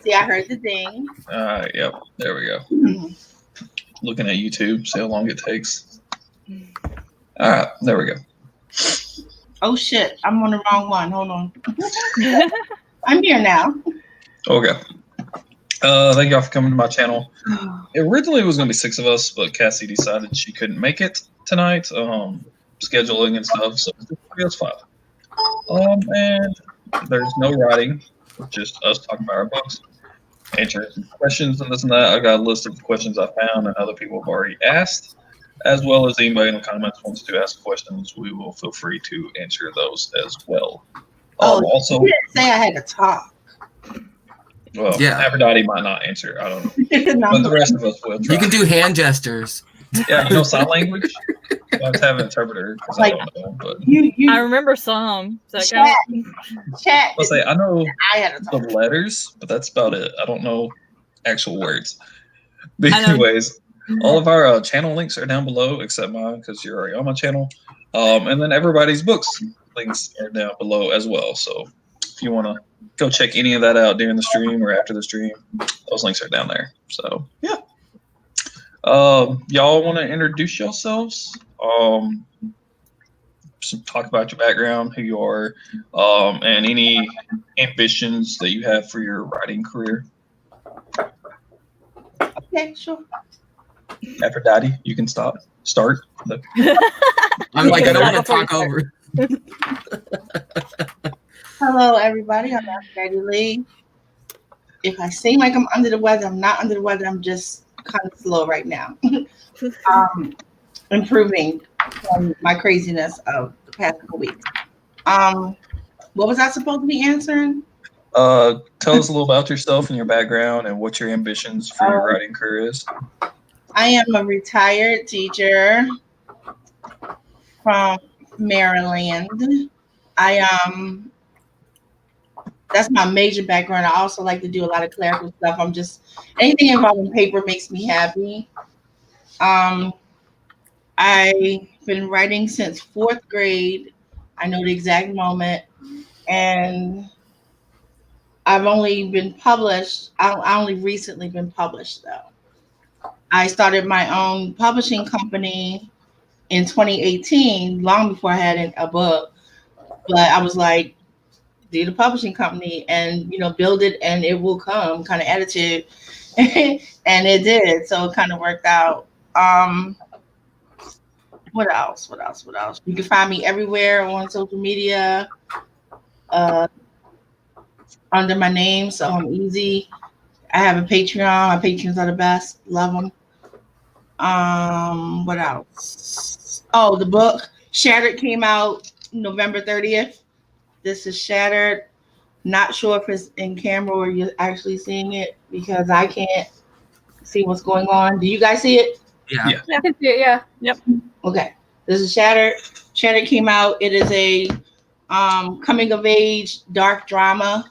See, I heard the ding. Yep. There we go. Looking at YouTube, see how long it takes. All right, there we go. Oh shit, I'm on the wrong one. Hold on. I'm here now. Okay. Thank y'all for coming to my channel. Originally, it was going to be 6 of us, but Cassie decided she couldn't make it tonight, scheduling and stuff, so it's 5. And there's no writing, just us talking about our books, answering some questions and this and that. I got a list of the questions I found and other people have already asked, as well as anybody in the comments wants to ask questions. We will feel free to answer those as well. Also, you didn't say I had to talk. Well, Yeah. APHRODITE might not answer. I don't know. But the rest of us will try. You can do hand gestures. Yeah, you know sign language? I have to have an interpreter because I don't know. But I remember some. Chat. I'll say I know I had to the letters, but that's about it. I don't know actual words. But anyways, all of our channel links are down below except mine because you're already on my channel. And then everybody's books links are down below as well. So if you want to go check any of that out during the stream or after the stream, those links are down there. So yeah. Y'all want to introduce yourselves? Talk about your background, who you are, and any ambitions that you have for your writing career. Okay, sure. APHRODITE, you can start. I'm like, I don't want to talk over. Hello, everybody. I'm APHRODITE Lee. If I seem like I'm under the weather, I'm not under the weather. I'm just kind of slow right now. Improving from my craziness of the past couple weeks. What was I supposed to be answering? Tell us a little about yourself and your background and what your ambitions for your writing career is. I am a retired teacher from Maryland. That's my major background. I also like to do a lot of clerical stuff. Anything involving paper makes me happy. I've been writing since 4th grade. I know the exact moment. And I've only been published. I only recently been published though. I started my own publishing company in 2018, long before I had a book. But I was like, do the publishing company and build it and it will come kind of attitude. And it did. So it kind of worked out. What else? You can find me everywhere on social media under my name. So I'm easy. I have a Patreon. My patrons are the best. Love them. What else? Oh, the book Shattered came out November 30th. This is Shattered. Not sure if it's in camera or you're actually seeing it because I can't see what's going on. Do you guys see it? Yeah. I can see it. Yeah. Yep. Okay. This is Shattered. Shattered came out. It is a coming of age dark drama,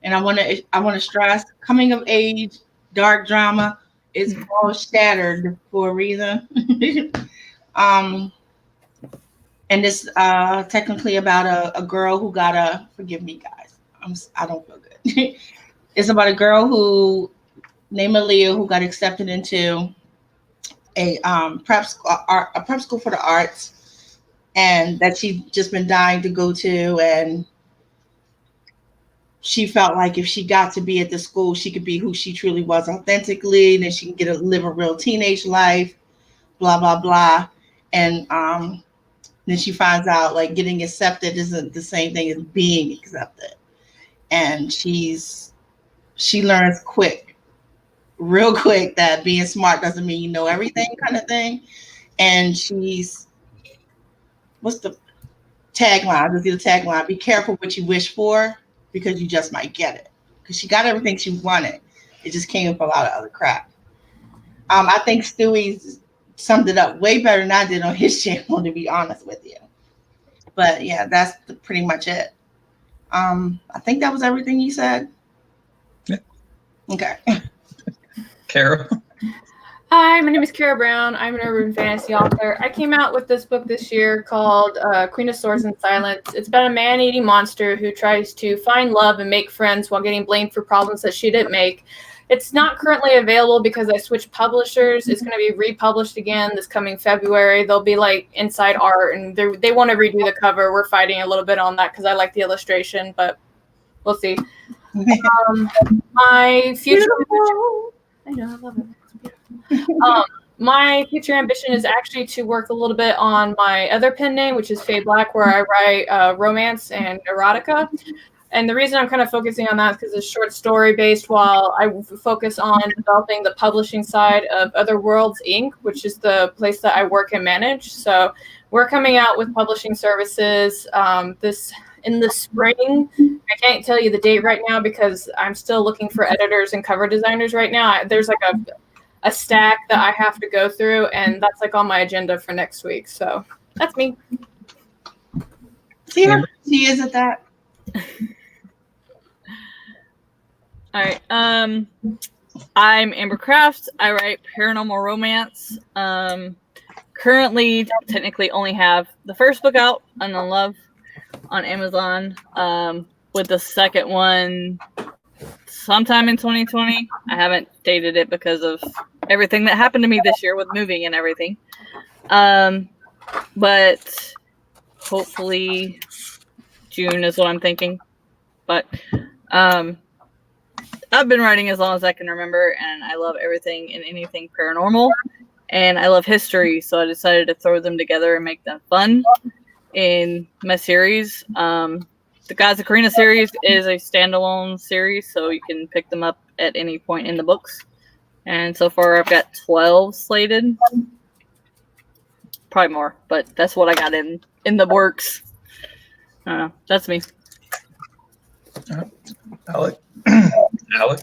and I want to stress coming of age dark drama is called Shattered for a reason. And it's technically about a girl who got forgive me guys, I don't feel good. It's about a girl who named Aaliyah who got accepted into a prep school for the arts, and that she'd just been dying to go to, and she felt like if she got to be at the school, she could be who she truly was authentically, and then she can live a real teenage life, blah blah blah. And then she finds out like getting accepted isn't the same thing as being accepted, and she learns real quick that being smart doesn't mean you know everything, kind of thing. And what's the tagline? Let's do the tagline. Be careful what you wish for because you just might get it. Because she got everything she wanted. It just came with a lot of other crap. I think Stewie summed it up way better than I did on his channel, to be honest with you. But yeah, that's pretty much it. I think that was everything you said. Yeah. Okay. CARROW. Hi, my name is Kara Brown. I'm an urban fantasy author. I came out with this book this year called Queen of Swords and Silence. It's about a man-eating monster who tries to find love and make friends while getting blamed for problems that she didn't make. It's not currently available because I switched publishers. It's going to be republished again this coming February. There'll be like inside art, and they want to redo the cover. We're fighting a little bit on that because I like the illustration, but we'll see. My future... I know, I love it. My future ambition is actually to work a little bit on my other pen name, which is Faye Black, where I write romance and erotica. And the reason I'm kind of focusing on that is because it's short story based, while I focus on developing the publishing side of Other Worlds Inc., which is the place that I work and manage. So we're coming out with publishing services in the spring. I can't tell you the date right now because I'm still looking for editors and cover designers right now. There's like a stack that I have to go through, and that's like on my agenda for next week. So that's me. See how she is at that? All right. I'm Amber Craft. I write paranormal romance. Currently, technically, only have the first book out, Unknown Love, on Amazon. With the second one sometime in 2020. I haven't dated it because of everything that happened to me this year with moving and everything. But hopefully June is what I'm thinking. But I've been writing as long as I can remember, and I love everything and anything paranormal, and I love history, so I decided to throw them together and make them fun in my series. The Gods of Karina series is a standalone series, so you can pick them up at any point in the books. And so far, I've got 12 slated. Probably more, but that's what I got in the works. I don't know. That's me. Alec. Alec.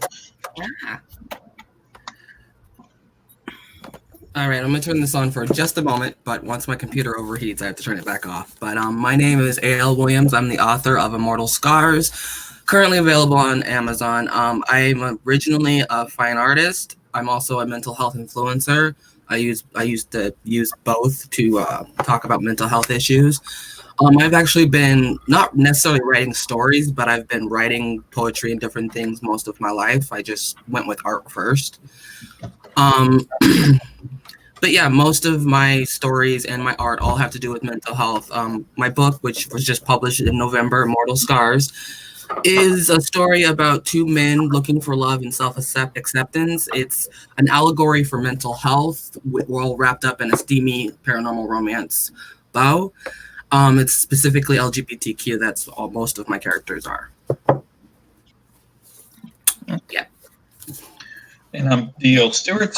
All right, I'm going to turn this on for just a moment, but once my computer overheats, I have to turn it back off. But my name is A.L. Williams. I'm the author of Immortal Scars, currently available on Amazon. I'm originally a fine artist. I'm also a mental health influencer. I used to use both to talk about mental health issues. I've actually been not necessarily writing stories, but I've been writing poetry and different things most of my life. I just went with art first. But yeah, most of my stories and my art all have to do with mental health. My book, which was just published in November, Immortal Scars, is a story about two men looking for love and self-acceptance. It's an allegory for mental health, all wrapped up in a steamy paranormal romance bow. It's specifically LGBTQ. That's all most of my characters are. Yeah. And I'm D.L. Stewart.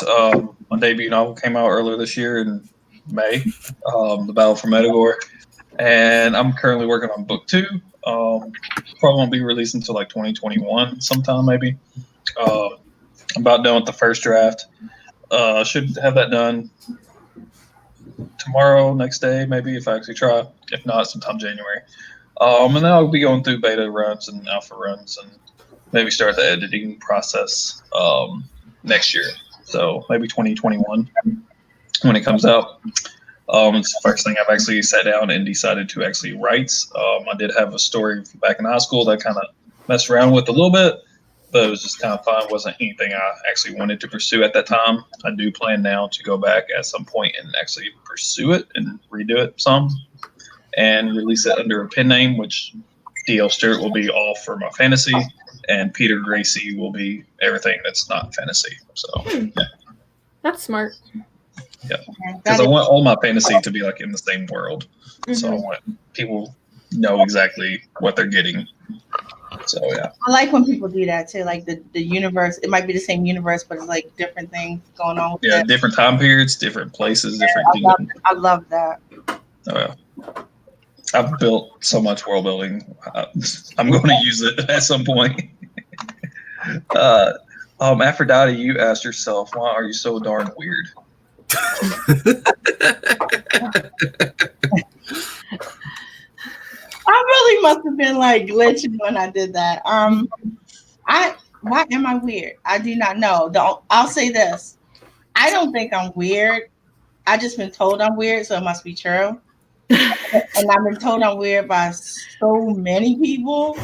My debut novel came out earlier this year in May, The Battle for Medagore. And I'm currently working on book 2. Probably won't be released until like 2021 sometime maybe. I'm about done with the first draft. Should have that done tomorrow, next day, maybe, if I actually try. If not, sometime January. And then I'll be going through beta runs and alpha runs and maybe start the editing process next year. So maybe 2021 when it comes out. It's the first thing I've actually sat down and decided to actually write. I did have a story back in high school that I kind of messed around with a little bit, but it was just kind of fun. It wasn't anything I actually wanted to pursue at that time. I do plan now to go back at some point and actually pursue it and redo it some and release it under a pen name, which D.L. Stewart will be all for my fantasy, and Peter Gracie will be everything that's not fantasy. So, yeah. That's smart. Yeah, because I want all my fantasy to be like in the same world. Mm-hmm. So I want people know exactly what they're getting. So yeah, I like when people do that too. Like the universe, it might be the same universe, but it's like different things going on. With it. Different time periods, different places, different. I love that. Oh yeah, I've built so much world building. I'm going to use it at some point. Aphrodite, you asked yourself, why are you so darn weird? I really must have been like glitching when I did that. Why am I weird? I do not know. I'll say this. I don't think I'm weird. I just been told I'm weird, so it must be true. And I've been told I'm weird by so many people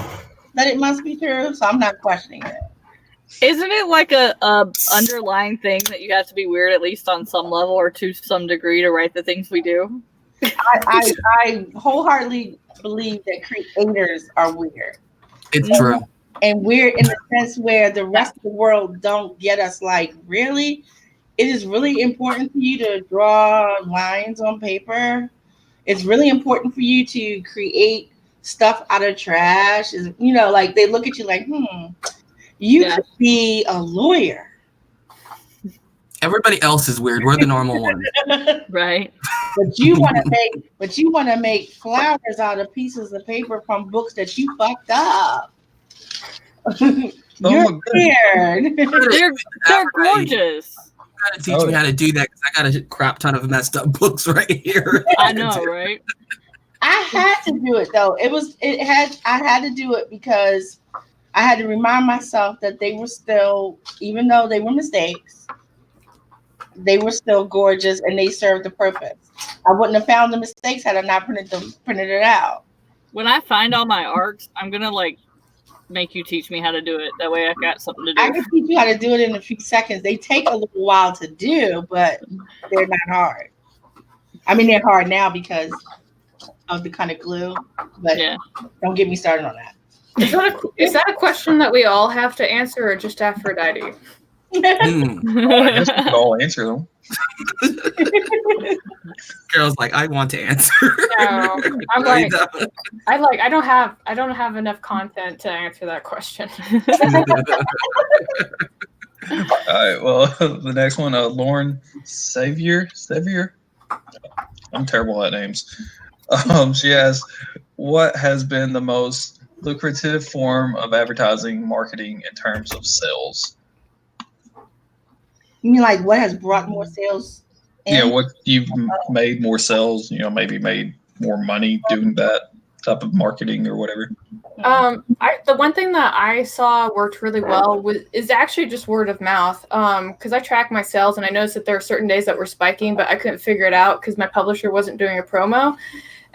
that it must be true. So I'm not questioning it. Isn't it like a underlying thing that you have to be weird at least on some level or to some degree to write the things we do? I wholeheartedly believe that creators are weird. It's true. And weird in the sense where the rest of the world don't get us. Like, really? It is really important for you to draw lines on paper. It's really important for you to create stuff out of trash. Like they look at you like, you could be a lawyer. Everybody else is weird. We're the normal ones. Right. But you want to make flowers out of pieces of paper from books that you fucked up. You're weird. They're gorgeous. You gotta teach me how to do that because I got a crap ton of messed up books right here. I know, right? I had to do it though. I had to do it because I had to remind myself that they were still, even though they were mistakes, they were still gorgeous and they served the purpose. I wouldn't have found the mistakes had I not printed it out. When I find all my arcs, I'm gonna make you teach me how to do it. That way I got something to do. I can teach you how to do it in a few seconds. They take a little while to do, but they're not hard. I mean, they're hard now because of the kind of glue, but don't get me started on that. Is that a question that we all have to answer or just Aphrodite? I guess we could all answer them. Carol's like, I want to answer. No, I'm like, I don't have enough content to answer that question. All right. Well, the next one, Lauren Savior. I'm terrible at names. She asks, what has been the most lucrative form of advertising marketing in terms of sales? You mean like what has brought more sales in? Yeah, what you've made more sales, maybe made more money doing that type of marketing or whatever. The one thing that I saw worked really well is actually just word of mouth. Because I track my sales and I noticed that there are certain days that were spiking, but I couldn't figure it out because my publisher wasn't doing a promo.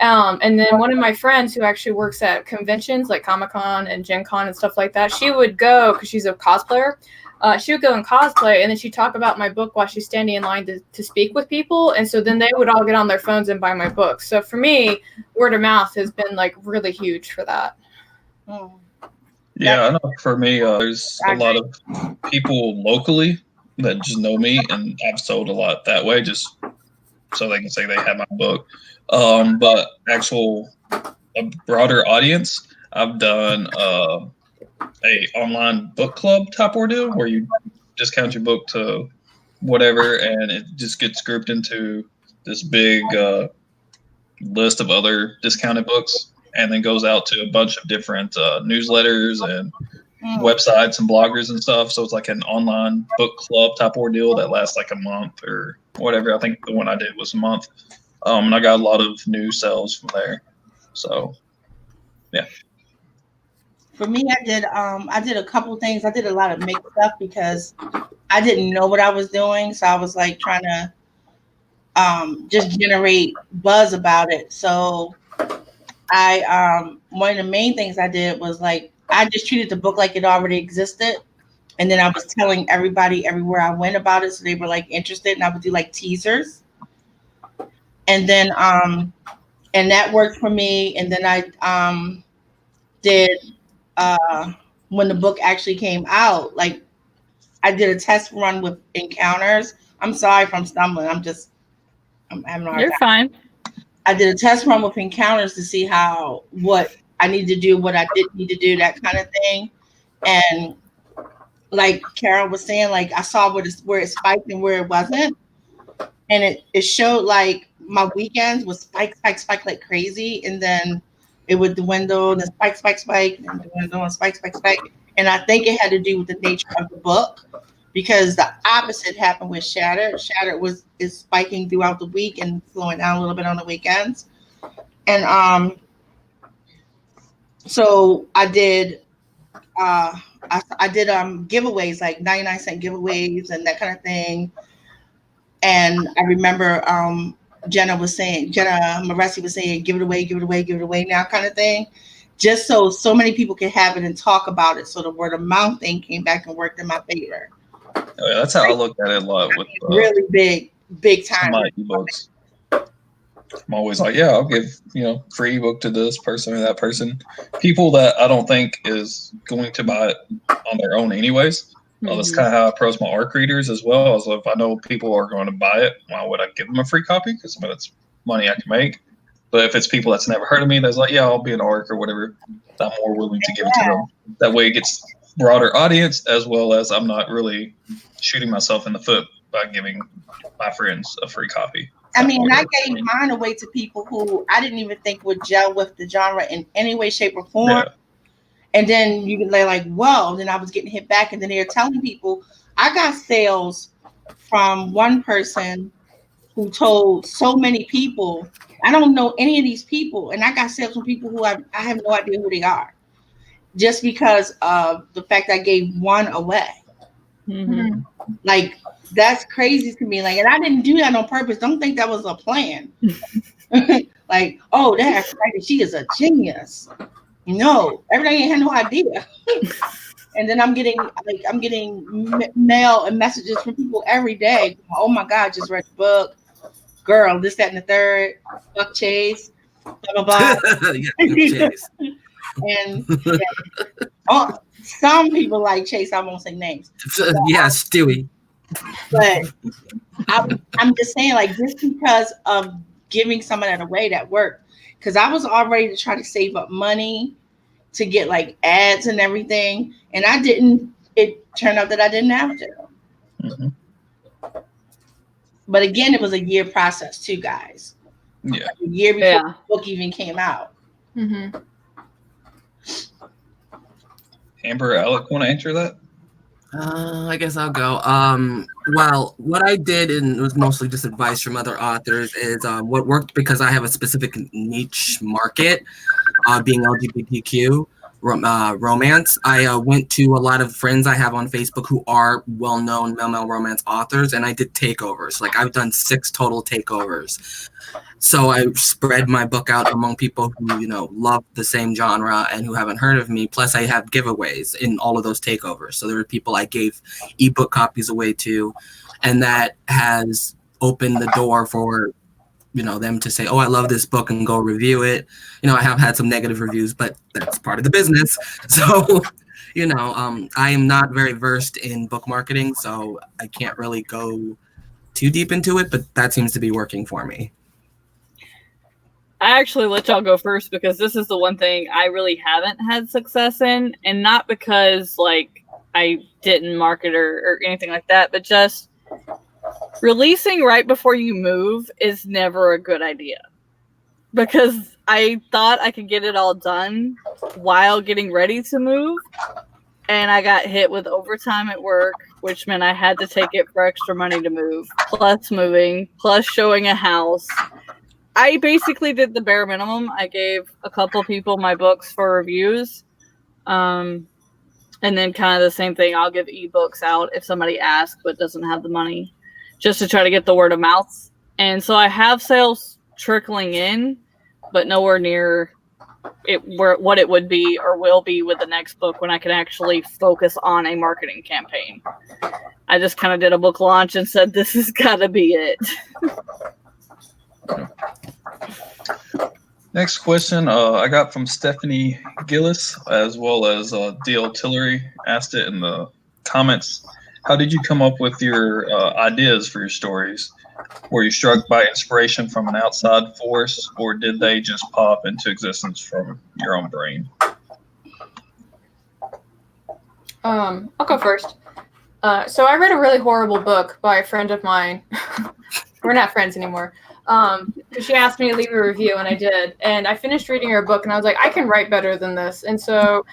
And then one of my friends who actually works at conventions like Comic-Con and Gen Con and stuff like that, she would go because she's a cosplayer. She would go and cosplay, and then she'd talk about my book while she's standing in line to speak with people. And so then they would all get on their phones and buy my book. So for me, word of mouth has been really huge for that. Yeah, I know for me, there's a lot of people locally that just know me, and I've sold a lot that way just so they can say they have my book. But a broader audience, I've done a online book club type ordeal where you discount your book to whatever, and it just gets grouped into this big list of other discounted books, and then goes out to a bunch of different newsletters and websites and bloggers and stuff. So it's like an online book club type ordeal that lasts like a month or whatever. I think the one I did was a month. And I got a lot of new sales from there. So, yeah. For me, I did a couple things. I did a lot of mixed stuff because I didn't know what I was doing. So I was like trying to just generate buzz about it. So one of the main things I did was I just treated the book like it already existed. And then I was telling everybody everywhere I went about it. So they were interested, and I would do teasers. And then, and that worked for me. And then I did, when the book actually came out, I did a test run with Encounters. I'm sorry if I'm stumbling. I'm having a hard time. You're fine. I did a test run with Encounters to see what I need to do, what I didn't need to do, that kind of thing. And like Carol was saying, I saw where it spiked and where it wasn't. And it showed my weekends was spike like crazy. And then it would dwindle and spike, and dwindle and spike. And I think it had to do with the nature of the book, because the opposite happened with Shattered. Shattered is spiking throughout the week and slowing down a little bit on the weekends. And so I did I did giveaways, 99-cent giveaways and that kind of thing. And I remember Jenna Moresi was saying, give it away, give it away, give it away now kind of thing. Just so many people can have it and talk about it. So the word of mouth thing came back and worked in my favor. Oh, yeah, that's how I look at it a lot with Really big time. my ebooks. I'm always like, yeah, I'll give, free ebook to this person or that person. People that I don't think is going to buy it on their own anyways. That's kind of how I approach my ARC readers as well. So if I know people are going to buy it, why would I give them a free copy? Because it's money I can make. But if it's people that's never heard of me, that's like, yeah, I'll be an ARC or whatever, I'm more willing to give it to them. That way it gets broader audience, as well as I'm not really shooting myself in the foot by giving my friends a free copy. I mean, I gave mine away to people who I didn't even think would gel with the genre in any way, shape, or form. Yeah. And then they're like, whoa. Then I was getting hit back. And then they're telling people, I got sales from one person who told so many people, I don't know any of these people. And I got sales from people who I have no idea who they are. Just because of the fact I gave one away. Mm-hmm. Like, that's crazy to me. Like, and I didn't do that on purpose. Don't think that was a plan. Like, oh, that's right. She is a genius. No, everybody ain't had no idea. And then I'm getting mail and messages from people every day. Oh my God, just read the book. Girl, this, that, and the third. Fuck Chase. Blah, blah, blah. Chase. And some people like Chase. I won't say names. Yeah, Stewie. But I'm just saying, like, just because of giving some of that away, that worked. Because I was all ready to try to save up money to get like ads and everything. And I didn't. It turned out that I didn't have to. Mm-hmm. But again, it was a year process too, guys. Yeah. A year before the book even came out. Mm-hmm. Amber, Alec, want to answer that? I guess I'll go. Well, what I did, and it was mostly just advice from other authors, is what worked because I have a specific niche market, being LGBTQ romance. I went to a lot of friends I have on Facebook who are well-known male romance authors, and I did takeovers. Like, I've done 6 total takeovers. So I spread my book out among people who, love the same genre and who haven't heard of me. Plus, I have giveaways in all of those takeovers. So there were people I gave ebook copies away to, and that has opened the door for, them to say, oh, I love this book and go review it. I have had some negative reviews, but that's part of the business. So, I am not very versed in book marketing, so I can't really go too deep into it, but that seems to be working for me. I actually let y'all go first because this is the one thing I really haven't had success in, and not because I didn't market or anything like that, but just releasing right before you move is never a good idea. Because I thought I could get it all done while getting ready to move, and I got hit with overtime at work, which meant I had to take it for extra money to move, plus moving, plus showing a house. I basically did the bare minimum. I gave a couple people my books for reviews. And then kind of the same thing. I'll give ebooks out if somebody asks but doesn't have the money, just to try to get the word of mouth. And so I have sales trickling in, but nowhere near what it would be or will be with the next book when I can actually focus on a marketing campaign. I just kind of did a book launch and said, this has got to be it. Next question I got from Stephanie Gillis, as well as D.L. Tillery asked it in the comments. How did you come up with your ideas for your stories? Were you struck by inspiration from an outside force, or did they just pop into existence from your own brain? I'll go first. So I read a really horrible book by a friend of mine. We're not friends anymore. She asked me to leave a review, and I did. And I finished reading her book, and I was like, I can write better than this. And so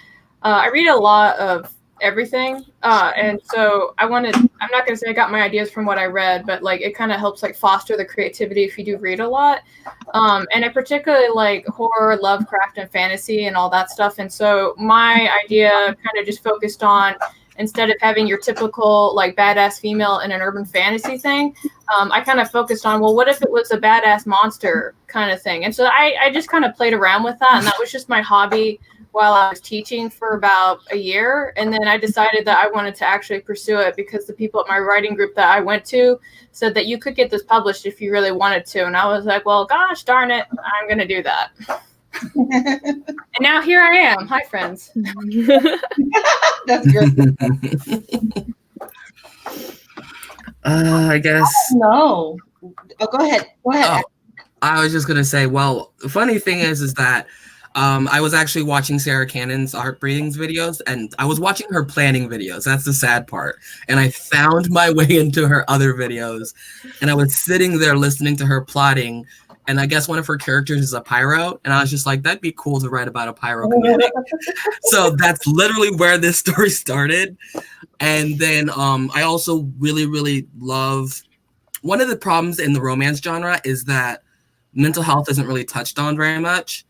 I read a lot of everything. And so I'm not going to say I got my ideas from what I read, but it kind of helps foster the creativity if you do read a lot. And I particularly like horror, Lovecraft, and fantasy and all that stuff. And so my idea kind of just focused on instead of having your typical like badass female in an urban fantasy thing. I kind of focused on, well, what if it was a badass monster kind of thing? And so I just kind of played around with that. And that was just my hobby while I was teaching for about a year. And then I decided that I wanted to actually pursue it because the people at my writing group that I went to said that you could get this published if you really wanted to. And I was like, well, gosh darn it, I'm going to do that. And now here I am. Hi, friends. That's good. I guess. No. Oh, go ahead. Go ahead. Oh, I was just gonna say. Well, the funny thing is that I was actually watching Sarah Cannon's art breedings videos, and I was watching her planning videos. That's the sad part. And I found my way into her other videos, and I was sitting there listening to her plotting. And I guess one of her characters is a pyro, and I was just like, that'd be cool to write about a pyro community. So that's literally where this story started. And then I also really, really love, one of the problems in the romance genre is that mental health isn't really touched on very much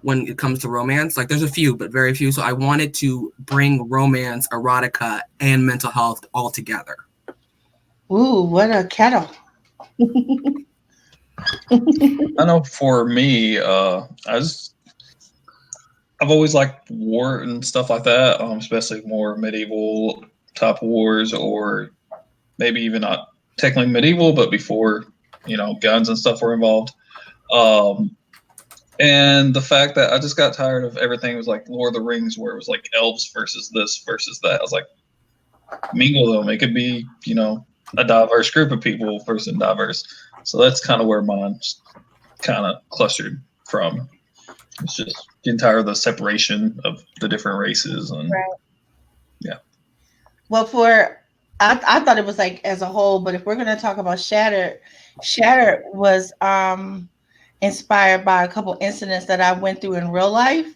when it comes to romance. Like there's a few, but very few. So I wanted to bring romance, erotica, and mental health all together. Ooh, what a kettle. I know for me, I've always liked war and stuff like that, especially more medieval type wars, or maybe even not technically medieval, but before, guns and stuff were involved. And the fact that I just got tired of everything was like Lord of the Rings, where it was like elves versus this versus that. I was like, mingle them. It could be, a diverse group of people versus diverse. So that's kind of where mine's kind of clustered from. It's just getting tired of the separation of the different races. And right. Yeah. Well, I thought it was like as a whole, but if we're going to talk about Shattered was inspired by a couple incidents that I went through in real life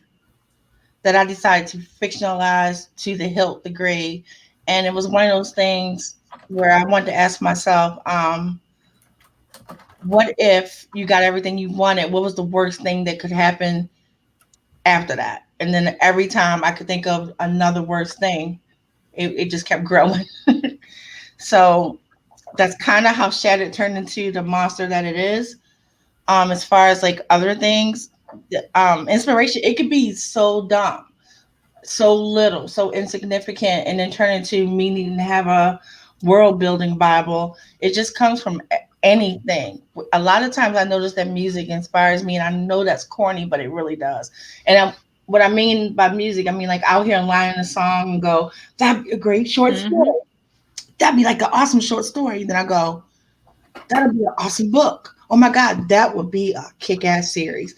that I decided to fictionalize to the hilt degree. And it was one of those things where I wanted to ask myself, what if you got everything you wanted? What was the worst thing that could happen after that? And then every time I could think of another worst thing, it just kept growing. So that's kind of how Shattered turned into the monster that it is. As far as like other things, inspiration, it could be so dumb, so little, so insignificant, and then turn into me needing to have a world building Bible. It just comes from anything. A lot of times I notice that music inspires me, and I know that's corny, but it really does. And what I mean by music, I mean like I'll hear a line in a song and go, that'd be a great short story. That'd be like an awesome short story. Then I go, that'd be an awesome book. Oh my God, that would be a kick-ass series.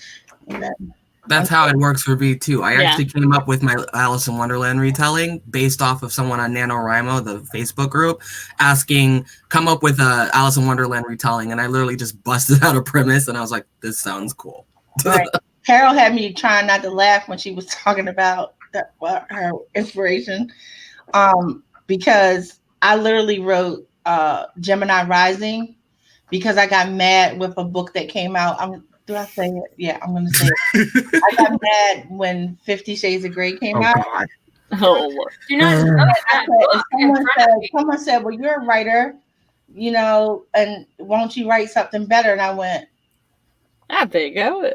That's how it works for me too. I actually came up with my Alice in Wonderland retelling based off of someone on NaNoWriMo, the Facebook group, asking, come up with a Alice in Wonderland retelling. And I literally just busted out a premise and I was like, this sounds cool. Right. Carol had me trying not to laugh when she was talking about her inspiration, because I literally wrote Gemini Rising because I got mad with a book that came out. Do I say it? Yeah, I'm going to say it. I got mad when 50 Shades of Grey came out. God. Oh, Someone said, well, you're a writer, and won't you write something better? And I went, I think I would.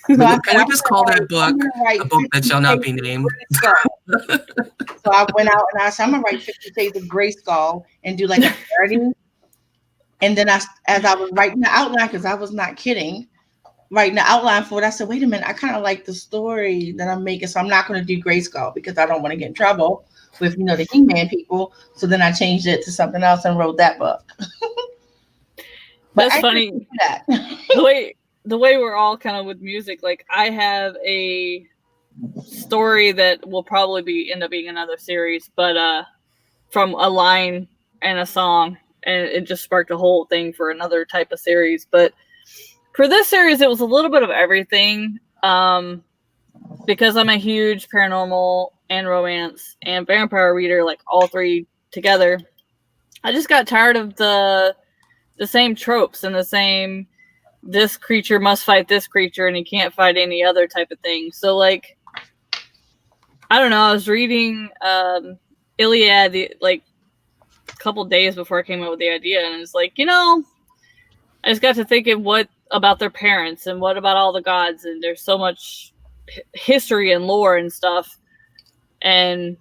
Can we just call that book a book that shall not be named? So I went out and I said, I'm going to write 50 Shades of Grey Skull and do like a parody. And then as I was writing the outline, because I was not kidding, writing the outline for it, I said, wait a minute, I kind of like the story that I'm making, so I'm not going to do Grayskull because I don't want to get in trouble with, the He-Man people. So then I changed it to something else and wrote that book. That's funny. The way we're all kind of with music, like I have a story that will probably end up being another series, but from a line and a song, and it just sparked a whole thing for another type of series. But for this series, it was a little bit of everything, because I'm a huge paranormal and romance and vampire reader, like all three together. I just got tired of the same tropes and the same, this creature must fight this creature and he can't fight any other type of thing. So like, I don't know, I was reading Iliad, like a couple days before I came up with the idea, and it's like, I just got to thinking what about their parents and what about all the gods, and there's so much history and lore and stuff, and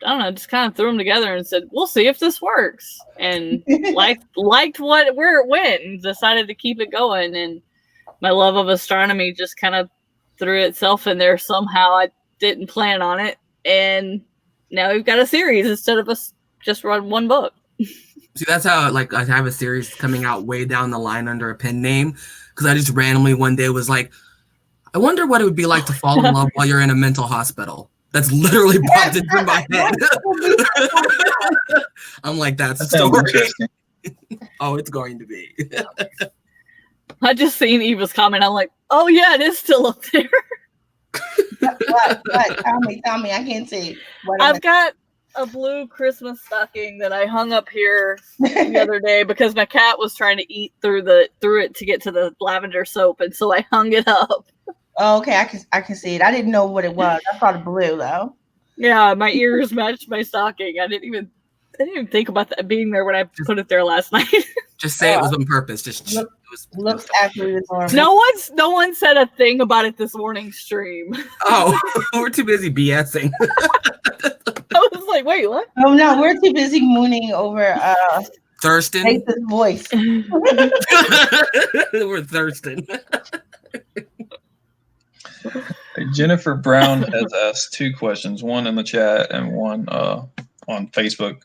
I don't know, just kind of threw them together and said, we'll see if this works, and liked where it went, and decided to keep it going. And my love of astronomy just kind of threw itself in there somehow. I didn't plan on it, and now we've got a series instead of us just run one book. See, that's how like I have a series coming out way down the line under a pen name, because I just randomly one day was like, I wonder what it would be like to fall in love while you're in a mental hospital. That's literally popped into my head. I'm like, that's the story. Oh, it's going to be. I just seen Eva's comment. I'm like, oh yeah, it is still up there. What? Tell me. I can't see. I've got a blue Christmas stocking that I hung up here the other day because my cat was trying to eat through it to get to the lavender soap, and so I hung it up. Oh, okay, I can see it. I didn't know what it was. I saw the blue though. Yeah, my ears matched my stocking. I didn't even think about that being there when I put it there last night. Just say it was on purpose. Just looks absolutely adorable. No one said a thing about it this morning's stream. Oh, we're too busy BSing. I was like, wait, what? Oh no, we're too busy mooning over Thurston. Faith's voice. We're Thurston. Jennifer Brown has asked 2 questions, one in the chat and one on Facebook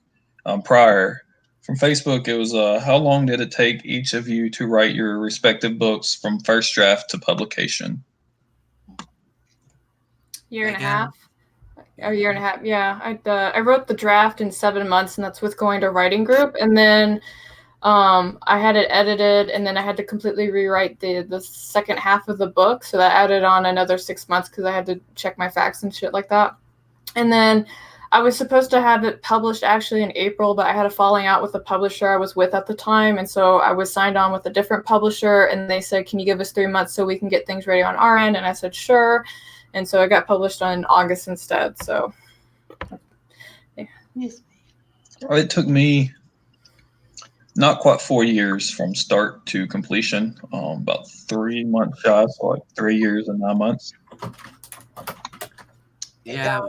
prior. From Facebook, it was, how long did it take each of you to write your respective books from first draft to publication? Year and a half. A year and a half, yeah. I wrote the draft in 7 months, and that's with going to writing group. And then I had it edited, and then I had to completely rewrite the second half of the book. So that added on another 6 months because I had to check my facts and shit like that. And then I was supposed to have it published actually in April, but I had a falling out with the publisher I was with at the time. And so I was signed on with a different publisher, and they said, can you give us 3 months so we can get things ready on our end? And I said, sure. And so it got published in August instead. So yeah. It took me not quite 4 years from start to completion, about 3 months shy, so like 3 years and 9 months. Yeah.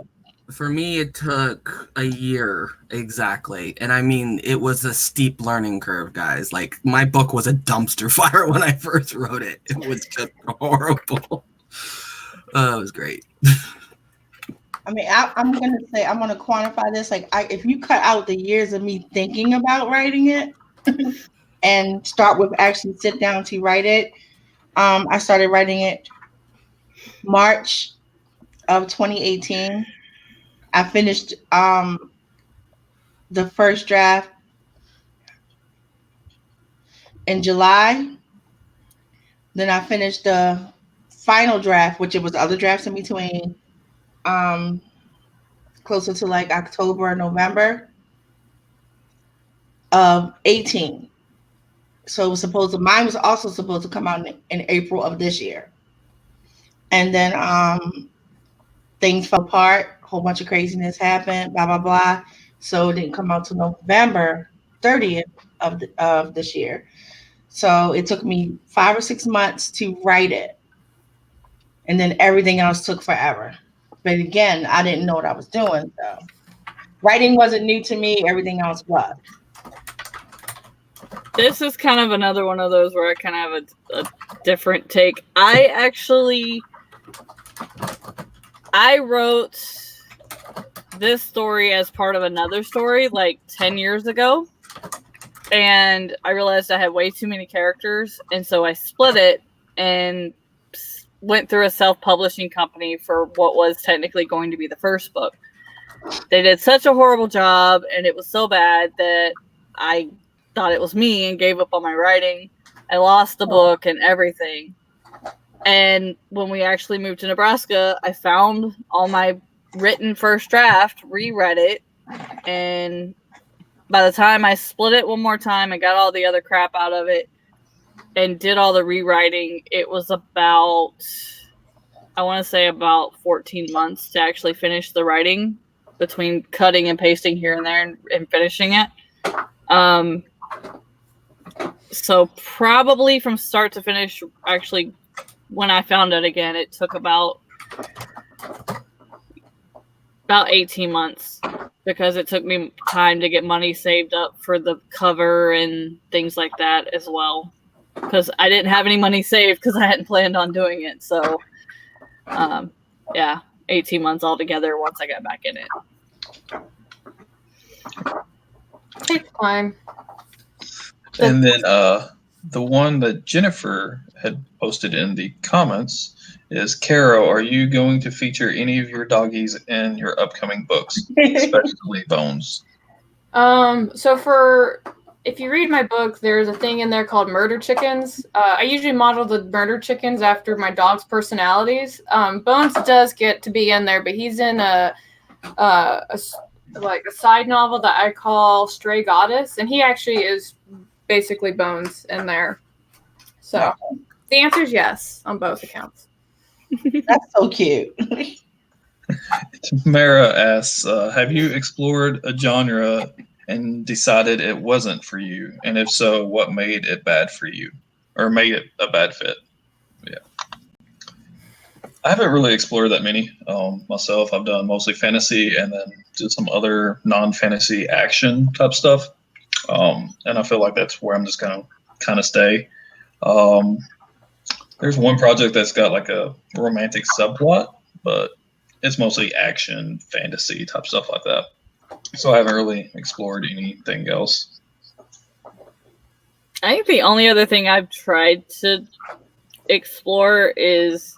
For me, it took a year exactly. And I mean, it was a steep learning curve, guys. Like, my book was a dumpster fire when I first wrote it. It was just horrible. It was great. I mean, I'm going to quantify this. Like, if you cut out the years of me thinking about writing it and start with actually sit down to write it, I started writing it March of 2018. I finished the first draft in July. Then I finished the final draft, which it was other drafts in between, closer to like October or November of 18. So it was mine was also supposed to come out in April of this year. And then things fell apart. Whole bunch of craziness happened, blah, blah, blah. So it didn't come out till November 30th of this year. So it took me 5 or 6 months to write it. And then everything else took forever. But again, I didn't know what I was doing. So writing wasn't new to me. Everything else was. This is kind of another one of those where I kind of have a different take. I wrote this story as part of another story like 10 years ago, and I realized I had way too many characters, and so I split it and went through a self-publishing company for what was technically going to be the first book. They did such a horrible job, and it was so bad that I thought it was me and gave up on my writing. I lost the book and everything. And when we actually moved to Nebraska, I found all my written first draft, reread it, and by the time I split it one more time, I got all the other crap out of it and did all the rewriting, it was about, I want to say about 14 months to actually finish the writing between cutting and pasting here and there and finishing it. So probably from start to finish, actually, when I found it again, it took about 18 months because it took me time to get money saved up for the cover and things like that as well. Because I didn't have any money saved because I hadn't planned on doing it. So, 18 months altogether once I got back in it. Takes time. And then the one that Jennifer had posted in the comments is, CARROW, are you going to feature any of your doggies in your upcoming books, especially Bones? So if you read my book, there's a thing in there called murder chickens. I usually model the murder chickens after my dog's personalities. Bones does get to be in there, but he's in a side novel that I call Stray Goddess, and he actually is basically Bones in there. So the answer is yes on both accounts. That's so cute. Mara asks, have you explored a genre and decided it wasn't for you? And if so, what made it bad for you? Or made it a bad fit? Yeah. I haven't really explored that many myself. I've done mostly fantasy and then did some other non-fantasy action type stuff. And I feel like that's where I'm just going to kind of stay. There's one project that's got like a romantic subplot, but it's mostly action, fantasy type stuff like that. So I haven't really explored anything else. I think the only other thing I've tried to explore is,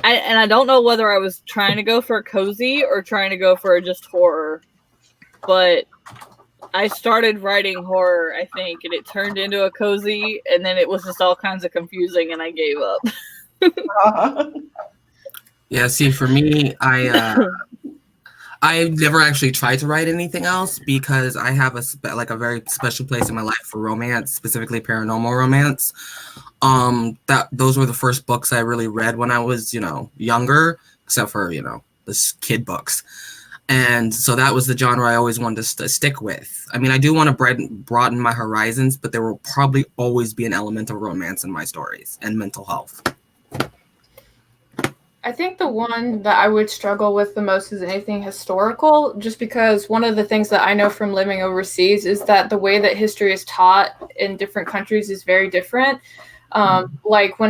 I don't know whether I was trying to go for a cozy or trying to go for just horror, but I started writing horror, I think, and it turned into a cozy, and then it was just all kinds of confusing, and I gave up. Yeah, see, for me, I never actually tried to write anything else because I have a very special place in my life for romance, specifically paranormal romance. Those were the first books I really read when I was, younger, except for, the kid books. And so that was the genre I always wanted to stick with. I mean, I do want to broaden my horizons, but there will probably always be an element of romance in my stories and mental health. I think the one that I would struggle with the most is anything historical, just because one of the things that I know from living overseas is that the way that history is taught in different countries is very different. Like when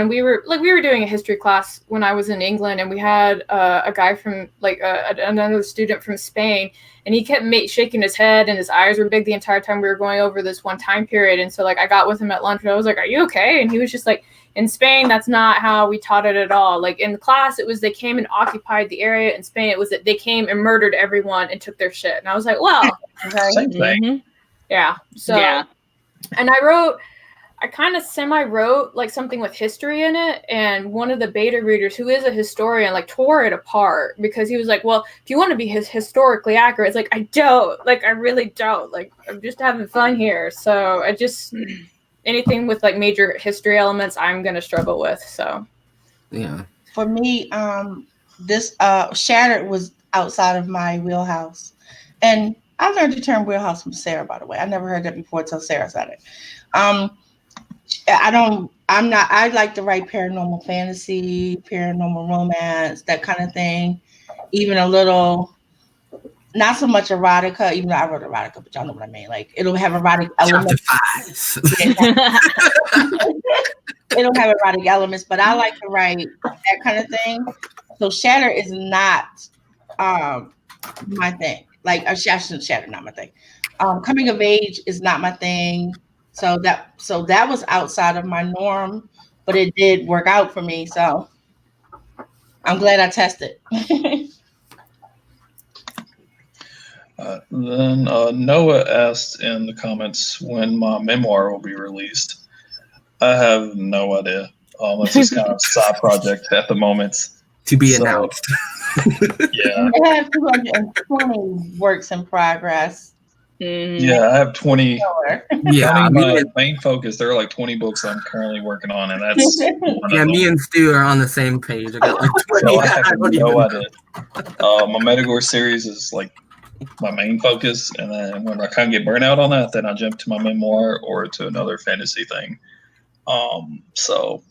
we were doing a history class when I was in England, and we had a guy from another student from Spain, and he kept shaking his head and his eyes were big the entire time we were going over this one time period. And so I got with him at lunch and I was like, "Are you okay?" And he was just like, "In Spain, that's not how we taught it at all. Like in the class, it was they came and occupied the area. In Spain, it was that they came and murdered everyone and took their shit." And I was like, "Well, okay. Same thing. Mm-hmm. Yeah." So, yeah. And I kind of semi-wrote like something with history in it, and one of the beta readers, who is a historian, tore it apart because he was like, "Well, if you want to be historically accurate," it's like, I don't, I really don't, I'm just having fun here. So I just, anything with major history elements, I'm going to struggle with. So, yeah. For me, this Shattered was outside of my wheelhouse. And I learned the term wheelhouse from Sarah, by the way. I never heard that before until Sarah said it. I like to write paranormal fantasy, paranormal romance, that kind of thing. Even a little, not so much erotica, even though I wrote erotica, but y'all know what I mean. It'll have erotic elements. It'll have erotic elements, but I like to write that kind of thing. So Shatter is not my thing. Shatter, not my thing. Coming of age is not my thing. So that was outside of my norm, but it did work out for me. So I'm glad I tested. Then Noah asked in the comments when my memoir will be released. I have no idea. It's just kind of a side project at the moment. To be announced. Yeah. I have 220 works in progress. Yeah, I have 20. Yeah, Counting me my and, main focus, there are like 20 books I'm currently working on, and that's one yeah, of me them. and Stu are on the same page. I got like 20. So I have I don't even no know. idea. My Metagore series is like my main focus, and then when I kind of get burnt out on that, then I jump to my memoir or to another fantasy thing. So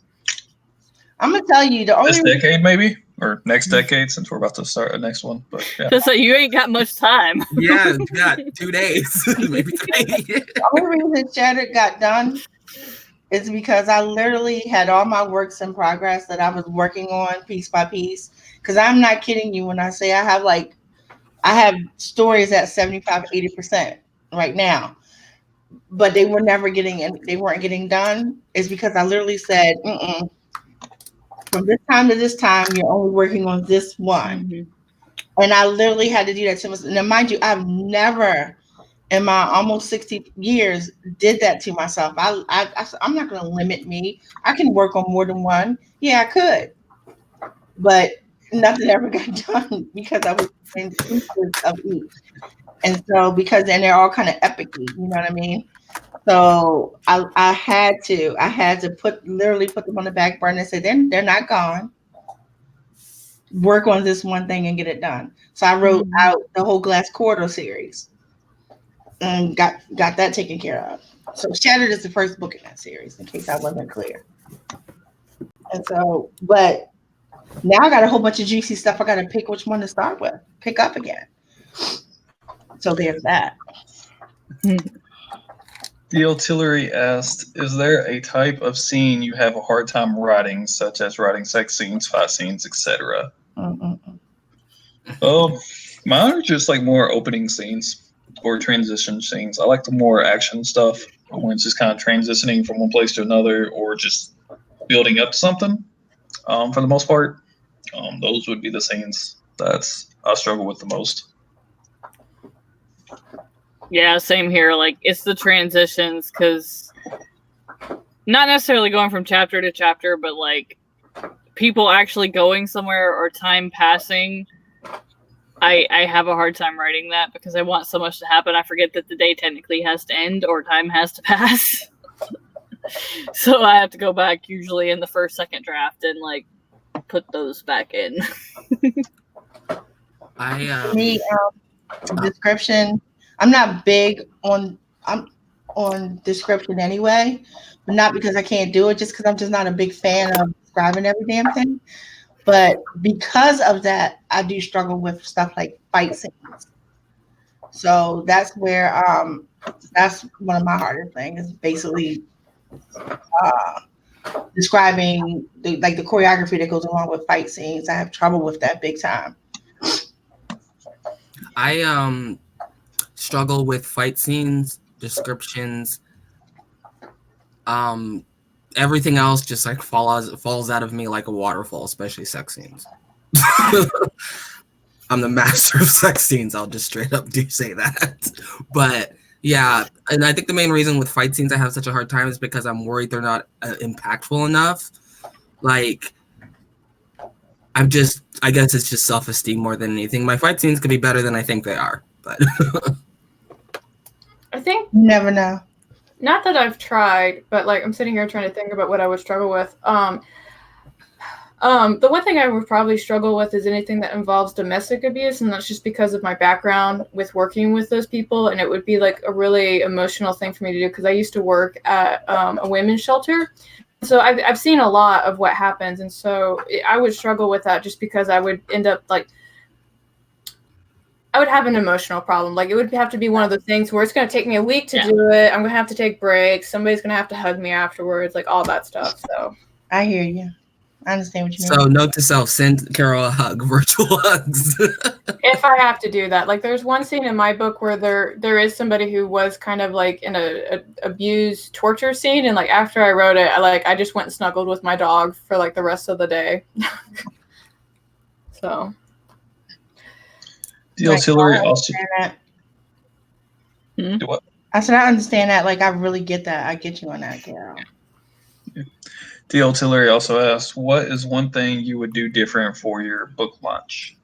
I'm gonna tell you the this only decade maybe, or next decade, since we're about to start a next one. But yeah, So you ain't got much time. Yeah, you got 2 days, maybe 3. only reason Shattered got done is because I literally had all my works in progress that I was working on piece by piece. Because I'm not kidding you when I say I have stories at 75, 80% right now, but they were never getting in, they weren't getting done. It's because I literally said, from this time to this time, you're only working on this one. Mhm. And I literally had to do that to myself. Now, mind you, I've never in my almost 60 years did that to myself. I'm not going to limit me. I can work on more than one. Yeah, I could, but nothing ever got done because I was in pieces of each. And so and they're all kind of epic-y, you know what I mean? So I had to literally put them on the back burner and say they're not gone. Work on this one thing and get it done. So I wrote out the whole Glass Corridor series and got that taken care of. So Shattered is the first book in that series, in case I wasn't clear. And so, but now I got a whole bunch of juicy stuff. I got to pick which one to start with, pick up again. So there's that. DL Tillery asked, "Is there a type of scene you have a hard time writing, such as writing sex scenes, fight scenes, etc.?" Oh, mine are just like more opening scenes or transition scenes. I like the more action stuff when it's just kind of transitioning from one place to another or just building up to something. For the most part, those would be the scenes that I struggle with the most. Yeah, same here. Like, it's the transitions, because not necessarily going from chapter to chapter, but like people actually going somewhere or time passing. I have a hard time writing that because I want so much to happen. I forget that the day technically has to end or time has to pass. So I have to go back usually in the first, second draft and like put those back in. Me, description. I'm not big on description anyway, but not because I can't do it, just because I'm just not a big fan of describing every damn thing. But because of that, I do struggle with stuff like fight scenes. So that's where that's one of my harder things is basically describing the choreography that goes along with fight scenes. I have trouble with that big time. I struggle with fight scenes, descriptions. Everything else just like falls out of me like a waterfall, especially sex scenes. I'm the master of sex scenes. I'll just straight up do say that. But yeah, and I think the main reason with fight scenes I have such a hard time is because I'm worried they're not impactful enough. Like, I guess it's just self-esteem more than anything. My fight scenes could be better than I think they are, but I think You never know. not that I've tried, but like I'm sitting here trying to think about what I would struggle with. The one thing I would probably struggle with is anything that involves domestic abuse, and that's just because of my background with working with those people, and it would be like a really emotional thing for me to do because I used to work at a women's shelter. So I've seen a lot of what happens, and so I would struggle with that just because I would end up like I would have an emotional problem. Like it would have to be one of those things where it's going to take me a week to do it. I'm going to have to take breaks. Somebody's going to have to hug me afterwards, like all that stuff. So I hear you. I understand what you mean. so note to self: send Carol a hug, virtual hugs. if I have to do that, like there's one scene in my book where there is somebody who was kind of like in a abuse torture scene, and like after I wrote it, I just went and snuggled with my dog for like the rest of the day. So. DL Tillery also. Hmm? Do what? I said I understand that. Like I really get that. I get you on that, Carol. Yeah. DL Tillery also asked, "What is one thing you would do different for your book launch?"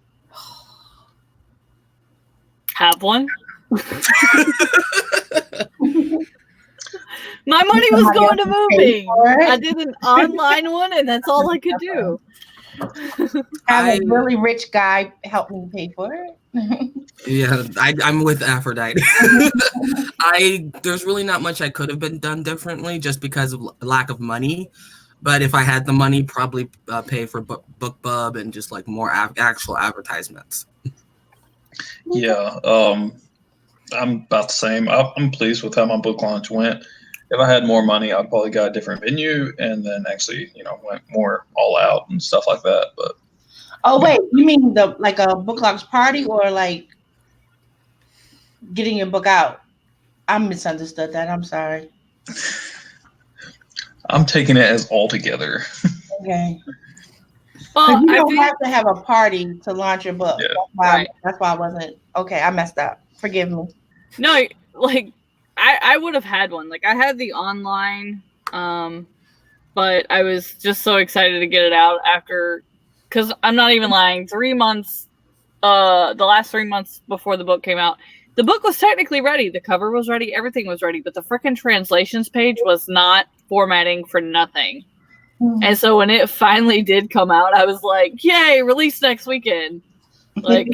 Have one? My money was Somebody going else to to pay moving. for it. I did an online one, and that's all I could do. Have I a really rich guy help me pay for it. I'm with Aphrodite. There's really not much I could have been done differently just because of lack of money. But if I had the money, probably pay for BookBub and just like more actual advertisements. Yeah, I'm about the same. I'm pleased with how my book launch went. If I had more money, I'd probably got a different venue and then actually, went more all out and stuff like that. But Oh wait, you mean like a book launch party or like getting your book out? I misunderstood that. I'm sorry. I'm taking it as all together. Okay. Well, Because you I don't think have to have a party to launch your book. Yeah. Right. That's why I wasn't. Okay, I messed up. Forgive me. no, like I would have had one. Like I had the online, but I was just so excited to get it out after, because I'm not even lying. 3 months, the last 3 months before the book came out, the book was technically ready. The cover was ready. Everything was ready, but the frickin' translations page was not formatting for nothing. And so when it finally did come out, I was like, yay, release next weekend. Like,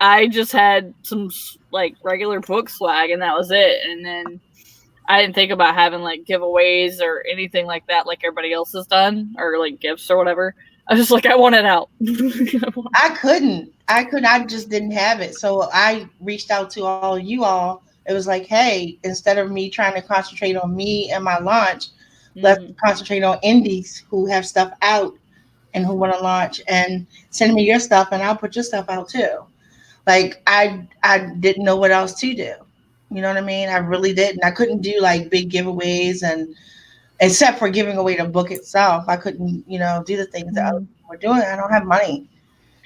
I just had some, like, regular book swag, and that was it. And then I didn't think about having, like, giveaways or anything like that, like everybody else has done, or, like, gifts or whatever. I was just like, I want it out. I couldn't. I just didn't have it. So I reached out to all you all. It was like, hey, instead of me trying to concentrate on me and my launch, let's concentrate on indies who have stuff out and who want to launch, and send me your stuff and I'll put your stuff out too. Like I didn't know what else to do. You know what I mean? I really didn't. I couldn't do like big giveaways, and except for giving away the book itself, I couldn't, do the things that other people were doing. I don't have money.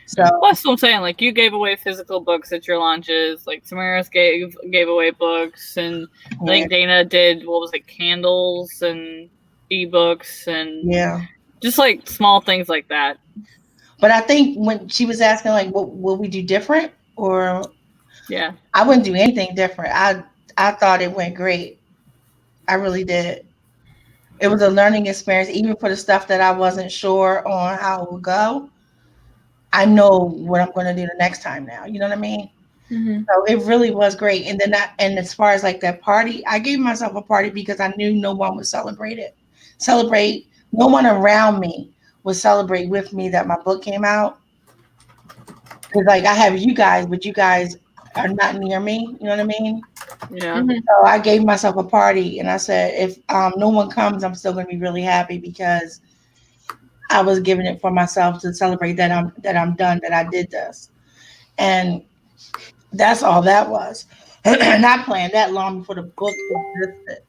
So Well, that's what I'm saying. Like, you gave away physical books at your launches. Like, Tamara's gave away books, and I think Dana did, what was it, candles and ebooks, and yeah. just like small things like that. But I think when she was asking like what will we do different, or Yeah. I wouldn't do anything different. I thought it went great. I really did. It was a learning experience, even for the stuff that I wasn't sure on how it would go. I know what I'm going to do the next time now. You know what I mean? Mm-hmm. So it really was great. And then and as far as like that party, I gave myself a party because I knew no one would celebrate it. No one around me would celebrate with me that my book came out. Because like I have you guys, but you guys are not near me. You know what I mean? Yeah. So I gave myself a party, and I said, if no one comes, I'm still going to be really happy because I was giving it for myself to celebrate that I'm done, that I did this, and that's all that was. Not planned that long before the book existed.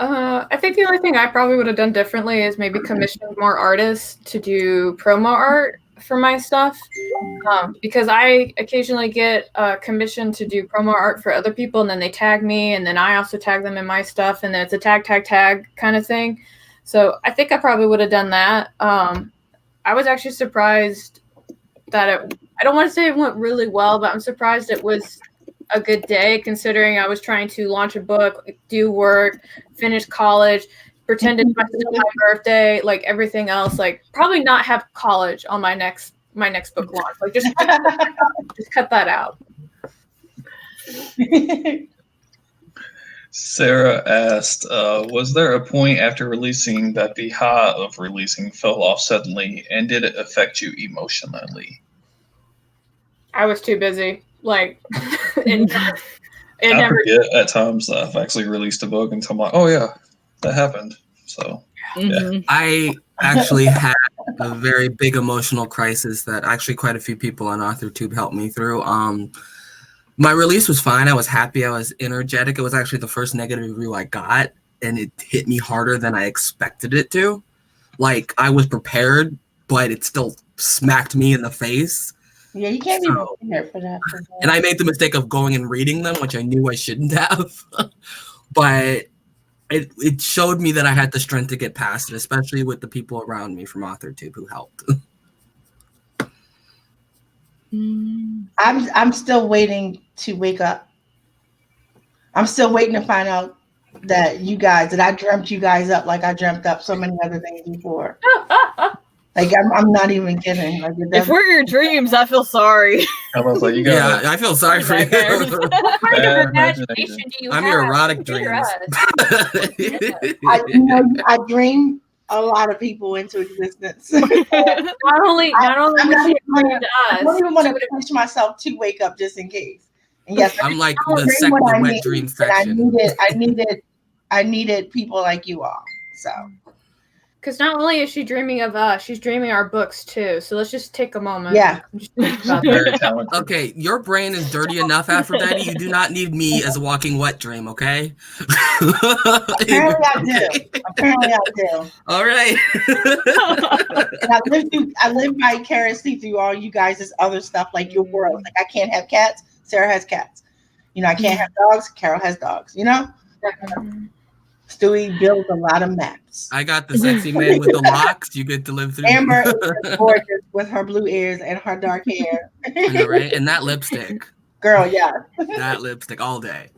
I think the only thing I probably would have done differently is maybe commissioned more artists to do promo art for my stuff. Because I occasionally get commissioned to do promo art for other people, and then they tag me, and then I also tag them in my stuff, and then it's a tag kind of thing. So I think I probably would have done that. I was actually surprised that I don't want to say it went really well, but I'm surprised it was a good day considering I was trying to launch a book, do work, finish college, pretend it's my birthday, like everything else, like probably not have college on my next book launch. Like just cut that out. Sarah asked, was there a point after releasing that the high of releasing fell off suddenly, and did it affect you emotionally? I was too busy. Like, I forget at times that I've actually released a book until I'm like, oh yeah, that happened. So yeah. I actually had a very big emotional crisis that actually quite a few people on Authortube helped me through. My release was fine. I was happy. I was energetic. It was actually the first negative review I got, and it hit me harder than I expected it to. Like, I was prepared, but it still smacked me in the face. Yeah, you can't be prepared for that. And I made the mistake of going and reading them, which I knew I shouldn't have. But it showed me that I had the strength to get past it, especially with the people around me from Authortube who helped. I'm still waiting to wake up. I'm still waiting to find out that I dreamt you guys up like I dreamt up so many other things before. Like I'm not even kidding. Like If we're your dreams, I feel sorry. I was like, you got Yeah, I feel sorry for Nightmares. you. What kind Bad of imagination imagination. do you I'm have? your erotic Consider dreams. us. I dream a lot of people into existence. Not only I'm was not she even gonna, agreeing to I us, don't even want she to would push myself to wake up just in case. And yes, I'm like I the dream what I wet need, dream and section. I needed people like you all. So because not only is she dreaming of us, she's dreaming our books too. So let's just take a moment. yeah, and just think about that. very talented. Okay, your brain is dirty enough, Aphrodite. You do not need me as a walking wet dream, okay? apparently I do. Apparently I do. All right. And I live vicariously through all you guys' other stuff, like your world. Like I can't have cats. Sarah has cats. You know, I can't have dogs. Carol has dogs. You know, Stewie builds a lot of maps. I got the sexy man with the locks. You get to live through. Amber is gorgeous with her blue ears and her dark hair. I know, right? And that lipstick. Girl, yeah. That lipstick all day.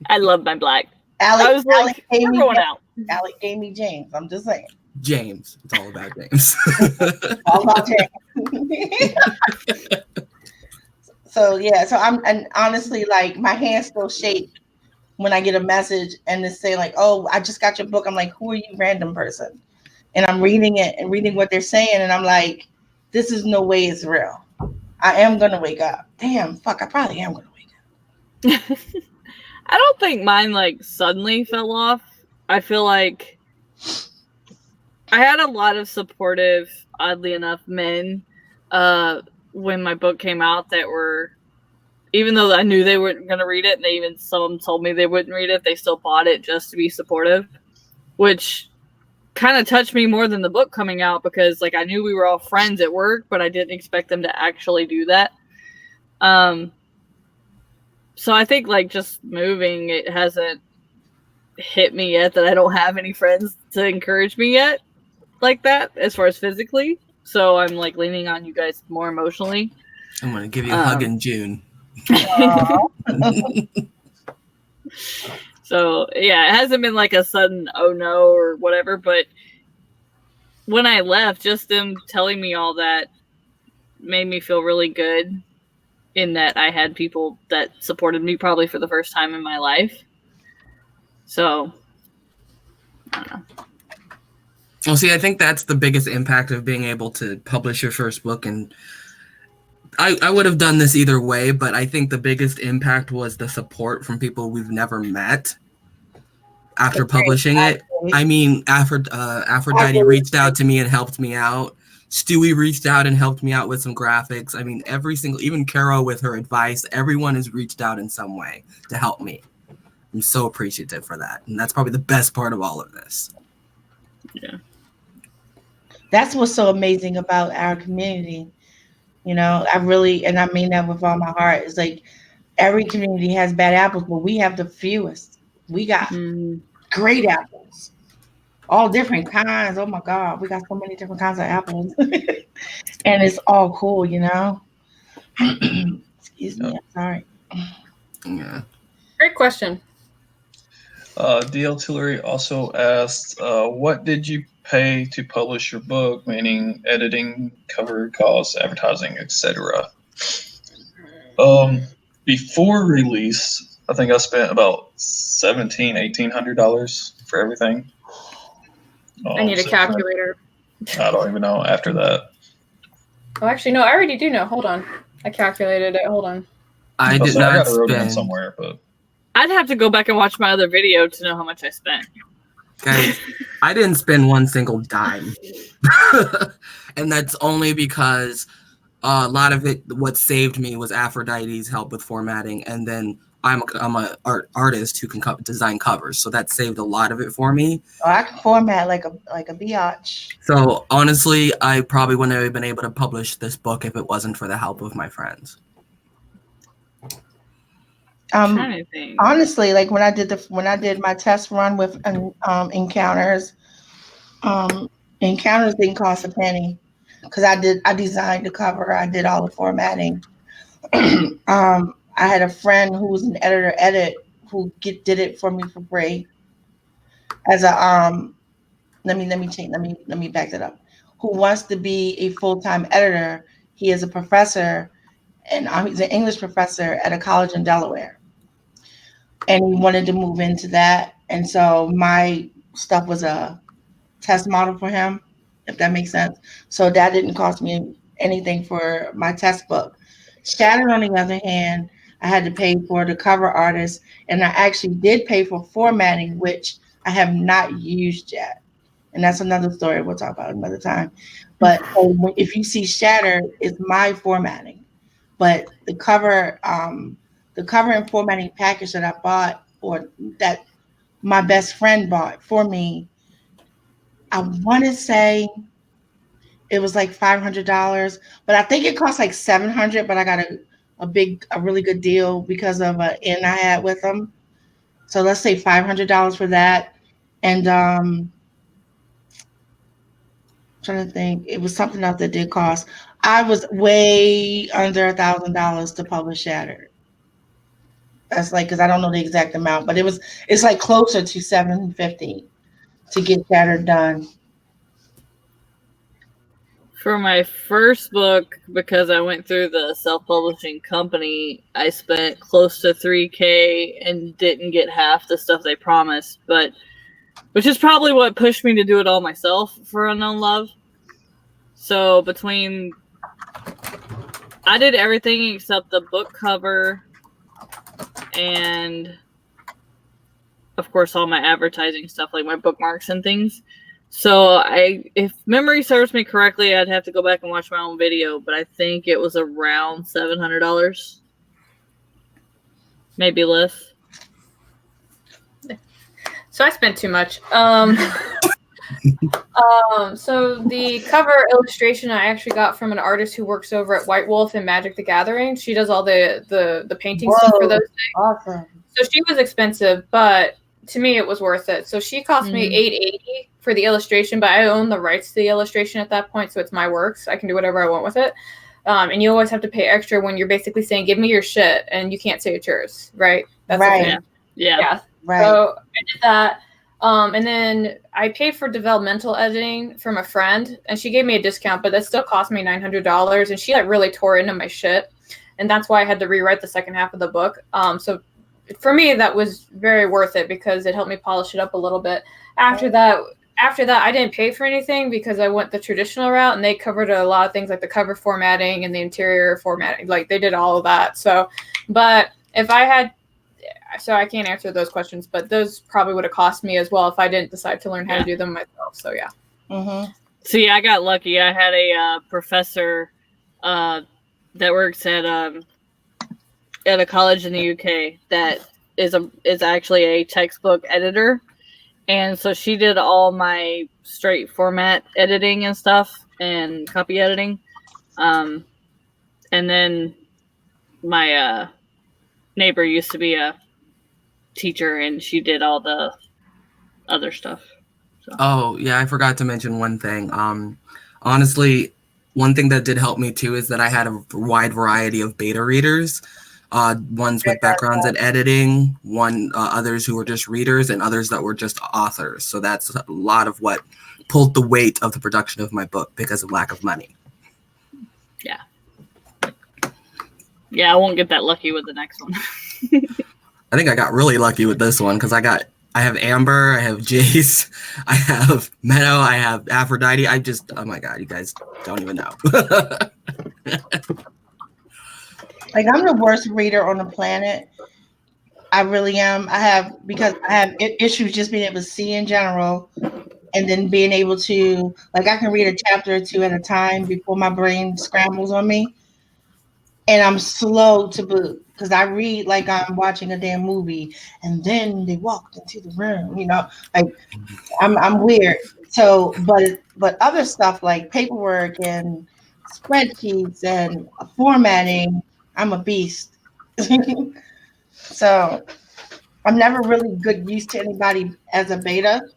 I love my black. Alec, I was like, gave we're me going James. out. Alec gave me James. I'm just saying. James. It's all about James. All about James. So yeah, and honestly, like my hands still shake when I get a message and they say like, "Oh, I just got your book." I'm like, "Who are you, random person?" And I'm reading it and reading what they're saying, and I'm like, "This is no way it's real." I am gonna wake up. Damn, fuck, I probably am gonna wake up. I don't think mine like suddenly fell off. I feel like I had a lot of supportive, oddly enough, men when my book came out that were, even though I knew they weren't going to read it, and some of them told me they wouldn't read it, they still bought it just to be supportive, which kind of touched me more than the book coming out, because like I knew we were all friends at work, but I didn't expect them to actually do that. So I think like just moving, it hasn't hit me yet that I don't have any friends to encourage me yet like that as far as physically. So I'm like leaning on you guys more emotionally. I'm going to give you a hug in June. So yeah, it hasn't been like a sudden oh no or whatever, but when I left, just them telling me all that made me feel really good, in that I had people that supported me probably for the first time in my life. So I don't know. Well, see, I think that's the biggest impact of being able to publish your first book. And I would have done this either way, but I think the biggest impact was the support from people we've never met after publishing it. I mean, Aphrodite reached out to me and helped me out. Stewie reached out and helped me out with some graphics. I mean, even CARROW with her advice, everyone has reached out in some way to help me. I'm so appreciative for that. And that's probably the best part of all of this. Yeah. That's what's so amazing about our community. You know, I really, and I mean that with all my heart. It's like every community has bad apples, but we have the fewest. We got great apples, all different kinds. Oh my God, we got so many different kinds of apples, and it's all cool, you know. Excuse me, I'm sorry. Yeah. Great question. DL Tillery also asked, what did you pay to publish your book, meaning editing, cover costs, advertising, etc.? Before release, I think I spent about $1,800 for everything. I need a calculator. I don't even know after that. Oh, actually, no, I already do know. Hold on. I calculated it. Hold on. I did I not got it wrote down spend. somewhere, but I'd have to go back and watch my other video to know how much I spent. Guys, I didn't spend one single dime. And that's only because a lot of it, what saved me was Aphrodite's help with formatting. And then I'm a artist who can design covers. So that saved a lot of it for me. Oh, I can format like a biatch. So honestly, I probably wouldn't have been able to publish this book if it wasn't for the help of my friends. I'm trying to think. Honestly, like when I did my test run with Encounters, Encounters didn't cost a penny because I designed the cover, I did all the formatting. I had a friend who was an editor edit who did it for me for free as a let me back that up. Who wants to be a full-time editor? He is a professor, and he's an English professor at a college in Delaware, and he wanted to move into that. And so my stuff was a test model for him, if that makes sense. So that didn't cost me anything for my test book. Shattered, on the other hand, I had to pay for the cover artist, and I actually did pay for formatting, which I have not used yet. And that's another story we'll talk about another time. But if you see Shattered, it's my formatting. But the cover and formatting package that I bought, or that my best friend bought for me, I want to say it was like $500, but I think it cost like 700. But I got a really good deal because of an in I had with them. So let's say $500 for that. And trying to think, it was something else that did cost. I was way under $1,000 to publish Shattered. That's like, because I don't know the exact amount, but it's like closer to 750 to get Shattered done. For my first book, because I went through the self-publishing company, I spent close to $3K and didn't get half the stuff they promised, but which is probably what pushed me to do it all myself for Unknown Love. So I did everything except the book cover and of course all my advertising stuff, like my bookmarks and things. So if memory serves me correctly, I'd have to go back and watch my own video, but I think it was around $700, maybe less. So I spent too much. So the cover illustration I actually got from an artist who works over at White Wolf and Magic the Gathering. She does all the painting stuff for those things. Awesome. So she was expensive, but to me it was worth it. So she cost me $880 for the illustration, but I own the rights to the illustration at that point, so it's my works. I can do whatever I want with it. And you always have to pay extra when you're basically saying, "Give me your shit," and you can't say it's yours, right? That's right. Yeah. Right. So I did that. And then I paid for developmental editing from a friend, and she gave me a discount, but that still cost me $900. And she like really tore into my shit, and that's why I had to rewrite the second half of the book. So for me, that was very worth it because it helped me polish it up a little bit. After that, I didn't pay for anything because I went the traditional route, and they covered a lot of things like the cover formatting and the interior formatting. Like they did all of that. So, but if I had, so I can't answer those questions, but those probably would have cost me as well if I didn't decide to learn how to do them myself. So yeah. Mm-hmm. See, I got lucky. I had a professor that works at a college in the UK that is actually a textbook editor. And so she did all my straight format editing and stuff and copy editing. And then my neighbor used to be a teacher, and she did all the other stuff. So. Oh, yeah, I forgot to mention one thing. Honestly, one thing that did help me too is that I had a wide variety of beta readers. Ones with backgrounds in editing, others who were just readers, and others that were just authors. So that's a lot of what pulled the weight of the production of my book because of lack of money. Yeah. Yeah, I won't get that lucky with the next one. I think I got really lucky with this one because I have Amber, I have Jace, I have Meadow, I have Aphrodite. Oh my God, you guys don't even know. Like, I'm the worst reader on the planet. I really am. Because I have issues just being able to see in general, and then being able to, like, I can read a chapter or two at a time before my brain scrambles on me. And I'm slow to boot because I read like I'm watching a damn movie, and then they walked into the room, like I'm weird. So, but other stuff like paperwork and spreadsheets and formatting, I'm a beast. So I'm never really good use to anybody as a beta,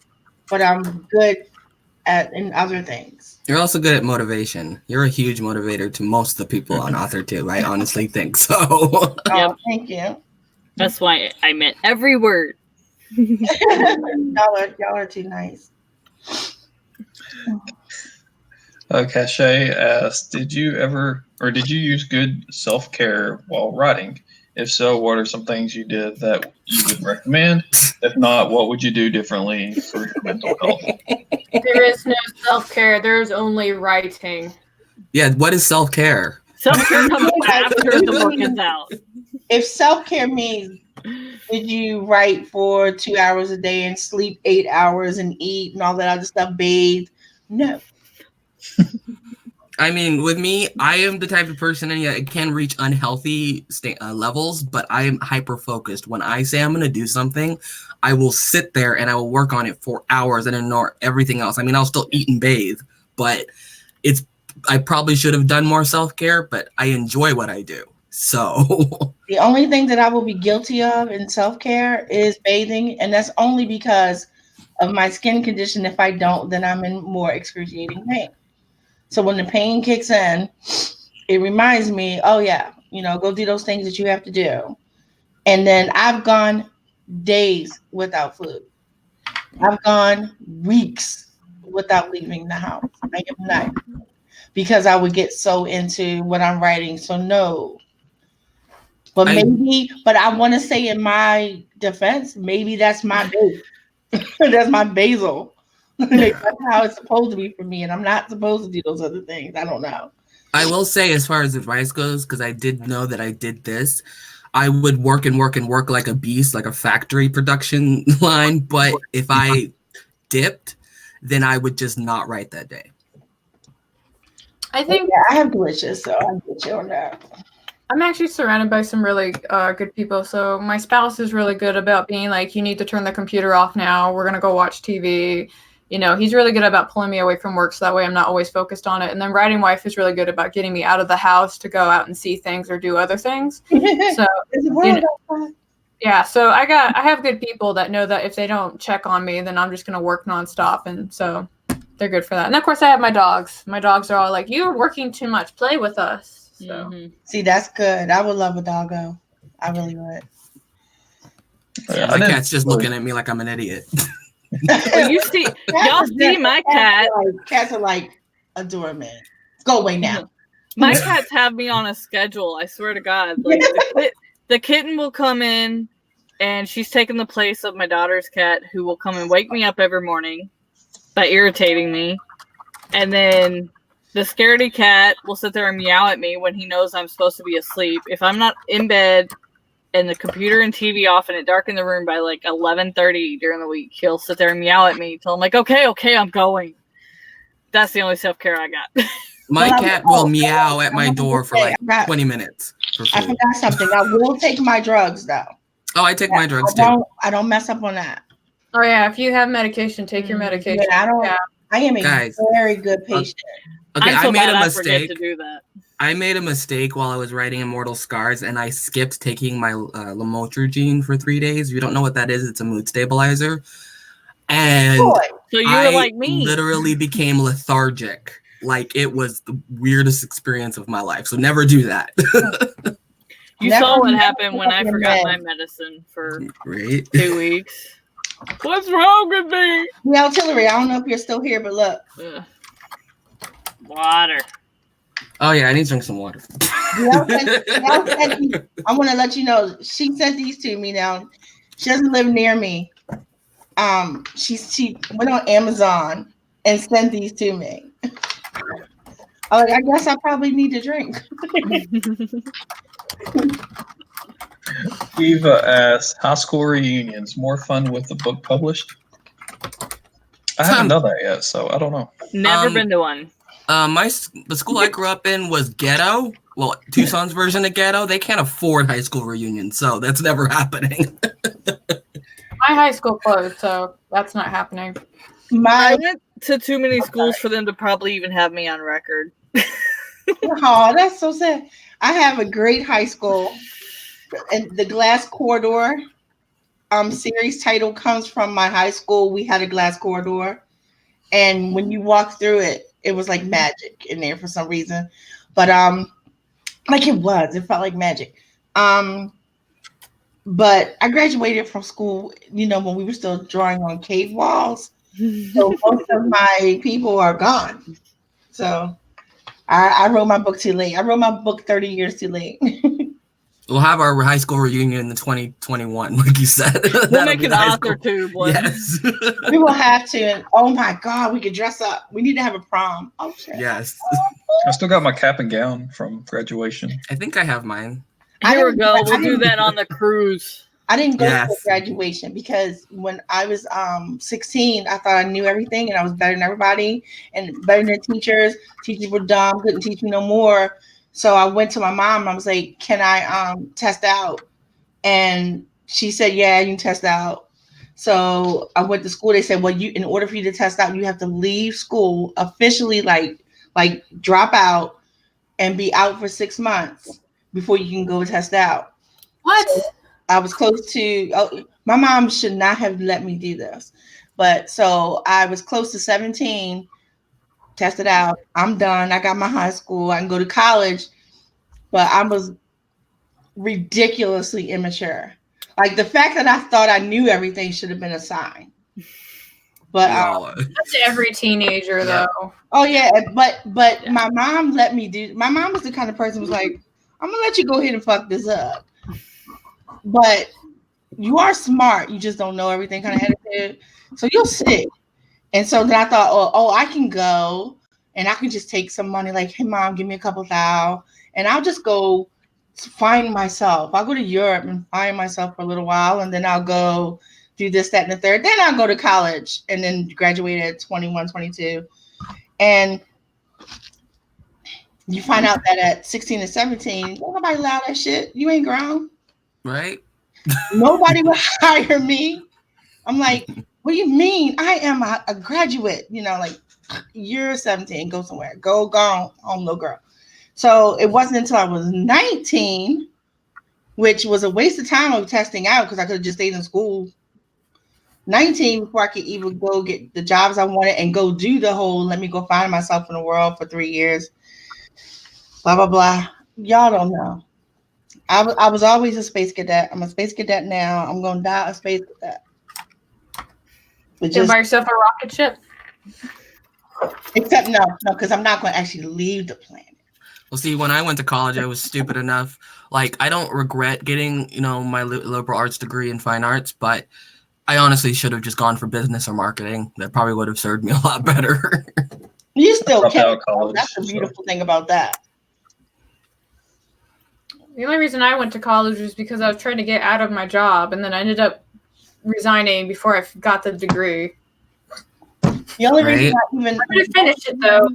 but I'm good in other things. You're also good at motivation. You're a huge motivator to most of the people on Authortuber. I honestly think so. Oh, Yep. thank you. That's why I meant every word. Y'all are too nice. Cachet asked, did you use good self-care while writing? If so, what are some things you did that you would recommend? If not, what would you do differently for your mental health? There is no self-care. There's only writing. Yeah, what is self-care? Self-care comes after the book is out. If self-care means, did you write for 2 hours a day and sleep 8 hours and eat and all that other stuff, bathe? No. I mean, with me, I am the type of person that can reach unhealthy levels, but I am hyper-focused. When I say I'm going to do something, I will sit there and I will work on it for hours and ignore everything else. I mean, I'll still eat and bathe, but I probably should have done more self-care, but I enjoy what I do. So The only thing that I will be guilty of in self-care is bathing, and that's only because of my skin condition. If I don't, then I'm in more excruciating pain. So when the pain kicks in, it reminds me, oh yeah, go do those things that you have to do. And then I've gone days without food. I've gone weeks without leaving the house. I am not, because I would get so into what I'm writing. So no. But I want to say in my defense, maybe that's my base. That's my basil. That's how it's supposed to be for me, and I'm not supposed to do those other things. I don't know. I will say, as far as advice goes, because I did know that I did this, I would work and work and work like a beast, like a factory production line. But if I dipped, then I would just not write that day. I think I have glitches, so I'll get you on that. I'm actually surrounded by some really good people. So my spouse is really good about being like, you need to turn the computer off now. We're going to go watch TV. He's really good about pulling me away from work, so that way I'm not always focused on it. And then writing wife is really good about getting me out of the house to go out and see things or do other things. So, yeah, so I have good people that know that if they don't check on me, then I'm just going to work nonstop. And so they're good for that. And of course I have my dogs. My dogs are all like, you're working too much. Play with us. So See, that's good. I would love a doggo. I really would. Yeah, my cat's just looking at me like I'm an idiot. Well, y'all see my cat. Cats are like adorable. Go away now. My cats have me on a schedule. I swear to God. Like the kitten will come in, and she's taking the place of my daughter's cat, who will come and wake me up every morning by irritating me. And then the scaredy cat will sit there and meow at me when he knows I'm supposed to be asleep. If I'm not in bed and the computer and TV off and it darkened the room by like 11:30 during the week, he'll sit there and meow at me till I'm like, okay, I'm going. That's the only self-care I got. My cat will meow at my door for like 20 minutes. I forgot something. I will take my drugs though. Oh, I take my drugs too. I don't mess up on that. Oh yeah, if you have medication, take your medication. Yeah, I am a very good patient. Okay, I'm so I made bad a I forget mistake. to do that. I made a mistake while I was writing Immortal Scars, and I skipped taking my lamotrigine for 3 days. If you don't know what that is, it's a mood stabilizer. And so you were like me. Literally became lethargic. Like, it was the weirdest experience of my life. So never do that. You saw what happened when I forgot my medicine for 2 weeks. What's wrong with me? Yeah, Tillery, I don't know if you're still here, but look. Water. Oh yeah, I need to drink some water. I want to let you know, she sent these to me now. She doesn't live near me. She went on Amazon and sent these to me. I guess I probably need to drink. Eva asked, high school reunions, more fun with the book published? I haven't done that yet, so I don't know. Never been to one. The school I grew up in was ghetto. Well, Tucson's version of ghetto. They can't afford high school reunions, so that's never happening. My high school closed, so that's not happening. I went to too many schools for them to probably even have me on record. Oh, that's so sad. I have a great high school, and the Glass Corridor series title comes from my high school. We had a glass corridor, and when you walk through it, it was like magic in there for some reason. But like it felt like magic. Um, but I graduated from school, when we were still drawing on cave walls. So most of my people are gone. So I wrote my book too late. I wrote my book 30 years too late. We'll have our high school reunion in the 2021, like you said. We'll make an Authortuber one. Yes. We will have to. And oh my God, we could dress up. We need to have a prom. Oh shit. Yes. I still got my cap and gown from graduation. I think I have mine. Here we go. We'll do that on the cruise. I didn't go to Yes. graduation because when I was 16, I thought I knew everything and I was better than everybody and better than teachers. Teachers were dumb, couldn't teach me no more. So I went to my mom and I was like, can I test out? And she said, yeah, you can test out. So I went to school. They said, well, in order for you to test out, you have to leave school officially, like drop out and be out for 6 months before you can go test out. What? So I was close to, my mom should not have let me do this. But so I was close to 17, tested out. I'm done. I got my high school. I can go to college. But I was ridiculously immature. Like the fact that I thought I knew everything should have been a sign. But that's every teenager though. Oh yeah, but my mom let me do. My mom was the kind of person who was like, I'm gonna let you go ahead and fuck this up. But you are smart. You just don't know everything kind of attitude. So you'll sit. And so then I thought, oh, I can go and I can just take some money. Like, hey mom, give me a couple $1,000, and I'll just go find myself. I'll go to Europe and find myself for a little while, and then I'll go do this, that, and the third. Then I'll go to college and then graduate at 21, 22. And you find out that at 16 and 17, don't nobody allow that shit. You ain't grown. Right? Nobody would hire me. I'm like, what do you mean? I am a graduate. Like, you're 17, go somewhere. Go home, little girl. So it wasn't until I was 19, which was a waste of time of testing out because I could have just stayed in school. 19 before I could even go get the jobs I wanted and go do the whole let me go find myself in the world for 3 years. Blah, blah, blah. Y'all don't know. I was always a space cadet. I'm a space cadet now. I'm going to die a space cadet. But just buy yourself a rocket ship? Except no, because I'm not going to actually leave the planet. Well, see, when I went to college, I was stupid enough. Like, I don't regret getting, my liberal arts degree in fine arts, but I honestly should have just gone for business or marketing. That probably would have served me a lot better. You still can. That's the beautiful thing about that. The only reason I went to college was because I was trying to get out of my job, and then I ended up resigning before I got the degree. The only reason I didn't finish it though,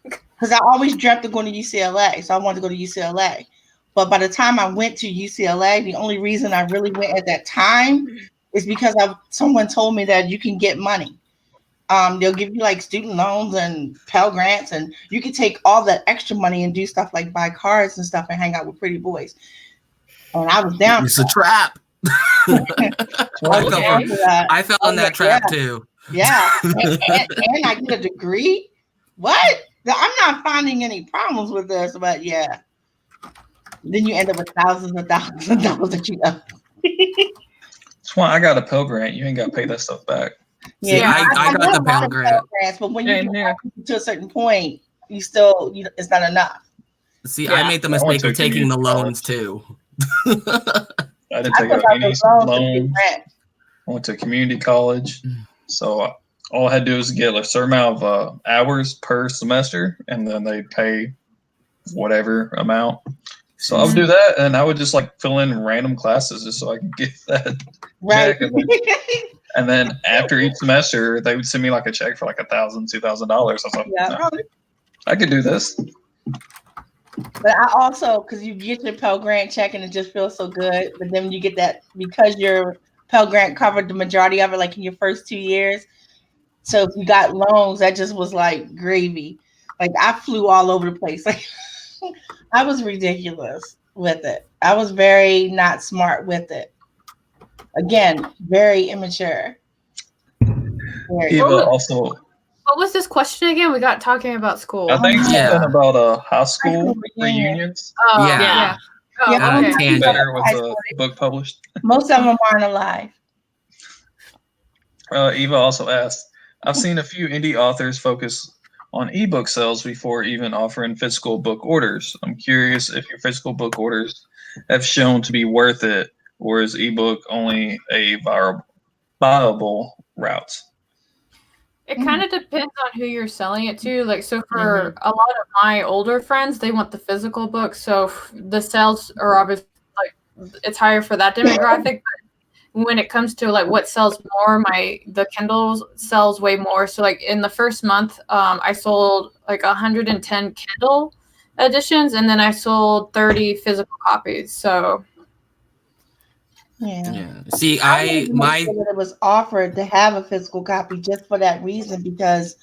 because I always dreamt of going to UCLA, so I wanted to go to UCLA. But by the time I went to UCLA, the only reason I really went at that time is because someone told me that you can get money. They'll give you like student loans and Pell Grants, and you can take all that extra money and do stuff like buy cars and stuff and hang out with pretty boys. And I was down. It's a trap. I fell in that trap too. Yeah, and I get a degree. What? I'm not finding any problems with this, but yeah. Then you end up with thousands of dollars that you owe. That's why I got a Pell Grant. You ain't got to pay that stuff back. Yeah, I got the Pell Grant. But when you get to a certain point, you still, it's not enough. See, I made the mistake of taking the loans too. I didn't take out any loan. I went to community college. So all I had to do was get a certain amount of hours per semester, and then they pay whatever amount. So I would do that, and I would just like fill in random classes just so I could get that check. And then after each semester, they would send me like a check for like $1,000, $2,000. I was like, no, I could do this. But I also, because you get your Pell Grant check and it just feels so good, but then you get that because your Pell Grant covered the majority of it, like in your first 2 years. So if you got loans, that just was like gravy. Like I flew all over the place. Like I was ridiculous with it. I was very not smart with it. Again, very immature. Eva, also, What was this question again? We got talking about school. I think Yeah. something about high school school reunion. reunions. Oh, Yeah. yeah. Oh, Yeah, Uh, okay. tangent. Better with a book published. Most of them aren't alive. Eva also asked, I've seen a few indie authors focus on ebook sales before even offering physical book orders. I'm curious if your physical book orders have shown to be worth it, or is ebook only a viable route? It kind of depends on who you're selling it to. Like, so for a lot of my older friends, they want the physical book. So the sales are obviously like it's higher for that demographic. But when it comes to like what sells more, the Kindle sells way more. So like in the first month, I sold like 110 Kindle editions, and then I sold 30 physical copies. So Yeah. See, I made sure that it was offered to have a physical copy just for that reason, because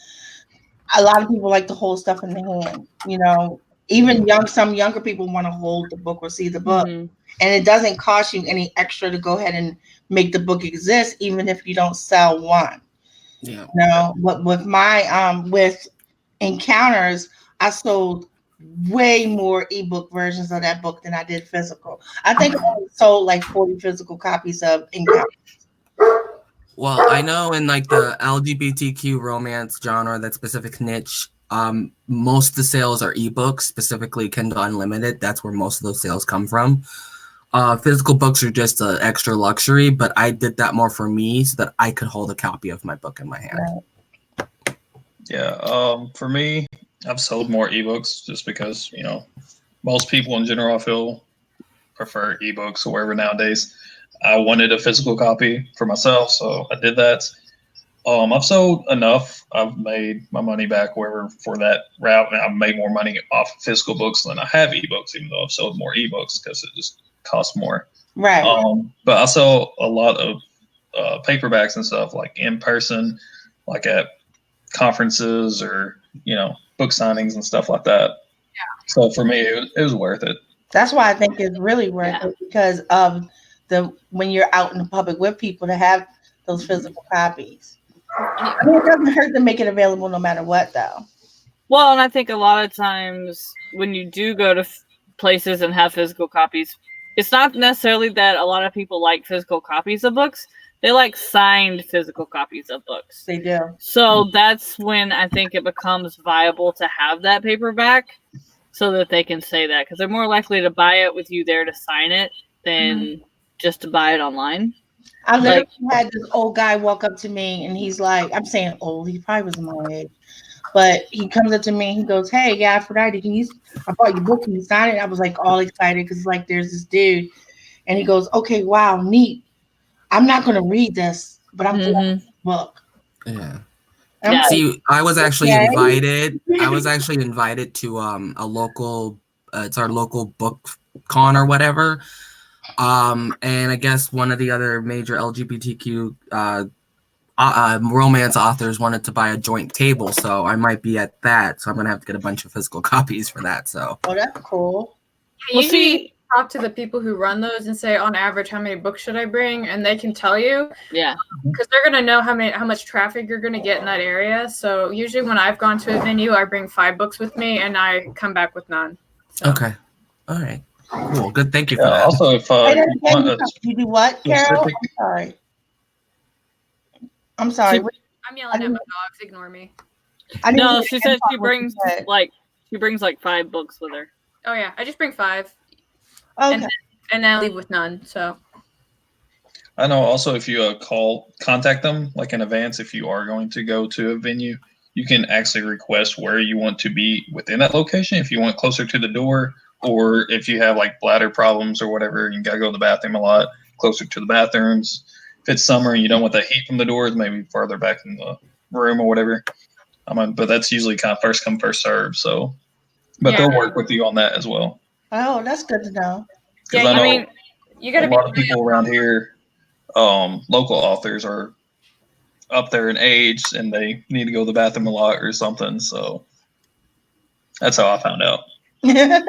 a lot of people like to hold stuff in their hand. You know, even some younger people want to hold the book or see the book, Mhm. and it doesn't cost you any extra to go ahead and make the book exist, even if you don't sell one. yeah. No, but with my with Encounters, I sold way more ebook versions of that book than I did physical. I think I only sold like 40 physical copies of Encounters. Well, I know in like the LGBTQ romance genre, that specific niche, most of the sales are ebooks, specifically Kindle Unlimited. That's where most of those sales come from. Physical books are just an extra luxury, but I did that more for me so that I could hold a copy of my book in my hand. Right. Yeah, for me, I've sold more ebooks just because, most people in general, I feel, prefer ebooks or whatever nowadays. I wanted a physical copy for myself, so I did that. I've sold enough. I've made my money back wherever for that route, and I've made more money off physical books than I have ebooks, even though I've sold more ebooks because it just costs more. Right. But I sell a lot of paperbacks and stuff, like in person, like at conferences or book signings and stuff like that. Yeah. So for me, it was worth it. That's why I think it's really worth it, because of when you're out in the public with people, to have those physical copies. I mean, it doesn't hurt to make it available no matter what, though. Well, and I think a lot of times when you do go to places and have physical copies, it's not necessarily that a lot of people like physical copies of books. They like signed physical copies of books. They do. So that's when I think it becomes viable to have that paperback so that they can say that, because they're more likely to buy it with you there to sign it than just to buy it online. I literally had this old guy walk up to me, and he's like, I'm saying old, he probably was my age, but he comes up to me and he goes, "Hey, yeah, APHRODITE, I bought your book, can you sign it?" I was like all excited because like there's this dude, and he goes, "Okay, wow, neat. I'm not going to read this, but I'm glad it's a book." Yeah. And I'm like, See, I was actually okay. invited. I was actually invited to a local. It's our local book con or whatever. And I guess one of the other major LGBTQ romance authors wanted to buy a joint table, so I might be at that. So I'm gonna have to get a bunch of physical copies for that. So. Oh, that's cool. Yeah, usually talk to the people who run those and say, on average, how many books should I bring? And they can tell you. Yeah. Because they're going to know how much traffic you're going to get in that area. So usually when I've gone to a venue, I bring 5 books with me and I come back with none. So. Okay. All right. Cool. Good. Thank you for that. Also, if you do what, Carol? I'm sorry. I'm yelling at my dogs. Ignore me. No, she said she brings like 5 books with her. Oh yeah, I just bring 5. Okay. And then I leave with none. So. I know. Also, if you contact them like in advance, if you are going to go to a venue, you can actually request where you want to be within that location. If you want closer to the door, or if you have like bladder problems or whatever, you gotta go to the bathroom a lot, closer to the bathrooms. If it's summer and you don't want that heat from the doors, maybe farther back in the room or whatever. But that's usually kind of first come, first serve. So, but they'll work with you on that as well. Oh, that's good to know. Because I know you gotta a lot of people around here, local authors are up there in age and they need to go to the bathroom a lot or something. So that's how I found out. I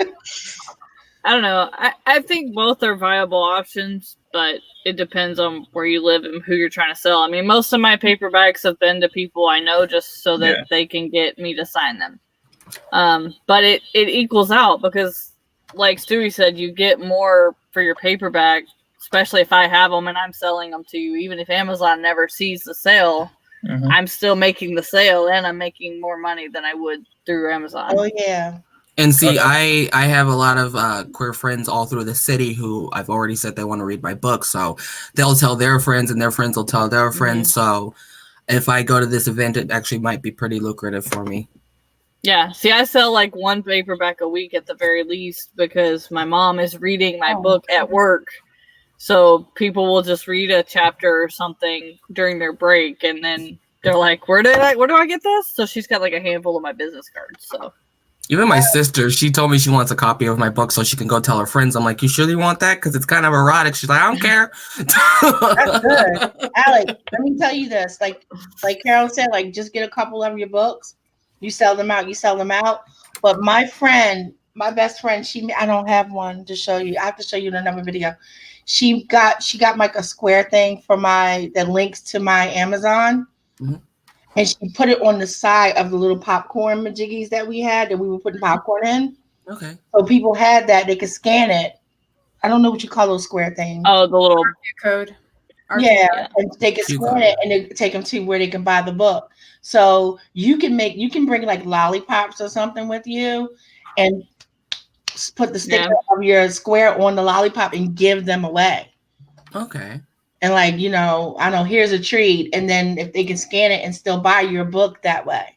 don't know. I think both are viable options, but it depends on where you live and who you're trying to sell. I mean, most of my paperbacks have been to people I know just so that they can get me to sign them. But it equals out because, like Stewie said, you get more for your paperback, especially if I have them and I'm selling them to you. Even if Amazon never sees the sale, I'm still making the sale and I'm making more money than I would through Amazon. Oh yeah. And see, I have a lot of queer friends all through the city who I've already said they want to read my book. So they'll tell their friends and their friends will tell their friends. So if I go to this event, it actually might be pretty lucrative for me. Yeah. See, I sell like one paperback a week at the very least because my mom is reading my book at work. So people will just read a chapter or something during their break. And then they're like, where do I get this? So she's got like a handful of my business cards. So. Even my sister, she told me she wants a copy of my book so she can go tell her friends. I'm like, you sure you want that? Because it's kind of erotic. She's like, I don't care. That's good. Alex, let me tell you this. Like Carol said, like just get a couple of your books. You sell them out. But my best friend, I don't have one to show you. I have to show you in another video. She got like a square thing for that links to my Amazon. Mm-hmm. And she put it on the side of the little popcorn majiggies that we were putting popcorn in. Okay. So people had that, they could scan it. I don't know what you call those square things. Oh, the little code. Yeah, and they can scan it and they take them to where they can buy the book. So you can bring like lollipops or something with you and put the sticker of your square on the lollipop and give them away. Okay. And like, I know, here's a treat. And then if they can scan it and still buy your book that way.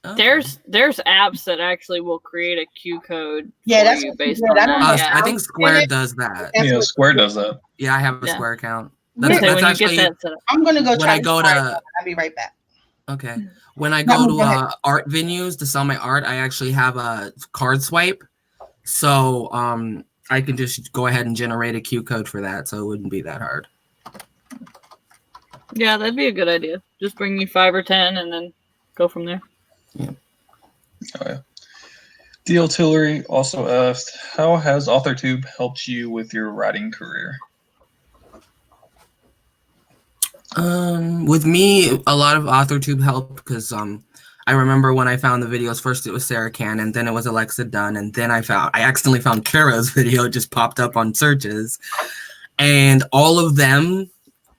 Okay. There's apps that actually will create a Q code. Yeah, that's you what based on that. I think Square does that. Yeah, Square does that. Yeah, I have a Square account. That's actually, I'm gonna go try. I'll be right back. Okay. When I go to art venues to sell my art, I actually have a card swipe. So I can just go ahead and generate a Q code for that, so it wouldn't be that hard. Yeah, that'd be a good idea. Just bring you 5 or 10 and then go from there. Yeah. Oh, yeah. DL Tillery also asked, how has Authortube helped you with your writing career? With me, a lot of Authortube helped because I remember when I found the videos, first it was Sarah Cannon, then it was Alexa Dunn, and then I accidentally found CARROW's video. It just popped up on searches. And all of them,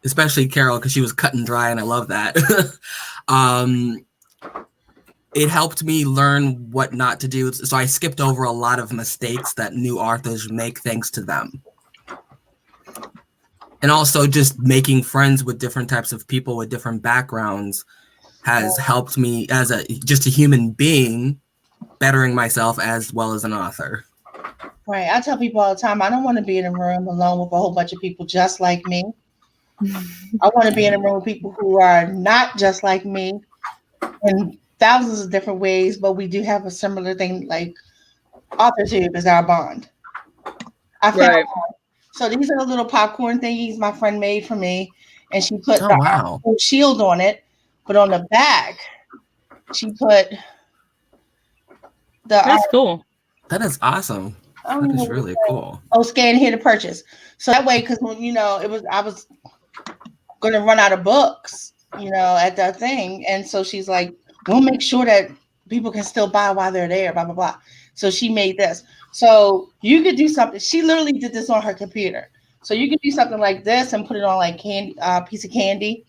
especially Carol, because she was cut and dry, and I love that. It helped me learn what not to do. So I skipped over a lot of mistakes that new authors make thanks to them. And also just making friends with different types of people with different backgrounds has helped me as just a human being, bettering myself as well as an author. Right. I tell people all the time, I don't want to be in a room alone with a whole bunch of people just like me. I want to be in a room with people who are not just like me in thousands of different ways, but we do have a similar thing, like Authortube is our bond. I found So these are the little popcorn thingies my friend made for me, and she put the shield on it, but on the back, she put the. That's cool. That is awesome. That is really cool. Oh, scan here to purchase. So that way, because I was going to run out of books, at that thing, and so she's like, we'll make sure that people can still buy while they're there, blah blah blah. So she made this. So you could do something. She literally did this on her computer. So you could do something like this and put it on like candy, piece of candy.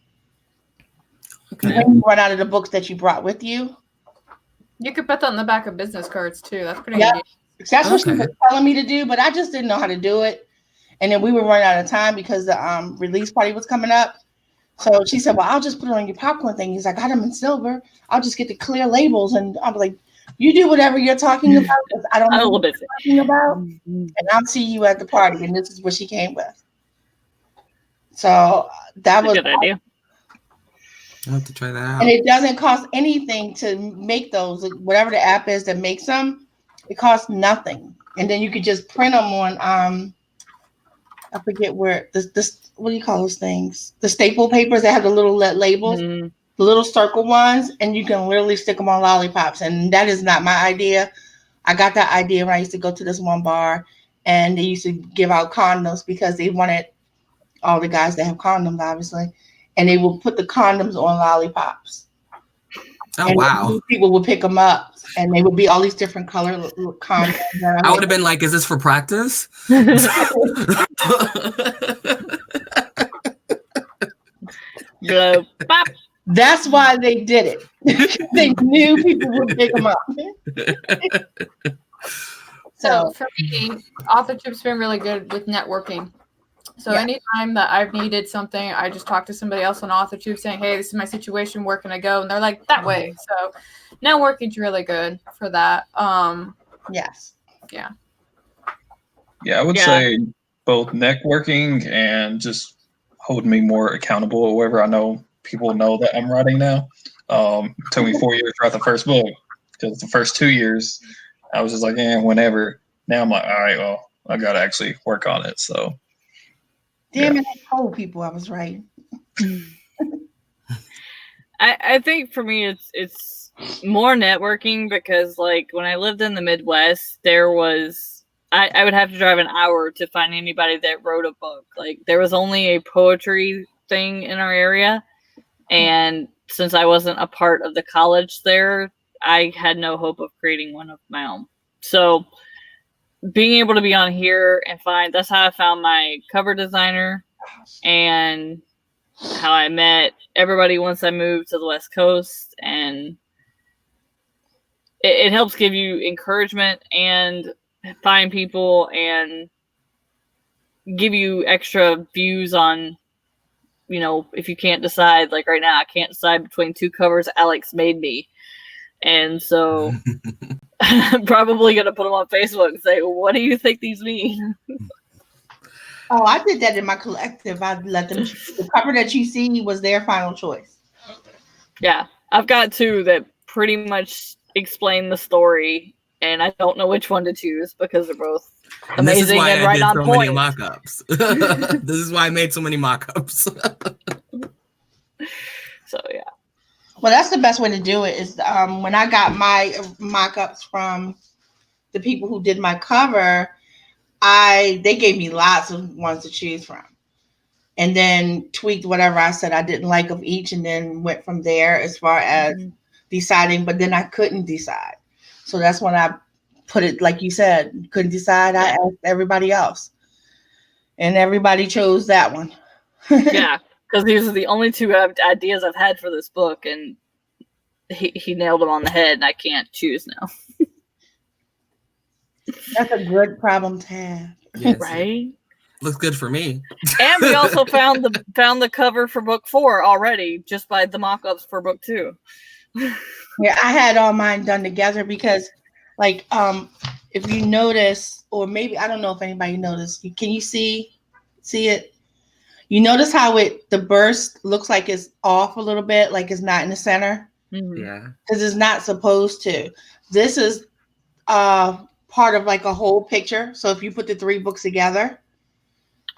Okay. When you run out of the books that you brought with you. You could put that on the back of business cards too. That's pretty good. That's what she was telling me to do, but I just didn't know how to do it. And then we were running out of time because the release party was coming up. So she said, well, I'll just put it on your popcorn thing. He's like, I got them in silver. I'll just get the clear labels. And I'm like, you do whatever you're talking about. I don't know what you're talking about. And I'll see you at the party. And this is what she came with. So that was a good idea. I'll have to try that out. And it doesn't cost anything to make those. Whatever the app is that makes them, it costs nothing. And then you could just print them on, I forget where, this what do you call those things? The staple papers that have the little labels. Mm-hmm. The little circle ones, and you can literally stick them on lollipops. And that is not my idea. I got that idea when I used to go to this one bar, and they used to give out condoms because they wanted all the guys that have condoms, obviously, and they will put the condoms on lollipops. Oh, And wow. people would pick them up, and they would be all these different color condoms. I would have been like, is this for practice? Blow, pop. That's why they did it. They knew people would pick them up. So for me, Authortube's been really good with networking. So anytime that I've needed something, I just talk to somebody else on Authortube saying, hey, this is my situation, where can I go? And they're like, that way. So networking's really good for that. Yes. Yeah, I would say both networking and just holding me more accountable. Wherever I know people know that I'm writing now. It took me 4 years to write the first book, because the first 2 years I was just like, whenever. Now I'm like, all right, well, I got to actually work on it. So. Damn it, I told people I was right. I think for me it's more networking, because like when I lived in the Midwest, there was I would have to drive an hour to find anybody that wrote a book. Like there was only a poetry thing in our area, and since I wasn't a part of the college there, I had no hope of creating one of my own. So being able to be on here and that's how I found my cover designer, and how I met everybody once I moved to the West Coast. And it helps give you encouragement and find people and give you extra views on, if you can't decide, like right now, I can't decide between two covers Alex made me. And so I'm probably going to put them on Facebook and say, what do you think these mean? Oh, I did that in my collective. I let them choose. The cover that you see was their final choice. Yeah, I've got two that pretty much explain the story, and I don't know which one to choose because they're both amazing and right on point. Many mock-ups. This is why I made so many mock-ups. So yeah. Well, that's the best way to do it. Is when I got my mock-ups from the people who did my cover, they gave me lots of ones to choose from, and then tweaked whatever I said I didn't like of each, and then went from there as far as deciding. But then I couldn't decide, so that's when I put it like you said, couldn't decide. I asked everybody else, and everybody chose that one. Yeah, because these are the only two ideas I've had for this book, and he nailed them on the head, and I can't choose now. That's a good problem to have. Yes. Right? Looks good for me. And we also found the cover for book 4 already, just by the mock-ups for book 2. Yeah, I had all mine done together because, like, if you notice, or maybe I don't know if anybody noticed, can you see it? You notice how the burst looks like it's off a little bit, like it's not in the center? Mm-hmm. Yeah. Because it's not supposed to. This is part of like a whole picture. So if you put the 3 books together,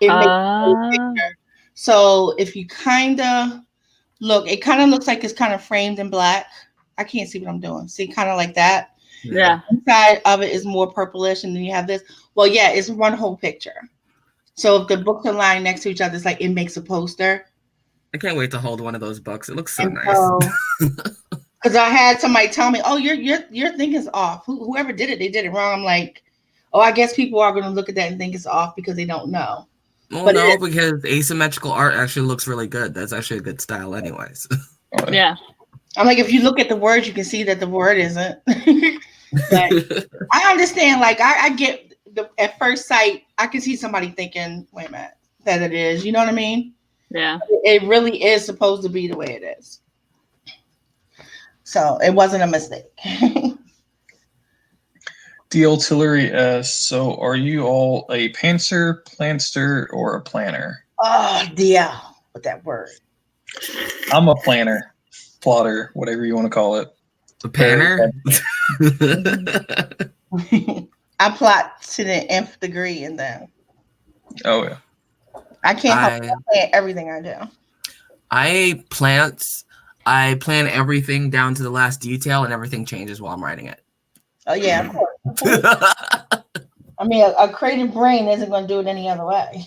it makes a whole picture. So if you kind of look, it kind of looks like it's kind of framed in black. I can't see what I'm doing. See, kind of like that. Yeah. Inside of it is more purplish, and then you have this. Well, yeah, it's one whole picture. So if the books are lying next to each other, it's like it makes a poster. I can't wait to hold one of those books. It looks so And nice. Because I had somebody tell me, "Oh, your thing is off. Whoever did it, they did it wrong." I'm like, "Oh, I guess people are going to look at that and think it's off because they don't know." Well, But no, because asymmetrical art actually looks really good. That's actually a good style, anyways. Yeah. I'm like, if you look at the words, you can see that the word isn't. But I understand. Like, I get at first sight, I can see somebody thinking, "Wait a minute, that it is." You know what I mean? Yeah. It really is supposed to be the way it is. So it wasn't a mistake. The Artillery asks, so are you all a pantser, planster, or a planner? Oh, dear. With that word. I'm a planner, plotter, whatever you want to call it. A panner? I plot to the nth degree, and then Oh, yeah. I can't help but plan everything I do. I plan everything down to the last detail, and everything changes while I'm writing it. Oh, yeah, of course. Of course. I mean, a creative brain isn't going to do it any other way.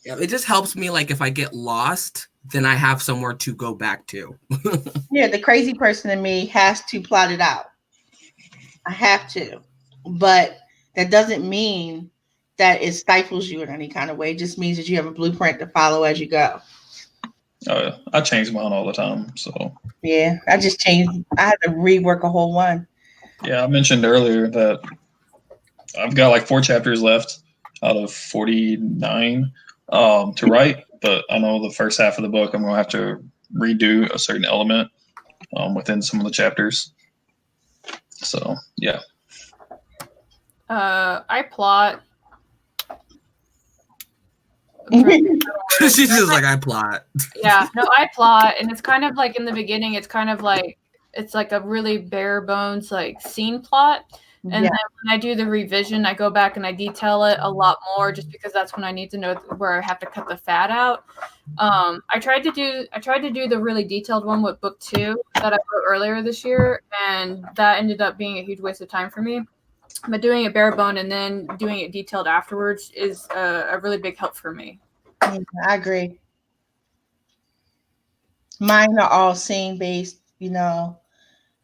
Yeah, it just helps me. Like if I get lost, then I have somewhere to go back to. Yeah, the crazy person in me has to plot it out. I have to. But that doesn't mean that it stifles you in any kind of way. It just means that you have a blueprint to follow as you go. Oh yeah, I change mine all the time. So Yeah, I just changed. I had to rework a whole one. yeah, I mentioned earlier that I've got like 4 chapters left out of 49 to write, but I know the first half of the book I'm gonna have to redo a certain element within some of the chapters. So yeah, I plot. She's just like, I plot. Yeah, no, I plot, and it's kind of like in the beginning, it's kind of like it's like a really bare bones like scene plot. And Yeah. then when I do the revision, I go back and I detail it a lot more, just because that's when I need to know where I have to cut the fat out. I tried to do the really detailed one with book 2 that I wrote earlier this year, and that ended up being a huge waste of time for me. But doing it bare bone and then doing it detailed afterwards is a really big help for me. Yeah, I agree. Mine are all scene based,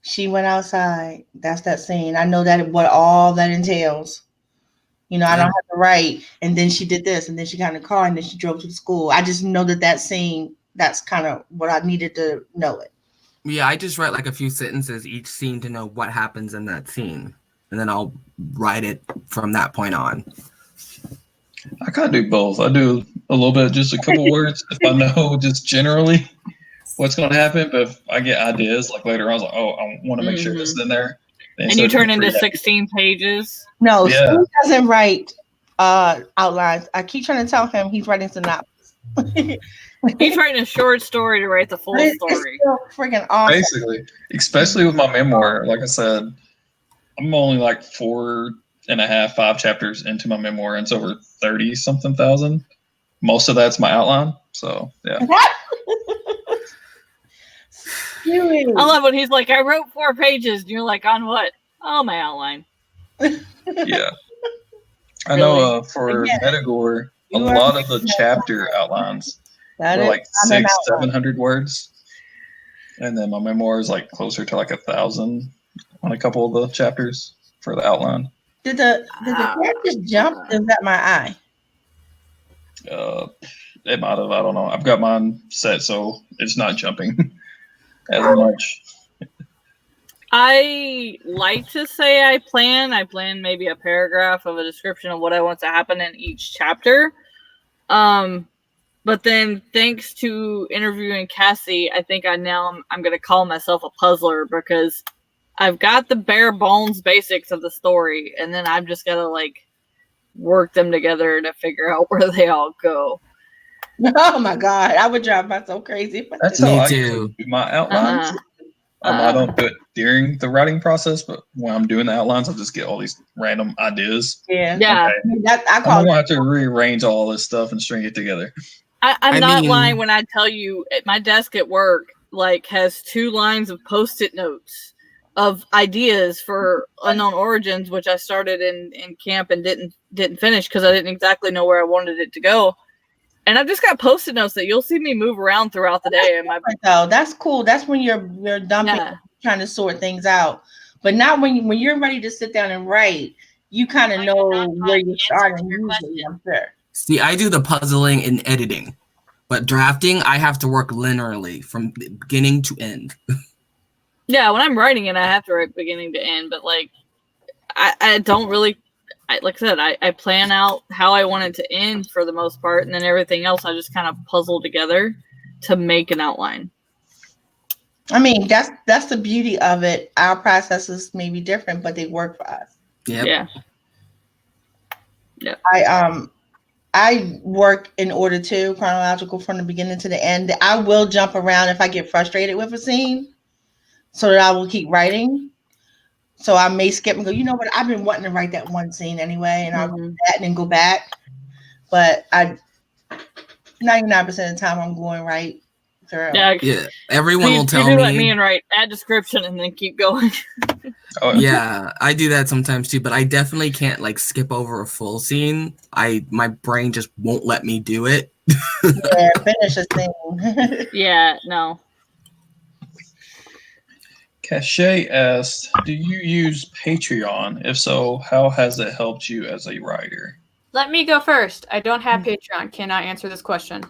She went outside. That's that scene. I know that what all that entails. I don't Yeah. have to write. And then she did this, and then she got in the car, and then she drove to the school. I just know that scene. That's kind of what I needed to know it. Yeah, I just write like a few sentences each scene to know what happens in that scene, and then I'll write it from that point on. I kind of do both. I do a little bit, just a couple words if I know just generally what's going to happen. But if I get ideas like later on, I was like, oh, I want to make sure this is in there. And you turn into 16 pages. No, Yeah. Steve doesn't write outlines. I keep trying to tell him he's writing synopsis. He's writing a short story to write the full It's story. still freaking awesome. Basically, especially with my memoir, like I said, I'm only like 4.5, 5 chapters into my memoir, and it's over 30 something thousand. Most of that's my outline. So yeah. Stewart. I love when he's like, I wrote 4 pages, and you're like, on what? Oh, my outline. Yeah. I know for Yeah. Metagore, a You are- lot of the chapter outlines That were is like not an 600-700 words. And then my memoir is like closer to like 1,000 on a couple of the chapters for the outline. Did the characters jump? Is that my eye? It might have, I don't know. I've got mine set so it's not jumping as much. I like to say I plan maybe a paragraph of a description of what I want to happen in each chapter. But then thanks to interviewing Cassie, I think I'm going to call myself a puzzler, because I've got the bare bones basics of the story, and then I've just got to like work them together to figure out where they all go. Oh my God, I would drive myself crazy. If I That's did. how Me I too. usually do my outlines. I don't do it during the writing process, but when I'm doing the outlines, I'll just get all these random ideas. Yeah. Yeah. Okay. I I'm call going to it. have to rearrange all this stuff and string it together. I'm I not mean- lying when I tell you my desk at work like has 2 lines of Post-it notes of ideas for Unknown Origins, which I started in camp and didn't finish because I didn't exactly know where I wanted it to go. And I've just got Post-it notes that you'll see me move around throughout the day. And So that's cool. That's when you're dumping, Yeah. trying to sort things out. But not when you're ready to sit down and write. You kind of know where you're starting. Usually, I'm sure. See, I do the puzzling and editing, but drafting, I have to work linearly from beginning to end. Yeah, when I'm writing it, I have to write beginning to end. But like, I don't really, like I said, I plan out how I want it to end for the most part, and then everything else I just kind of puzzle together to make an outline. I mean, that's the beauty of it. Our processes may be different, but they work for us. Yep. Yeah. I work in order too, chronological from the beginning to the end. I will jump around if I get frustrated with a scene, so that I will keep writing. So I may skip and go, you know what? I've been wanting to write that one scene anyway, and I'll do that and then go back. But 99% of the time I'm going right through. Yeah. Yeah. Everyone will You tell do me. like me and write add description and then keep going. Oh, Yeah, I do that sometimes too, but I definitely can't like skip over a full scene. My brain just won't let me do it. Yeah, finish a thing. Yeah, no. Cachet asked, "Do you use Patreon? If so, how has it helped you as a writer?" Let me go first. I don't have Patreon. Can I answer this question?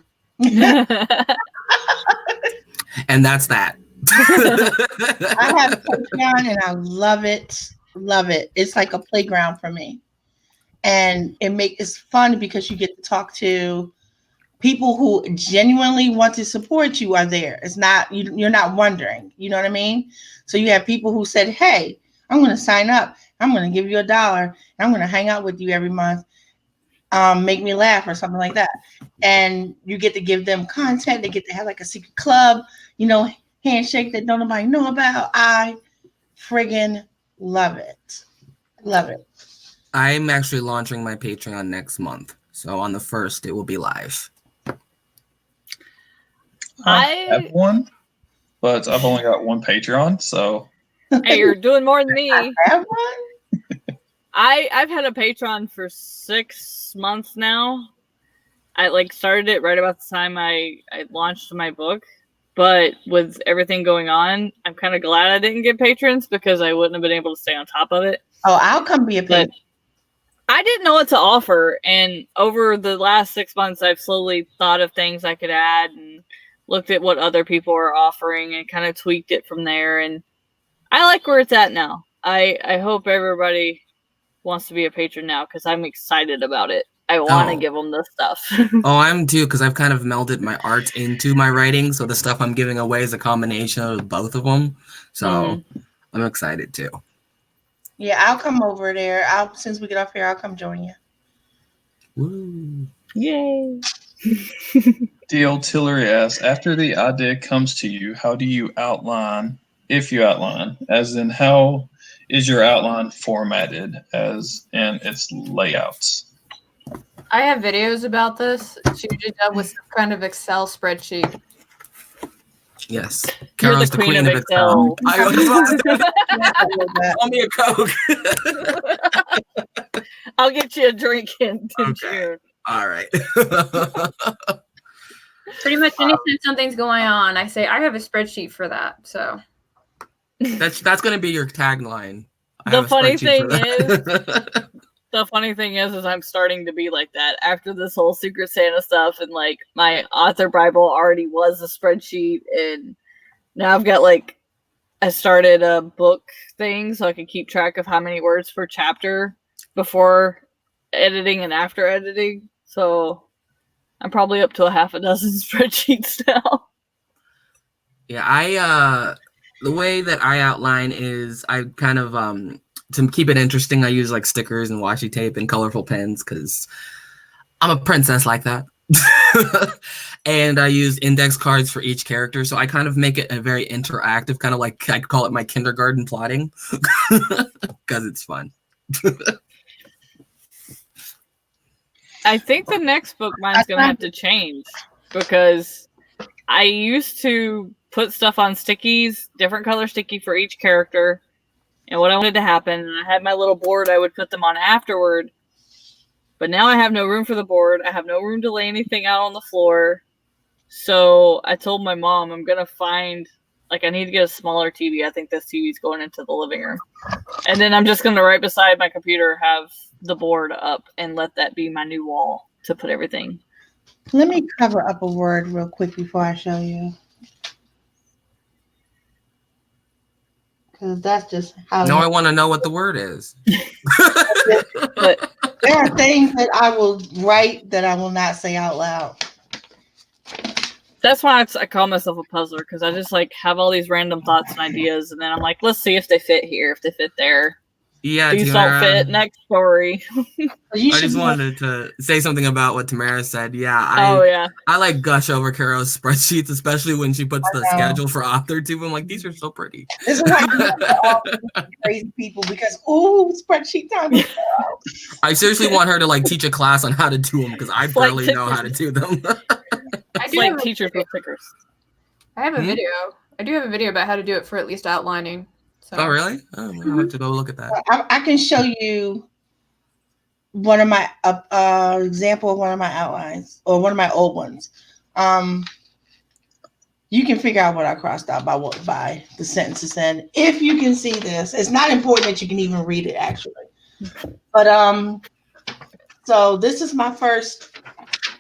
And that's that. I have Patreon and I love it. Love it. It's like a playground for me. And it's fun because you get to talk to people who genuinely want to support you are there. It's not you're not wondering. You know what I mean? So you have people who said, "Hey, I'm going to sign up. I'm going to give you $1. And I'm going to hang out with you every month. Make me laugh or something like that." And you get to give them content. They get to have like a secret club, handshake that don't nobody know about. I friggin' love it. Love it. I'm actually launching my Patreon next month. So on the 1st, it will be live. I have one, but I've only got one Patreon, so. Hey, you're doing more than me. I have one. I've had a Patreon for 6 months now. I started it right about the time I launched my book, but with everything going on, I'm kind of glad I didn't get patrons because I wouldn't have been able to stay on top of it. Oh, I'll come be a patron. I didn't know what to offer, and over the last 6 months, I've slowly thought of things I could add and looked at what other people are offering and kind of tweaked it from there. And I like where it's at now. I hope everybody wants to be a patron now because I'm excited about it. I want to give them this stuff. Oh, I'm too, because I've kind of melded my art into my writing. So the stuff I'm giving away is a combination of both of them. So I'm excited too. Yeah, I'll come over there. Since we get off here, I'll come join you. Woo. Yay. DL Tillery asks, after the idea comes to you, how do you outline, if you outline, as in how is your outline formatted as in its layouts? I have videos about this. It's usually done with some kind of Excel spreadsheet. Yes. You're Carol's the queen of Excel. Call me a Coke. I'll get you a drink in Okay. June. All right. Pretty much anytime something's going on, I say I have a spreadsheet for that. So That's going to be your tagline. The funny thing is I'm starting to be like that after this whole Secret Santa stuff, and like my author Bible already was a spreadsheet, and now I've got I started a book thing so I can keep track of how many words per chapter before editing and after editing. So I'm probably up to a half a dozen spreadsheets now. Yeah, the way that I outline is I kind of to keep it interesting, I use like stickers and washi tape and colorful pens because I'm a princess like that. And I use index cards for each character, so I kind of make it a very interactive, kind of like I call it my kindergarten plotting because it's fun. I think the next book mine's going to have to change because I used to put stuff on stickies, different color sticky for each character, and what I wanted to happen. And I had my little board I would put them on afterward. But now I have no room for the board. I have no room to lay anything out on the floor. So I told my mom I'm going to find, I need to get a smaller TV. I think this TV is going into the living room. And then I'm just going to, right beside my computer, have the board up and let that be my new wall to put everything. Let me cover up a word real quick before I show you. Because that's just how. No, I want to know what the word is. But there are things that I will write that I will not say out loud. that's why I call myself a puzzler, because I just have all these random thoughts and ideas, and then I'm like, let's see if they fit here, if they fit there. Yeah, These Tamara, don't fit. Next story. I just wanted to say something about what Tamara said. Yeah, I gush over Carrow's spreadsheets, especially when she puts the schedule for Authortuber. I'm like, these are so pretty. This is why you have all these crazy people because spreadsheet time. I seriously want her to teach a class on how to do them because I barely know how to do them. I do teachers with stickers. I have a video. I do have a video about how to do it for at least outlining. So. Oh, really? Oh, I'll have to go look at that. I can show you one of my example of one of my outlines or one of my old ones. You can figure out what I crossed out by the sentences. And if you can see this, it's not important that you can even read it actually. But so this is my first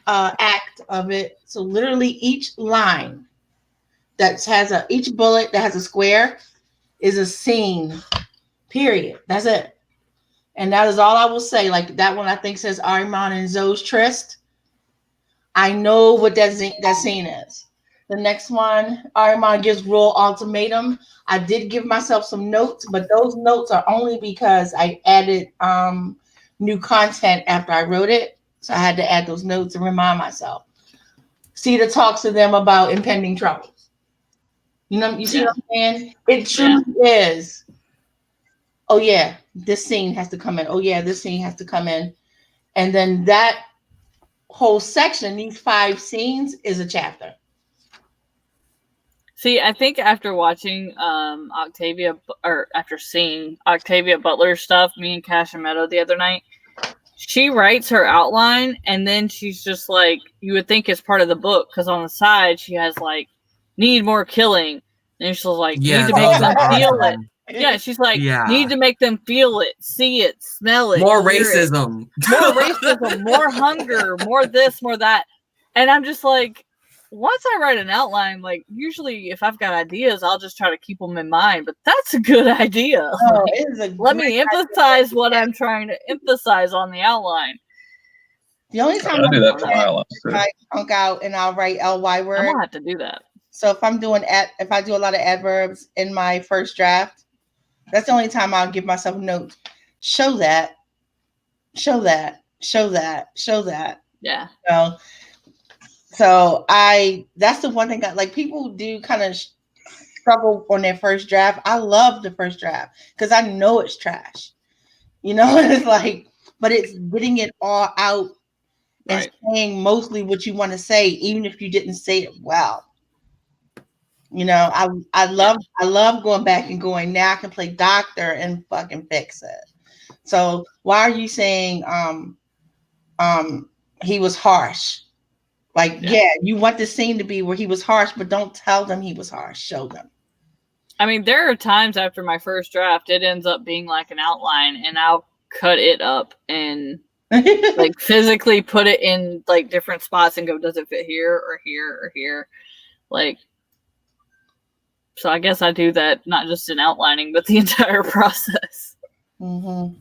act of it. So literally each line that has each bullet that has a square is a scene. Period. That's it. And that is all I will say. Like that one, I think says Ariman and Zoe's tryst. I know what that scene is. The next one, Ariman gives Royal ultimatum. I did give myself some notes, but those notes are only because I added new content after I wrote it. So I had to add those notes and remind myself. Cedar talks to them about impending troubles. You know, you see what I'm saying? It truly is. Oh yeah, this scene has to come in. Oh yeah, this scene has to come in. And then that whole section, these 5 scenes, is a chapter. See, I think after watching after seeing Octavia Butler's stuff, me and Cash and Meadow the other night, she writes her outline and then she's just like, you would think it's part of the book because on the side she has like, need more killing. And she's like, need to make them feel it. Yeah, she's like, need to make them feel it, see it, smell it. More racism. More racism, more hunger, more this, more that. And I'm just like, once I write an outline, like usually if I've got ideas, I'll just try to keep them in mind. But that's a good idea. Oh, like, it is a let me emphasize what I'm trying to emphasize on the outline. The only time I do that for my outline. I chunk out and I'll write ly words. I'm gonna have to do that. So if I'm doing if I do a lot of adverbs in my first draft, that's the only time I'll give myself notes. Show that, show that, show that, show that. Yeah. So that's the one thing like people do kind of struggle on their first draft. I love the first draft because I know it's trash. You know, it's like, but it's getting it all out and saying mostly what you want to say, even if you didn't say it well. You know, I love going back and going, now I can play doctor and fucking fix it. So why are you saying he was harsh? Like, you want the scene to be where he was harsh, but don't tell them he was harsh. Show them. I mean, there are times after my first draft, it ends up being like an outline, and I'll cut it up and like physically put it in like different spots and go, does it fit here or here or here? Like, so I guess I do that not just in outlining, but the entire process. Mm-hmm.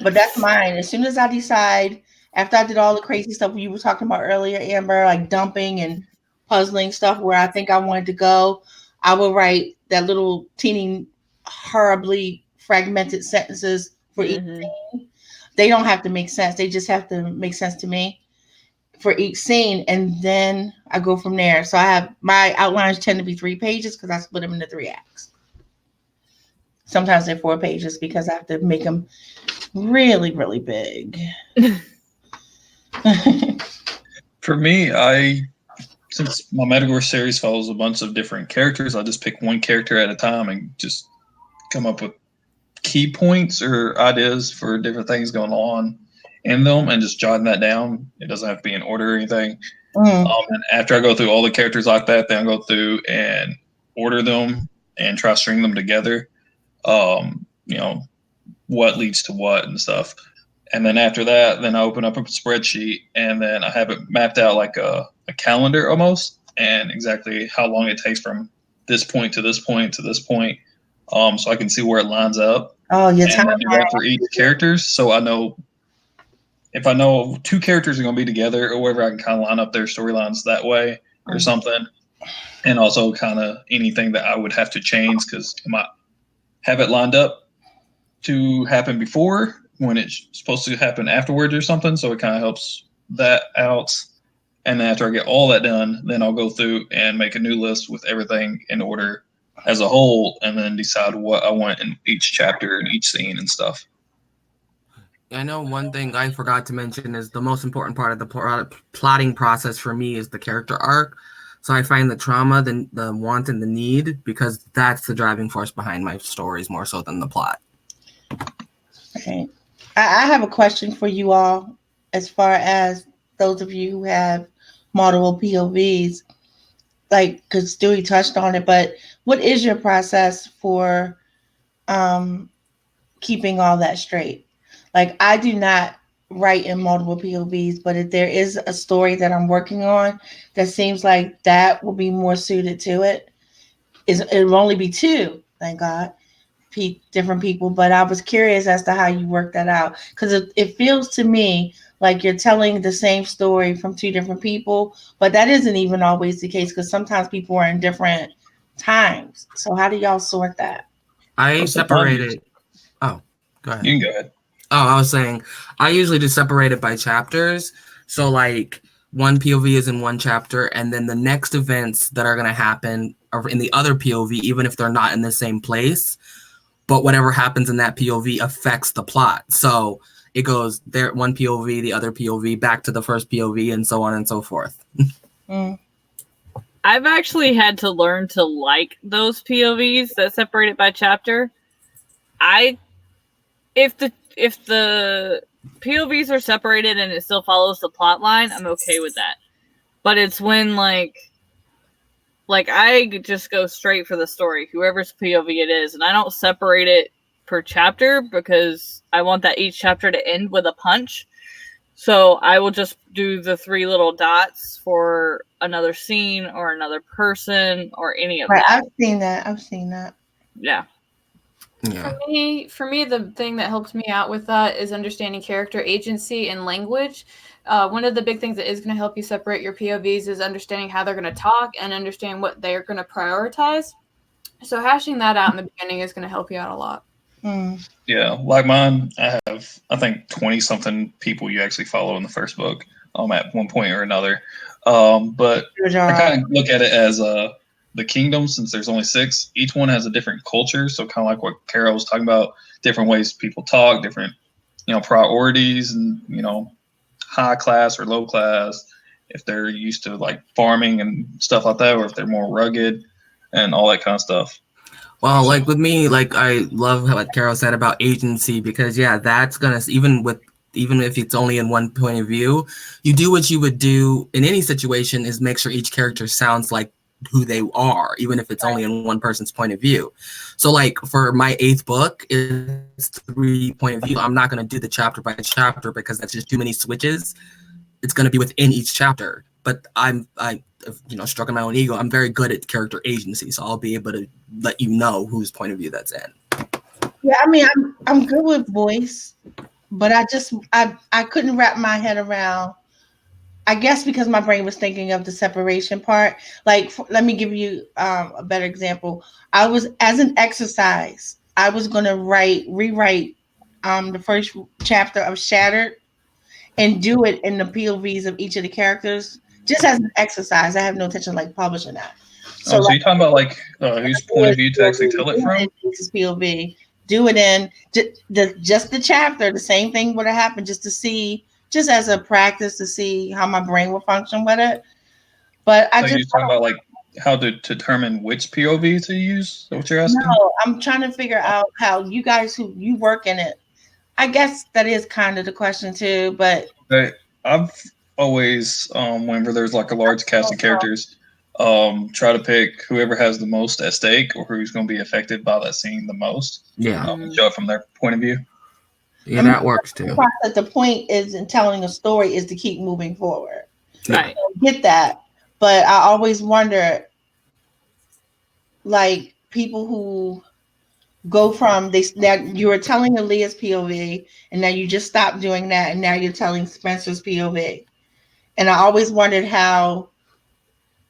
But that's mine. As soon as I decide, after I did all the crazy stuff you were talking about earlier, Amber, like dumping and puzzling stuff where I think I wanted to go, I will write that little teeny, horribly fragmented sentences for each scene. They don't have to make sense. They just have to make sense to me for each scene. And then I go from there. So I have my outlines tend to be 3 pages because I split them into 3 acts. Sometimes they're 4 pages because I have to make them really, really big. For me, since my Metagore series follows a bunch of different characters, I just pick one character at a time and just come up with key points or ideas for different things going on in them and just jotting that down. It doesn't have to be in order or anything. And after I go through all the characters like that, then I go through and order them and try to string them together. You know, what leads to what and stuff. And then after that, then I open up a spreadsheet and then I have it mapped out like a calendar almost, and exactly how long it takes from this point to this point to this point. So I can see where it lines up. Oh, yeah. And I do that for each character. So I know if I know 2 characters are going to be together or whatever, I can kind of line up their storylines that way or something. And also kind of anything that I would have to change because I might have it lined up to happen before when it's supposed to happen afterwards or something. So it kind of helps that out. And then after I get all that done, then I'll go through and make a new list with everything in order as a whole, and then decide what I want in each chapter and each scene and stuff. I know one thing I forgot to mention is the most important part of the plotting process for me is the character arc. So I find the trauma, the want, and the need, because that's the driving force behind my stories more so than the plot. Okay. I have a question for you all as far as those of you who have multiple POVs, like, because Stewie touched on it, but what is your process for um, keeping all that straight? Like, I do not write in multiple POVs, but if there is a story that I'm working on that seems like that will be more suited to it, it will only be two, thank God, different people. But I was curious as to how you work that out, because it feels to me like you're telling the same story from two different people, but that isn't even always the case, because sometimes people are in different times. So how do y'all sort that? I Most of the time, separated. Oh, go ahead. you can go ahead. Oh, I was saying I usually just separate it by chapters. So like one POV is in one chapter, and then the next events that are going to happen are in the other POV, even if they're not in the same place. But whatever happens in that POV affects the plot. So it goes there, one POV, the other POV, back to the first POV, and so on and so forth. Mm. I've actually had to learn to like those POVs that separate it by chapter. If the POVs are separated and it still follows the plot line, I'm okay with that. But it's when like I just go straight for the story, whoever's POV it is, and I don't separate it per chapter because I want that each chapter to end with a punch. So I will just do the 3 little dots for another scene or another person or any of Right, that. I've seen that. Yeah. Yeah. For me, the thing that helps me out with that is understanding character agency and language. One of the big things that is going to help you separate your POVs is understanding how they're going to talk and understand what they're going to prioritize. So hashing that out in the beginning is going to help you out a lot. Mm. Yeah, like mine, I have, I think, 20 something people you actually follow in the first book at one point or another. But Good I job. kind of look at it as the kingdom, since there's only 6. Each one has a different culture. So kind of like what Carol was talking about, different ways people talk, different, priorities, and, high class or low class, if they're used to like farming and stuff like that, or if they're more rugged and all that kind of stuff. Well, like with me, like I love what Carol said about agency, because yeah, that's gonna, even if it's only in one point of view, you do what you would do in any situation is make sure each character sounds like who they are, even if it's only in one person's point of view. So like for my 8th book, it's 3 point of view. I'm not gonna do the chapter by chapter because that's just too many switches. It's gonna be within each chapter. But I stroking my own ego, I'm very good at character agency, so I'll be able to let you know whose point of view that's in. Yeah, I mean, I'm good with voice, but I couldn't wrap my head around. I guess because my brain was thinking of the separation part. Like, let me give you a better example. I was, as an exercise, I was going to rewrite the first chapter of Shattered and do it in the POVs of each of the characters, just as an exercise. I have no intention of like publishing that. So you're talking about like whose point of view to actually tell it from? POV. Do it in just the chapter. The same thing would have happened, just to see, just as a practice to see how my brain will function with it. But So you're talking about like how to determine which POV to use? Is that what you're asking? No, I'm trying to figure out how you guys who you work in it. I guess that is kind of the question too, but I've always, whenever there's like a large cast of characters, try to pick whoever has the most at stake or who's going to be affected by that scene the most. Yeah, Show it from their point of view. yeah, that works too. the point is in telling a story is to keep moving forward. Right. I get that, but I always wonder, like, people who go from that you were telling Aaliyah's POV and now you just stopped doing that and now you're telling Spencer's POV. And I always wondered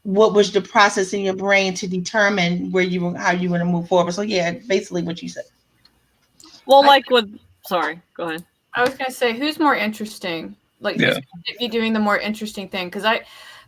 what was the process in your brain to determine how you were to move forward. So yeah, basically what you said. Well, sorry, go ahead. I was going to say, who's more interesting? Like, who's going to be doing the more interesting thing? Because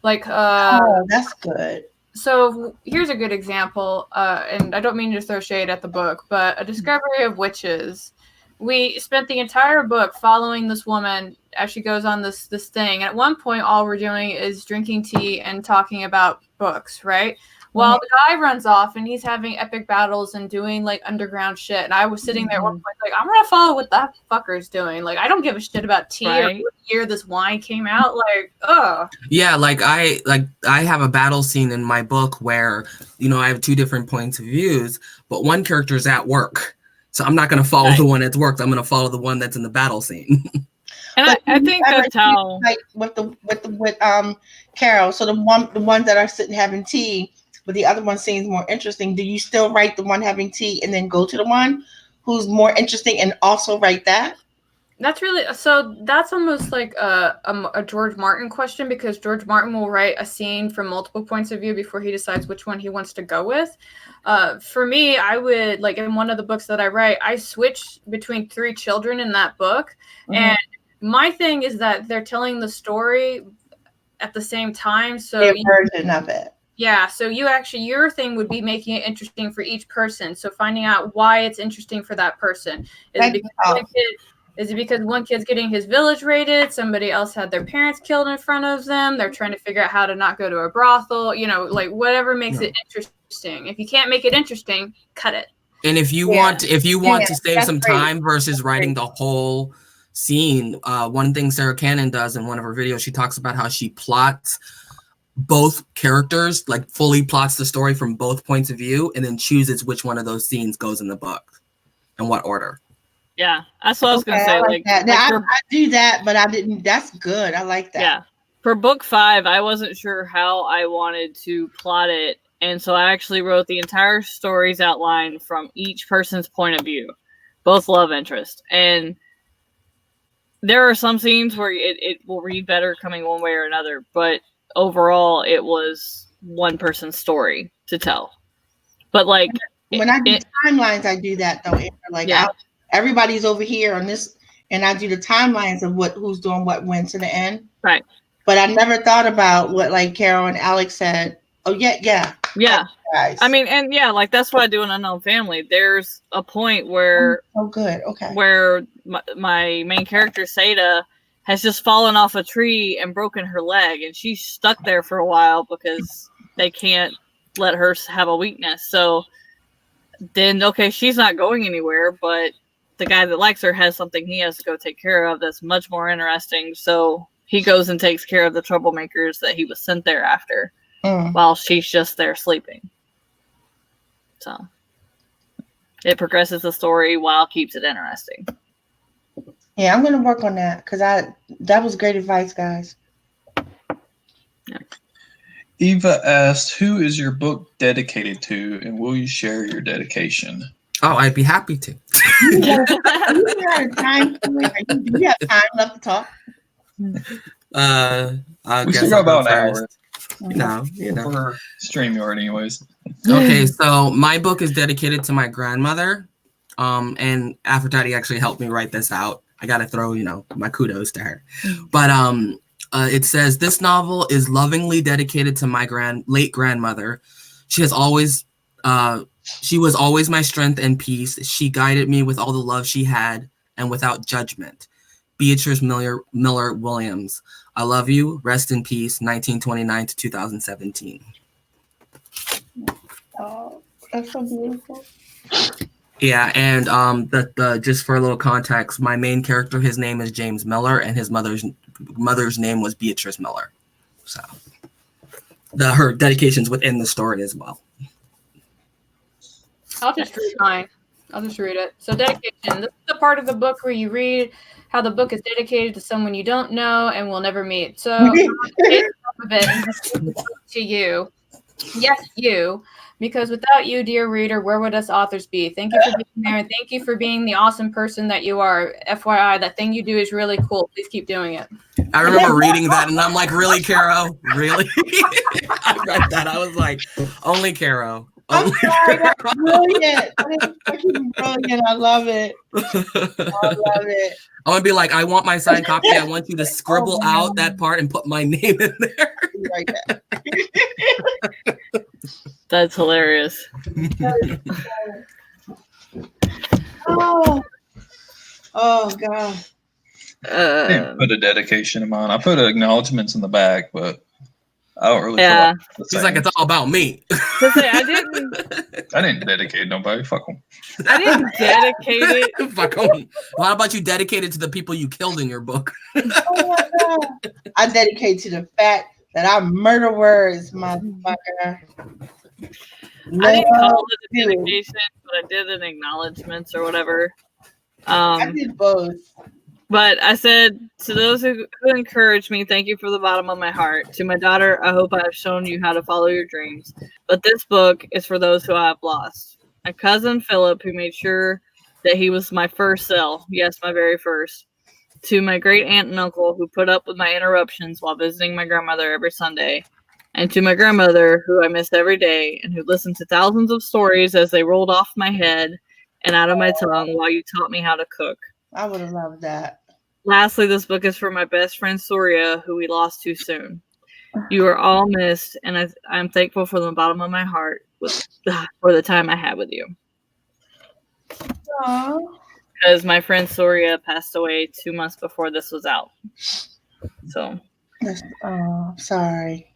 oh, that's good. So here's a good example, and I don't mean to throw shade at the book, but A Discovery of Witches. We spent the entire book following this woman as she goes on this thing. At one point, all we're doing is drinking tea and talking about books, right? Well, the guy runs off and he's having epic battles and doing like underground shit. And I was sitting there at one point like, I'm gonna follow what that fucker's doing. Like, I don't give a shit about tea or what year this wine came out. Like, ugh. Yeah, I have a battle scene in my book where, I have two different points of views, but one character is at work. So I'm not gonna follow the one that's worked. I'm gonna follow the one that's in the battle scene. And I think that's how, like with Carrow. So the ones that are sitting having tea, but the other one seems more interesting. Do you still write the one having tea and then go to the one who's more interesting and also write that? That's almost like a George Martin question, because George Martin will write a scene from multiple points of view before he decides which one he wants to go with. For me, I would, like, in one of the books that I write, I switch between 3 children in that book. And my thing is that they're telling the story at the same time. So their version of it. Yeah, so your thing would be making it interesting for each person. So finding out why it's interesting for that person. Is it because one kid's getting his village raided, somebody else had their parents killed in front of them, they're trying to figure out how to not go to a brothel, like whatever makes it interesting. If you can't make it interesting, cut it. And if you want to save some time versus writing the whole scene, one thing Sarah Cannon does in one of her videos, she talks about how she plots both characters, like fully plots the story from both points of view, and then chooses which one of those scenes goes in the book and what order. Yeah, that's what I was gonna say. I do that, but I didn't. That's good. I like that. Yeah, for book 5, I wasn't sure how I wanted to plot it, and so I actually wrote the entire story's outline from each person's point of view, both love interest, and there are some scenes where it will read better coming one way or another, but overall it was one person's story to tell. But like when I do timelines, I do that though. Like everybody's over here on this, and I do the timelines of who's doing what when to the end. Right. But I never thought about what like Carol and Alex said. Oh yeah. I mean, and like that's what I do in Unknown Family. There's a point where where my main character Seda has just fallen off a tree and broken her leg, and she's stuck there for a while because they can't let her have a weakness. So then, she's not going anywhere, but the guy that likes her has something he has to go take care of that's much more interesting. So he goes and takes care of the troublemakers that he was sent there after while she's just there sleeping. So it progresses the story while keeps it interesting. Yeah, I'm going to work on that because that was great advice, guys. Yeah. Eva asked, who is your book dedicated to, and will you share your dedication? Oh, I'd be happy to. Do you have time left to talk? We still got about an hour. No, For StreamYard anyways. Okay, so my book is dedicated to my grandmother. And Aphrodite actually helped me write this out. I gotta throw, my kudos to her. But it says, this novel is lovingly dedicated to my late grandmother. She was always my strength and peace. She guided me with all the love she had and without judgment. Beatrice Miller Williams. I love you. Rest in peace. 1929 to 2017. Oh, that's so beautiful. Yeah, and the just for a little context, my main character, his name is James Miller, and his mother's name was Beatrice Miller. So her dedication's within the story as well. I'll just read mine. I'll just read it. So dedication. This is the part of the book where you read how the book is dedicated to someone you don't know and will never meet. So I'm to you. Yes, you. Because without you, dear reader, where would us authors be? Thank you for being there, and thank you for being the awesome person that you are. FYI, that thing you do is really cool. Please keep doing it. I remember reading that, and I'm like, really, Carrow? Really? I read that. I was like, only Carrow. I'm sorry, that's brilliant. That is fucking brilliant. I love it. I'm gonna be like, I want my signed copy. I want you to scribble out that part and put my name in there. Like that. That's hilarious. Oh God. I didn't put a dedication in mine. I put acknowledgments in the back, but I don't really Yeah. feel like the He's like, same. it's all about me. To say I didn't dedicate nobody. Fuck them. dedicate it. Fuck 'em. Well, how about you dedicate it to the people you killed in your book? Oh my God. I dedicate to the fact that I murder words, motherfucker. I didn't call it a Dude. dedication, but I did an acknowledgments or whatever. I did both. But I said, to those who encourage me, thank you from the bottom of my heart. To my daughter, I hope I have shown you how to follow your dreams. But this book is for those who I have lost. My cousin Philip, who made sure that he was my first cell. Yes, my very first. To my great aunt and uncle, who put up with my interruptions while visiting my grandmother every Sunday. And to my grandmother, who I miss every day, and who listened to thousands of stories as they rolled off my head and out of my tongue while you taught me how to cook. I would have loved that. Lastly, this book is for my best friend Surya, who we lost too soon. You are all missed, and I'm thankful from the bottom of my heart for the time I had with you. Aww. Because my friend Surya passed away 2 months before this was out. So. Oh, sorry.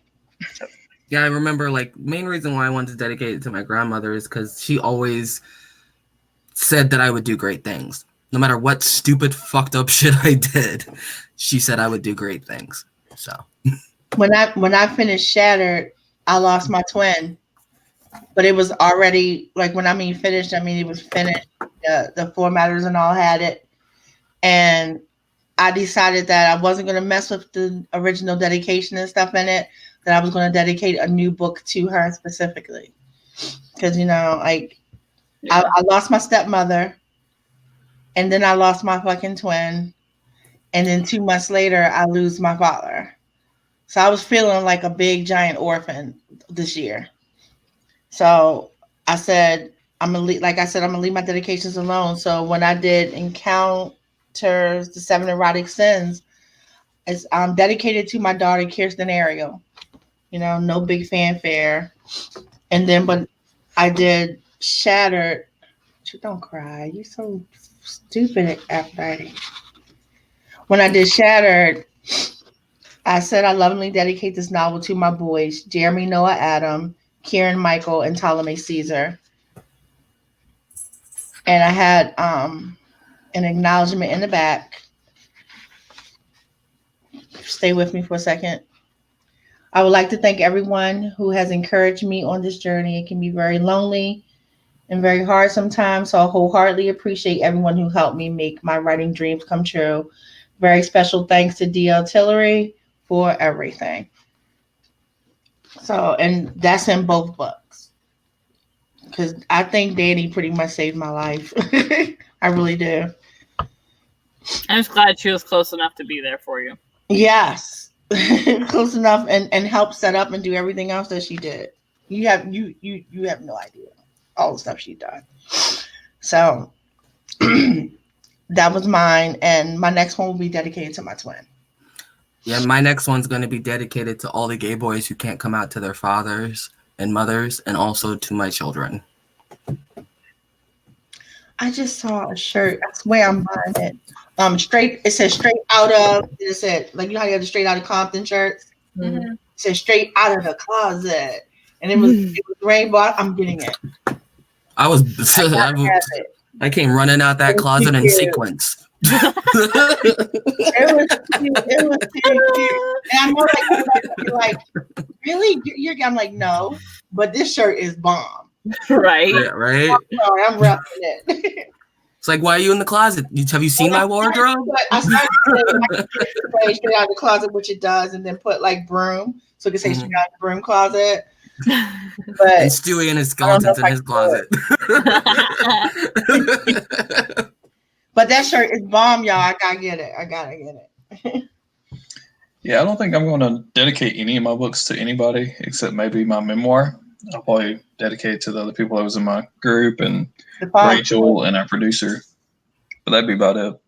Yeah, I remember, like, main reason why I wanted to dedicate it to my grandmother is because she always said that I would do great things. No matter what stupid, fucked up shit I did, she said I would do great things. So when I finished Shattered, I lost my twin, but it was already like when I mean finished, I mean it was finished. The formatters and all had it, and I decided that I wasn't going to mess with the original dedication and stuff in it. That I was going to dedicate a new book to her specifically, because I lost my stepmother. And then I lost my fucking twin. And then 2 months later, I lose my father. So I was feeling like a big, giant orphan this year. So I said, I'm going to leave my dedications alone. So when I did Encounters, the 7 Erotic Sins, I'm dedicated to my daughter, Kirsten Ariel. No big fanfare. And then, but I did Shattered. Don't cry. You're so stupid, Aphrodite. When I did Shattered, I said I lovingly dedicate this novel to my boys, Jeremy Noah Adam, Kieran Michael, and Ptolemy Caesar. And I had an acknowledgement in the back. Stay with me for a second. I would like to thank everyone who has encouraged me on this journey. It can be very lonely and very hard sometimes, so I wholeheartedly appreciate everyone who helped me make my writing dreams come true. Very special thanks to D.L. Tillery for everything. So, and that's in both books. Because I think Danny pretty much saved my life. I really do. I'm just glad she was close enough to be there for you. Yes. Close enough and help set up and do everything else that she did. You have no idea all the stuff she done. So that was mine, and my next one will be dedicated to my twin. yeah, my next one's going to be dedicated to all the gay boys who can't come out to their fathers and mothers, and also to my children. I just saw a shirt. I swear I'm buying it. It says straight out of. It said like you know how you have the straight out of Compton shirts. Mm-hmm. It says straight out of the closet, and it was rainbow. I'm getting it. I came running out that closet in sequence. It was cute. And I know you're like, really? I'm like, no, but this shirt is bomb. Right. Yeah, right? I'm sorry, I'm repping it. It's like, why are you in the closet? Have you seen my wardrobe? I started to say straight out of the closet, which it does, and then put like broom, so it can say straight out of the broom closet. But and Stewie and his skeletons in his closet. But that shirt is bomb, y'all. I gotta get it. Yeah, I don't think I'm going to dedicate any of my books to anybody except maybe my memoir. I'll probably dedicate it to the other people that was in my group and Rachel and our producer. But that'd be about it.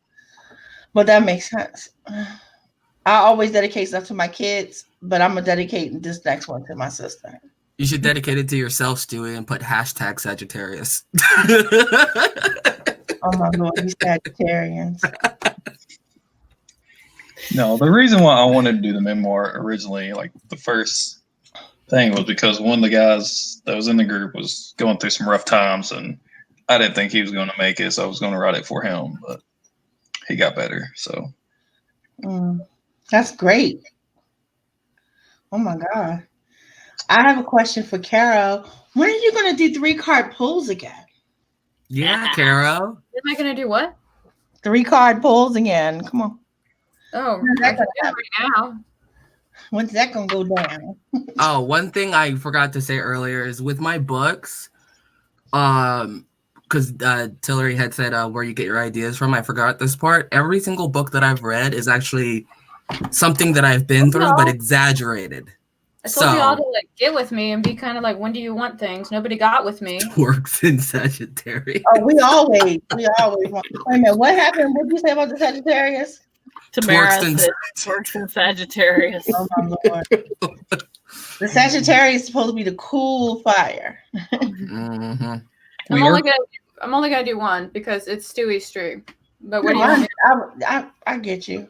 But that makes sense. I always dedicate stuff to my kids, but I'm going to dedicate this next one to my sister. You should dedicate it to yourself, Stewie, and put hashtag Sagittarius. Oh my Lord, these Sagittarians. No, the reason why I wanted to do the memoir originally, like the first thing was because one of the guys that was in the group was going through some rough times, and I didn't think he was going to make it, so I was going to write it for him, but he got better. So That's great. Oh my God. I have a question for Carol. When are you going to do 3-card pulls again? Yeah, Carrow. Am I gonna do what? 3-card pulls again. Come on. Oh, When's I that can gonna do it right now. When's that going to go down? Oh, one thing I forgot to say earlier is with my books, because Tillery had said where you get your ideas from. I forgot this part. Every single book that I've read is actually something that I've been through, but exaggerated. I told you all to like get with me and be kind of like, when do you want things? Nobody got with me. Works in Sagittarius. Oh, we always want. Wait a minute, what happened? What did you say about the Sagittarius? Tamara Twerks in said works in Sagittarius. Oh my Lord. The Sagittarius is supposed to be the cool fire. Mm-hmm. I'm only gonna do one because it's Stewie's stream. But what do you want? I get you.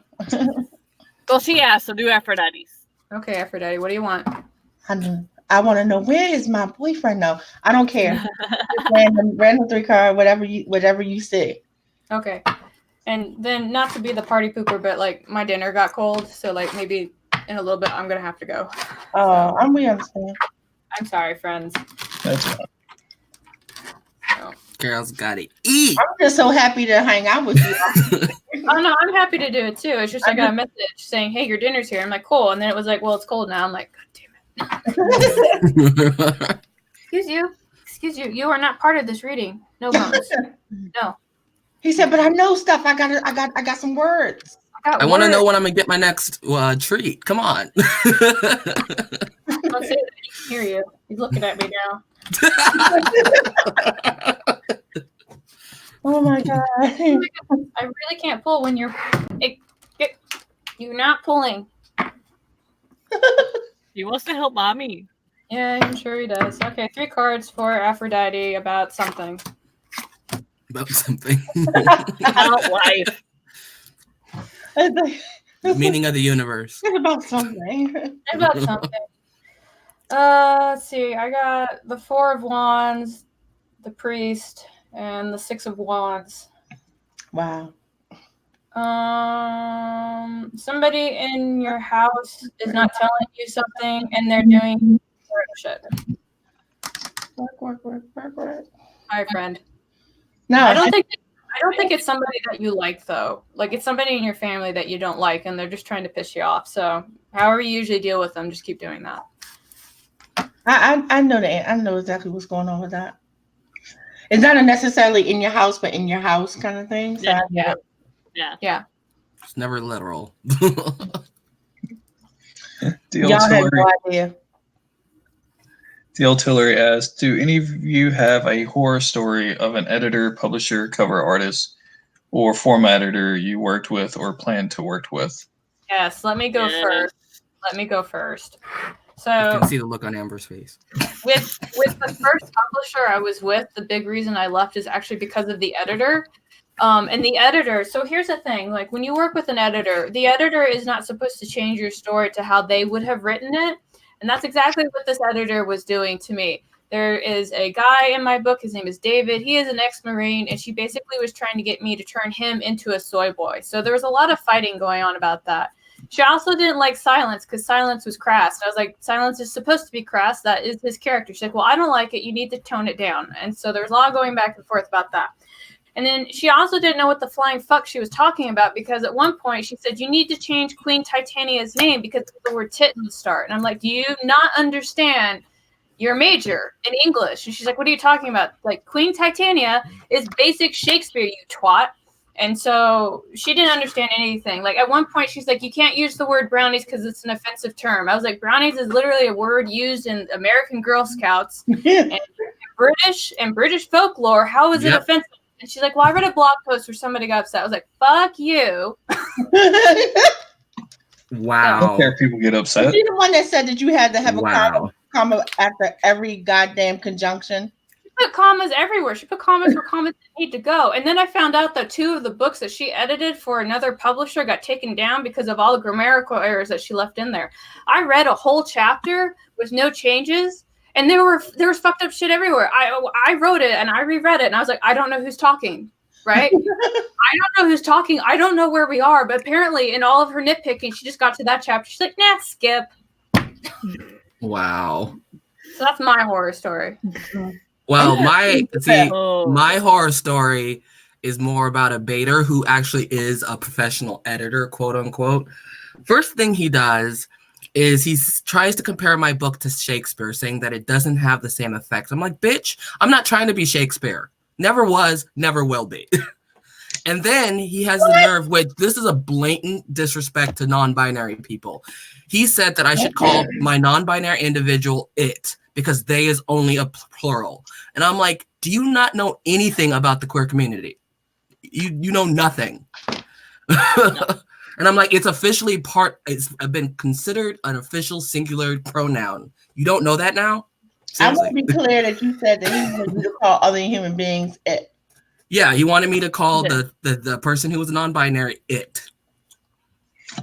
Well, she asked, so do Aphrodite's. Okay, Aphrodite, what do you want? I want to know, where is my boyfriend now? I don't care. random 3-card, whatever you say. Okay. And then not to be the party pooper, but like my dinner got cold, so like maybe in a little bit I'm gonna have to go. Oh, we understand. I'm sorry, friends. that's fine. Carol's got to eat. I'm just so happy to hang out with you. Oh no, I'm happy to do it too. It's just I got a message saying, "Hey, your dinner's here." I'm like, "Cool," and then it was like, "Well, it's cold now." I'm like, "God damn it!" Excuse you. You are not part of this reading. No bones. No. He said, "But I know stuff. I got some words." I want to know when I'm gonna get my next treat. Come on. Don't say that. He can hear you. He's looking at me now. Oh my God. I really can't pull when you're not pulling. He wants to help mommy. Yeah, I'm sure he does. Okay, 3 cards for Aphrodite about something. About something. About life. Meaning of the universe. It's about something. About something. Let's see. I got the 4 of Wands, the Priest, and the 6 of Wands. Wow. Somebody in your house is not telling you something, and they're doing shit. Work. Hi, friend. No, I don't think it's somebody that you like though. Like it's somebody in your family that you don't like, and they're just trying to piss you off. So, however you usually deal with them, just keep doing that. I know that. I know exactly what's going on with that. It's not necessarily in your house, but in your house kind of thing. So Yeah. It's never literal. Y'all have no idea. DL Tillery asked, do any of you have a horror story of an editor, publisher, cover artist, or formatter you worked with or plan to work with? Yes, let me go first. So you can see the look on Amber's face. With the first publisher I was with, the big reason I left is actually because of the editor. And the editor, so here's the thing, like when you work with an editor, the editor is not supposed to change your story to how they would have written it. And that's exactly what this editor was doing to me. There is a guy in my book, his name is David. He is an ex-Marine, and she basically was trying to get me to turn him into a soy boy. So there was a lot of fighting going on about that. She also didn't like Silence because Silence was crass. I was like, Silence is supposed to be crass. That is his character. She's like, well, I don't like it. You need to tone it down. And so there was a lot going back and forth about that. And then she also didn't know what the flying fuck she was talking about because at one point she said, you need to change Queen Titania's name because of the word tit in the start. And I'm like, do you not understand your major in English? And she's like, what are you talking about? Like, Queen Titania is basic Shakespeare, you twat. And so she didn't understand anything. Like at one point she's like, you can't use the word brownies because it's an offensive term. I was like, brownies is literally a word used in American Girl Scouts and British folklore. How is it offensive? And she's like, well, I read a blog post where somebody got upset. I was like, fuck you. Wow. I don't care if people get upset. You're the one that said that you had to have a comma after every goddamn conjunction. put commas everywhere. She put commas where commas need to go. And then I found out that 2 of the books that she edited for another publisher got taken down because of all the grammatical errors that she left in there. I read a whole chapter with no changes, and there was fucked up shit everywhere. I wrote it and I reread it, and I was like, I don't know who's talking, right? I don't know who's talking. I don't know where we are. But apparently, in all of her nitpicking, she just got to that chapter. She's like, nah, skip. Wow. So that's my horror story. Well, my horror story is more about a baiter who actually is a professional editor, quote unquote. First thing he does is he tries to compare my book to Shakespeare, saying that it doesn't have the same effect. I'm like, bitch, I'm not trying to be Shakespeare. Never was, never will be. And then he has the nerve, which this is a blatant disrespect to non-binary people. He said that I should call my non-binary individual it, because they is only a plural. And I'm like, do you not know anything about the queer community? You know nothing. And I'm like, it's officially it's been considered an official singular pronoun. You don't know that now? Seriously. I want to be clear that you said that he wanted you to call other human beings it. Yeah, he wanted me to call the person who was non-binary it.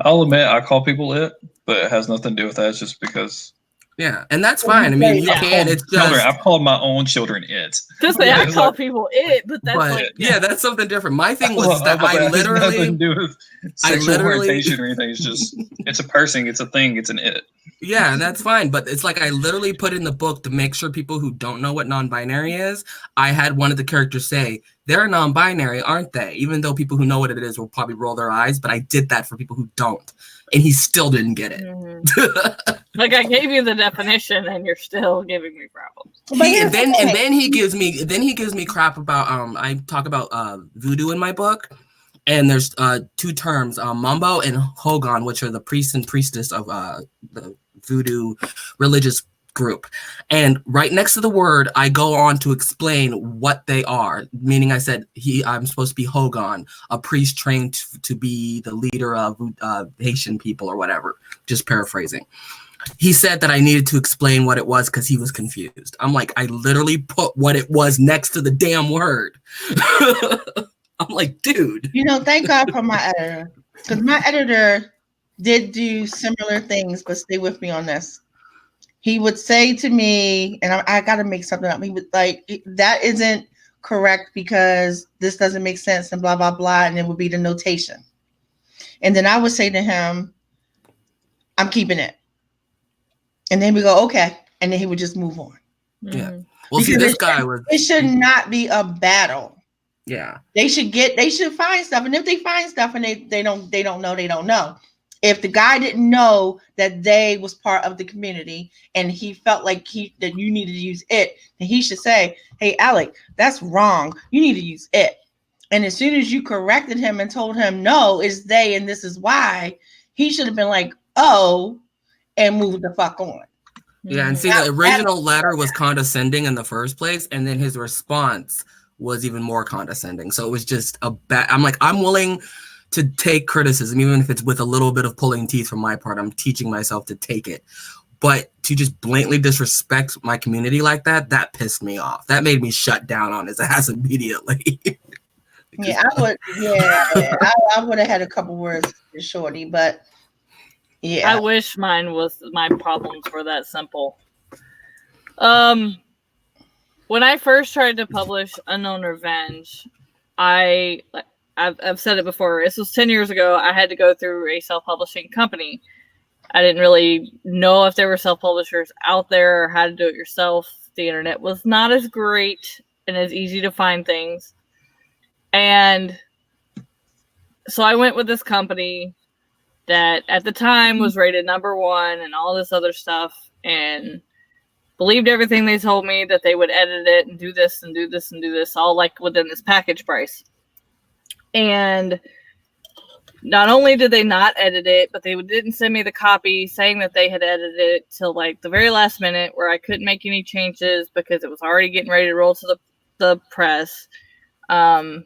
I'll admit I call people it, but it has nothing to do with that. It's just because. Yeah, and that's fine. I mean, you can. It's just I've called my own children it. Just say I call people it, but that's that's something different. My thing was that I literally has nothing to do with sexual orientation or anything. It's just it's a person, it's a thing, it's an it. Yeah, and that's fine. But it's like I literally put in the book to make sure people who don't know what non-binary is. I had one of the characters say they're non-binary, aren't they? Even though people who know what it is will probably roll their eyes, but I did that for people who don't, and he still didn't get it. Mm-hmm. Like I gave you the definition, and you're still giving me problems. And then he gives me crap about I talk about voodoo in my book, and there's 2 terms, Mambo and Hogan, which are the priest and priestess of the voodoo religious group. And right next to the word, I go on to explain what they are. Meaning, I said I'm supposed to be Hogan, a priest trained to be the leader of Haitian people or whatever. Just paraphrasing. He said that I needed to explain what it was because he was confused. I'm like, I literally put what it was next to the damn word. I'm like, dude. Thank God for my editor. Because my editor did do similar things, but stay with me on this. He would say to me, and I got to make something up. He would like, that isn't correct because this doesn't make sense and blah, blah, blah. And it would be the notation. And then I would say to him, I'm keeping it. And then we go, okay. And then he would just move on. Yeah. Well, because see, this guy was. It should not be a battle. Yeah. They should find stuff. And if they find stuff and they don't know. If the guy didn't know that they was part of the community and he felt like that you needed to use it, then he should say, hey, Alec, that's wrong. You need to use it. And as soon as you corrected him and told him, no, it's they and this is why, he should have been like, oh, and moved the fuck on. Yeah, and see, the original letter was condescending in the first place, and then his response was even more condescending. So it was just I'm like, I'm willing to take criticism, even if it's with a little bit of pulling teeth from my part. I'm teaching myself to take it. But to just blatantly disrespect my community like that pissed me off. That made me shut down on his ass immediately. I would have had a couple words for Shorty, but yeah. I wish my problems were that simple. When I first tried to publish Unknown Revenge, I've said it before. This was 10 years ago. I had to go through a self-publishing company. I didn't really know if there were self-publishers out there or how to do it yourself. The internet was not as great and as easy to find things. And so I went with this company that at the time was rated #1 and all this other stuff, and believed everything they told me, that they would edit it and do this and do this and do this, all like within this package price. And not only did they not edit it, but they didn't send me the copy saying that they had edited it till like the very last minute, where I couldn't make any changes because it was already getting ready to roll to the press. I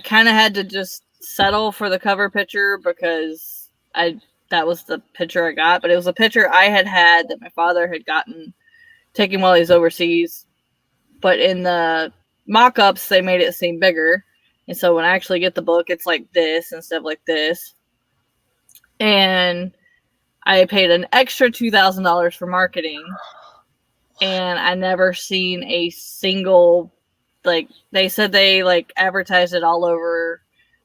kind of had to just settle for the cover picture because that was the picture I got, but it was a picture I had that my father had gotten taken while he was overseas. but in the mock-ups they made it seem bigger. And so when I actually get the book, it's like this instead of like this. And I paid an extra $2,000 for marketing. And I never seen a single, like, they said they like advertised it all over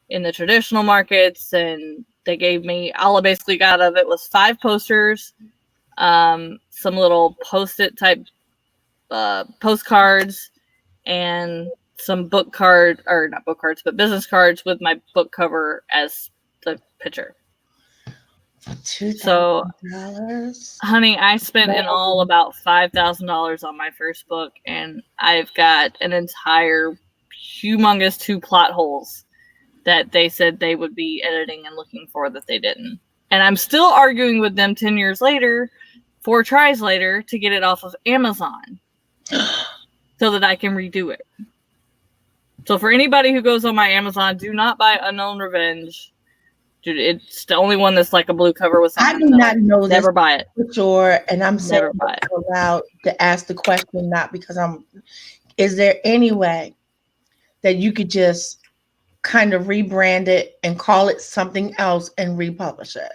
in the traditional markets, and they gave me, all I basically got of it was 5 posters, some little post-it type postcards, and some book card, or not book cards, but business cards with my book cover as the picture. So, $2,000. honey, I spent in all about $5,000 on my first book, and I've got an entire humongous 2 plot holes that they said they would be editing and looking for that they didn't. And I'm still arguing with them 10 years later, 4 tries later, to get it off of Amazon so that I can redo it. So for anybody who goes on my Amazon, do not buy Unknown Revenge. Dude, it's the only one that's like a blue cover with something. I do not know this. Never buy it. For sure, and I'm saying Never buy it. allowed to ask the question, not because I'm. Is there any way that you could just kind of rebrand it and call it something else and republish it?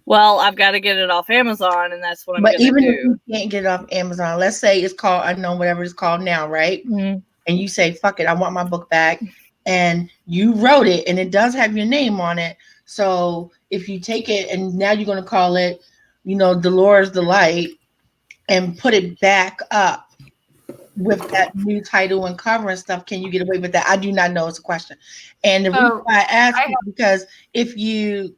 Well, I've got to get it off Amazon, and that's what I'm But going to even do. if you can't get it off Amazon, let's say it's called Unknown, whatever it's called now, right? Mm-hmm. And you say, "Fuck it, I want my book back," and you wrote it, and it does have your name on it. So if you take it and now you're going to call it, Dolores Delight, and put it back up with that new title and cover and stuff, can you get away with that? I do not know. It's a question. And the reason why I ask is because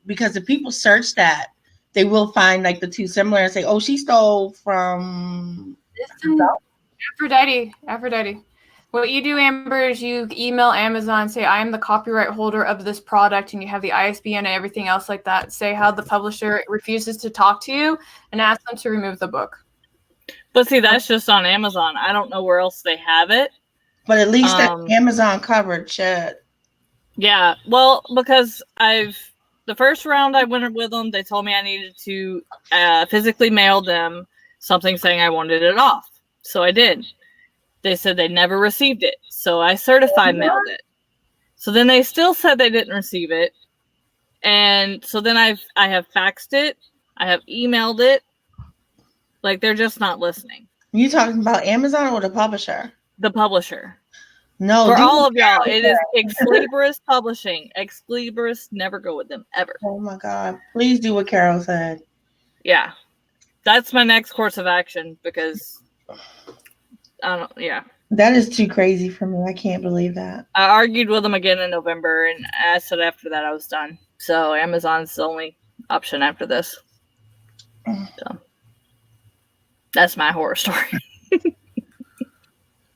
because if people search that, they will find like the two similar and say, "Oh, she stole from Aphrodite." What you do, Amber, is you email Amazon, say, "I am the copyright holder of this product," and you have the ISBN and everything else like that. Say how the publisher refuses to talk to you and ask them to remove the book. But see, that's just on Amazon. I don't know where else they have it. But at least that Amazon covered should. Yeah, well, because the first round I went with them, they told me I needed to physically mail them something saying I wanted it off. So I did. They said they never received it. So I certified mailed it. So then they still said they didn't receive it. And so then I have faxed it. I have emailed it. Like, they're just not listening. You talking about Amazon or the publisher? The publisher. No. For all of y'all, it is Excalibris Publishing. Excalibris, never go with them, ever. Oh my God. Please do what Carol said. Yeah. That's my next course of action because yeah. That is too crazy for me. I can't believe that. I argued with them again in November, and I said after that I was done. So Amazon's the only option after this. So that's my horror story.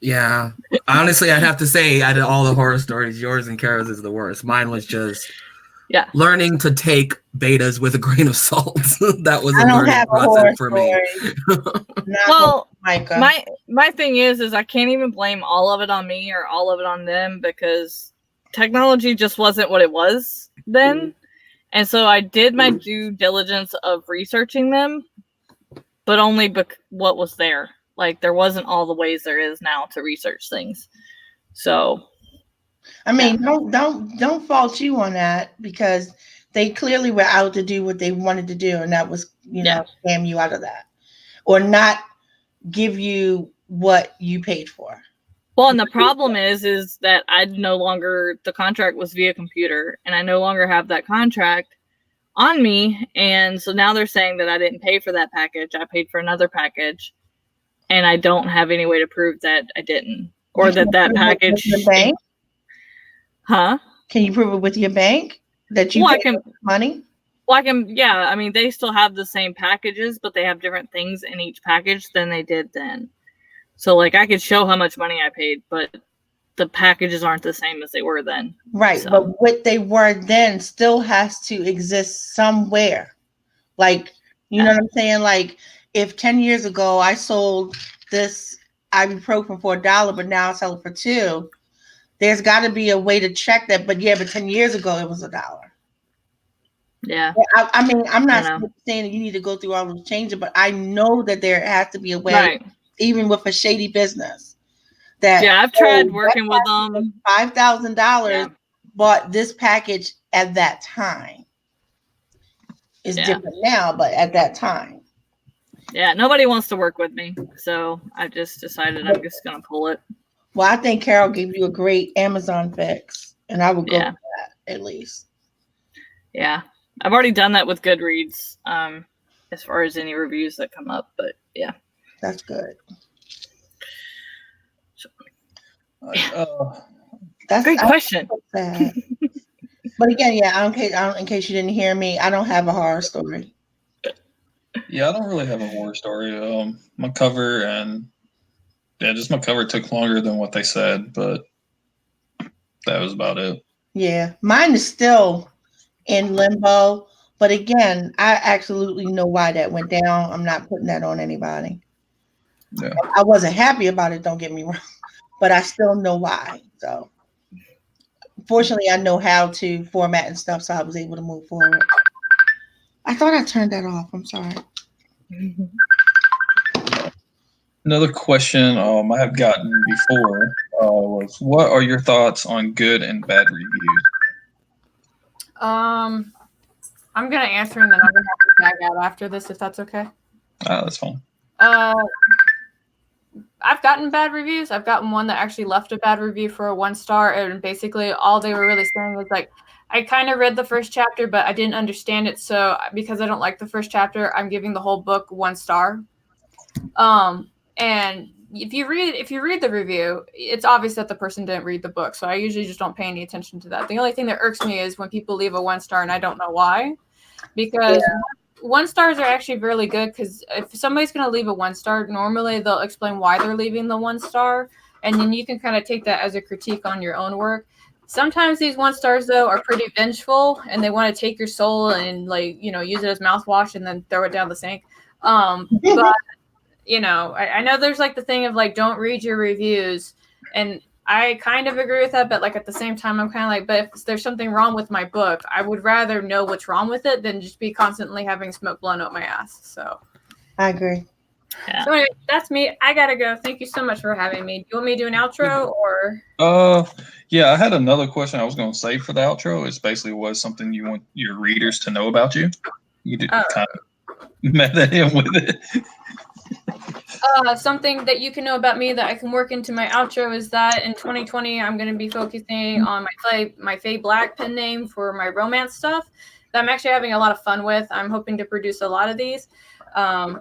Yeah. Honestly, I'd have to say, out of all the horror stories, yours and Kara's is the worst. Mine was just learning to take betas with a grain of salt. That was a learning process for me. Well, my thing is I can't even blame all of it on me or all of it on them, because technology just wasn't what it was then. And so I did my due diligence of researching them, but only what was there. Like, there wasn't all the ways there is now to research things. So, I mean, don't fault you on that, because they clearly were out to do what they wanted to do, and that was, scam you out of that, or not give you what you paid for. Well, and the problem is that the contract was via computer, and I no longer have that contract on me, and so now they're saying that I didn't pay for that package. I paid for another package. And I don't have any way to prove that I didn't, or that package. Your bank? Huh? Can you prove it with your bank that you paid money? Well, I can. Yeah, I mean, they still have the same packages, but they have different things in each package than they did then. So, like, I could show how much money I paid, but the packages aren't the same as they were then. Right, so. But what they were then still has to exist somewhere. Like, you know what I'm saying? Like, if 10 years ago I sold this ibuprofen for $1, but now I sell it for $2, there's got to be a way to check that. But 10 years ago it was $1. Yeah. I mean, I'm not saying that you need to go through all those changes, but I know that there has to be a way, even with a shady business, that Yeah, I've tried working with them. $5,000 Yeah. bought this package at that time. It's Yeah. different now, but at that time. Yeah, nobody wants to work with me, so I just decided I'm just gonna pull it. Well, I think Carol gave you a great Amazon fix, and I would go Yeah. for that at least. Yeah, I've already done that with Goodreads. As far as any reviews that come up, but yeah, That's good. That's great question. Sad. But again, yeah, in case you didn't hear me, I don't have a horror story. Yeah, I don't really have a horror story. My cover just my cover took longer than what they said, but that was about it. Yeah, mine is still in limbo. But again, I absolutely know why that went down. I'm not putting that on anybody. Yeah. I wasn't happy about it, don't get me wrong, but I still know why. So fortunately, I know how to format and stuff, so I was able to move forward. I thought I turned that off. I'm sorry. Another question I have gotten before was, what are your thoughts on good and bad reviews? I'm gonna answer and then I'm gonna have to tag out after this if that's okay. That's fine. I've gotten bad reviews. I've gotten one that actually left a bad review for a 1-star, and basically all they were really saying was like, I kind of read the first chapter, but I didn't understand it. So because I don't like the first chapter, I'm giving the whole book 1 star. And if you read the review, it's obvious that the person didn't read the book. So I usually just don't pay any attention to that. The only thing that irks me is when people leave a 1 star and I don't know why, because 1 stars are actually really good, because if somebody's going to leave a 1 star, normally they'll explain why they're leaving the 1 star, and then you can kind of take that as a critique on your own work. Sometimes these 1 stars though are pretty vengeful, and they want to take your soul and use it as mouthwash and then throw it down the sink. But I know there's like the thing of like, don't read your reviews, and I kind of agree with that, but like at the same time, I'm kind of like, but if there's something wrong with my book, I would rather know what's wrong with it than just be constantly having smoke blown up my ass. So I agree. Yeah. So anyway, that's me. I gotta go. Thank you so much for having me. Do you want me to do an outro or? Yeah, I had another question I was going to say for the outro. It's basically was something you want your readers to know about you. You did kind of met that in with it. Something that you can know about me that I can work into my outro is that in 2020, I'm going to be focusing on my Faye Black pen name for my romance stuff that I'm actually having a lot of fun with. I'm hoping to produce a lot of these.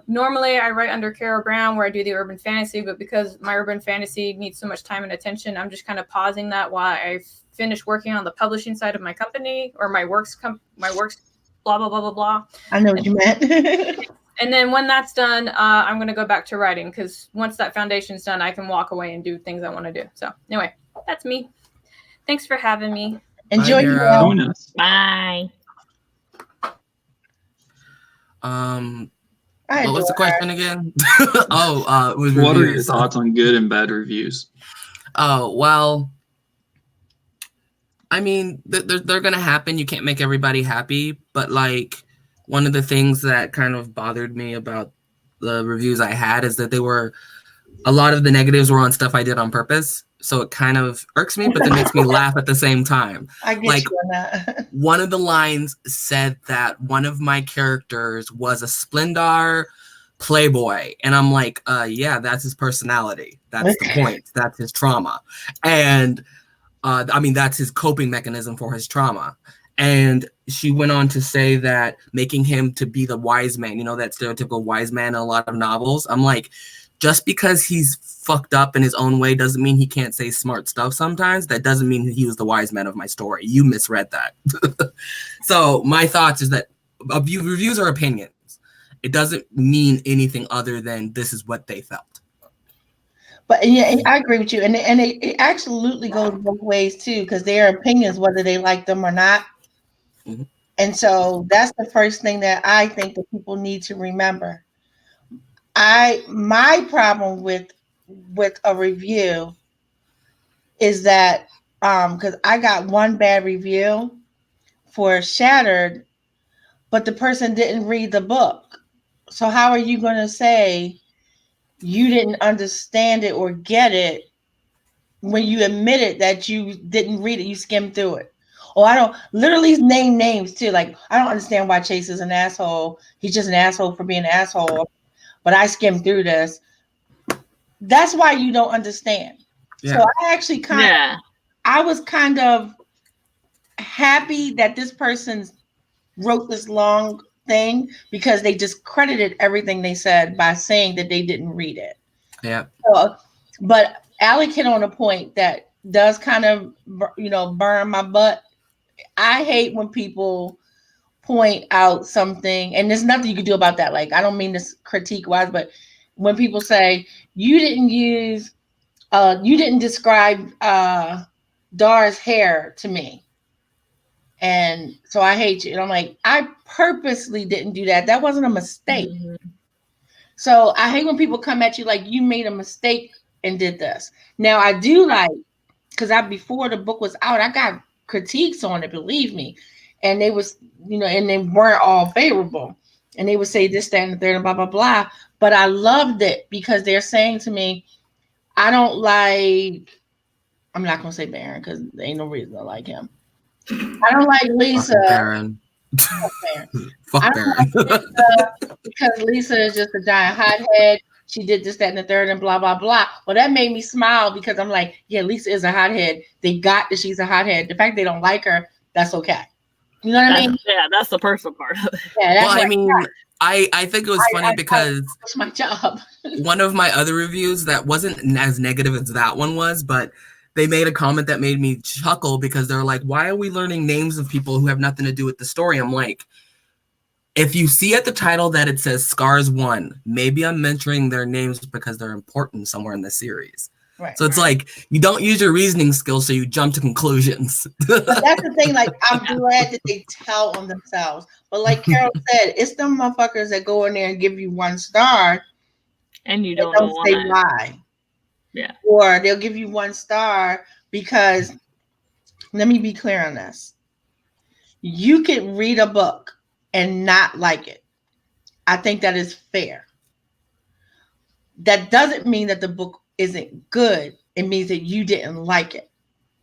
Normally, I write under CARROW Brown where I do the urban fantasy, but because my urban fantasy needs so much time and attention, I'm just kind of pausing that while I finish working on the publishing side of my company or my works, blah, blah, blah, blah, blah. I know what you meant. And then when that's done, I'm going to go back to writing, because once that foundation's done, I can walk away and do things I want to do. So anyway, that's me. Thanks for having me. Enjoy your Bye. What was the question again? What are your thoughts on good and bad reviews? Oh, well, I mean, they're going to happen. You can't make everybody happy. But, like, one of the things that kind of bothered me about the reviews I had is that a lot of the negatives were on stuff I did on purpose. So it kind of irks me, but then makes me laugh at the same time. I get you on that. One of the lines said that one of my characters was a Splendor playboy. And I'm like, yeah, that's his personality. That's the point. That's his trauma. And that's his coping mechanism for his trauma. And she went on to say that making him to be the wise man, that stereotypical wise man in a lot of novels. I'm like, just because he's fucked up in his own way doesn't mean he can't say smart stuff sometimes. That doesn't mean he was the wise man of my story. You misread that. So my thoughts is that reviews are opinions. It doesn't mean anything other than this is what they felt. But yeah, I agree with you. And it absolutely goes both ways too, because their opinions, whether they like them or not. Mm-hmm. And so that's the first thing that I think that people need to remember. My problem with a review is that because I got one bad review for Shattered, but the person didn't read the book. So how are you going to say you didn't understand it or get it when you admitted that you didn't read it, you skimmed through it. Or I don't literally name names too. Like I don't understand why Chase is an asshole. He's just an asshole for being an asshole. But I skimmed through this. That's why you don't understand. Yeah. So I actually Yeah. I was kind of happy that this person wrote this long thing because they just credited everything they said by saying that they didn't read it. Yeah. So, but Alec hit on a point that does kind of, burn my butt. I hate when people point out something, and there's nothing you can do about that. Like, I don't mean this critique wise, but when people say you didn't describe Dar's hair to me, and so I hate you. And I'm like, I purposely didn't do that. That wasn't a mistake. Mhm. So I hate when people come at you like you made a mistake and did this. Now I do like, because before the book was out, I got critiques on it, believe me. And they was, and they weren't all favorable. And they would say this, that, and the third, and blah, blah, blah. But I loved it because they're saying to me, I don't like, I'm not going to say Baron because there ain't no reason to like him. I don't like Lisa. Fucking Baron. Fuck Baron. Fuck I don't Baron. like Lisa because Lisa is just a giant hothead. She did this, that, and the third, and blah, blah, blah. Well, that made me smile because I'm like, yeah, Lisa is a hothead. They got that she's a hothead. The fact they don't like her, that's okay. You know what I mean? Yeah, that's the personal part of it. Yeah, that's Well, I what mean, I think it was funny because that's my job. one of my other reviews that wasn't as negative as that one was, but they made a comment that made me chuckle because they're like, why are we learning names of people who have nothing to do with the story? I'm like, if you see at the title that it says Scars 1, maybe I'm mentioning their names because they're important somewhere in the series. Right. So it's like, you don't use your reasoning skills, so you jump to conclusions. But that's the thing, like, I'm glad that they tell on themselves. But like Carol said, it's them motherfuckers that go in there and give you 1 star And you and don't don't say know why. Yeah. Or they'll give you 1 star because, let me be clear on this. You can read a book and not like it. I think that is fair. That doesn't mean that the book isn't good. It means that you didn't like it.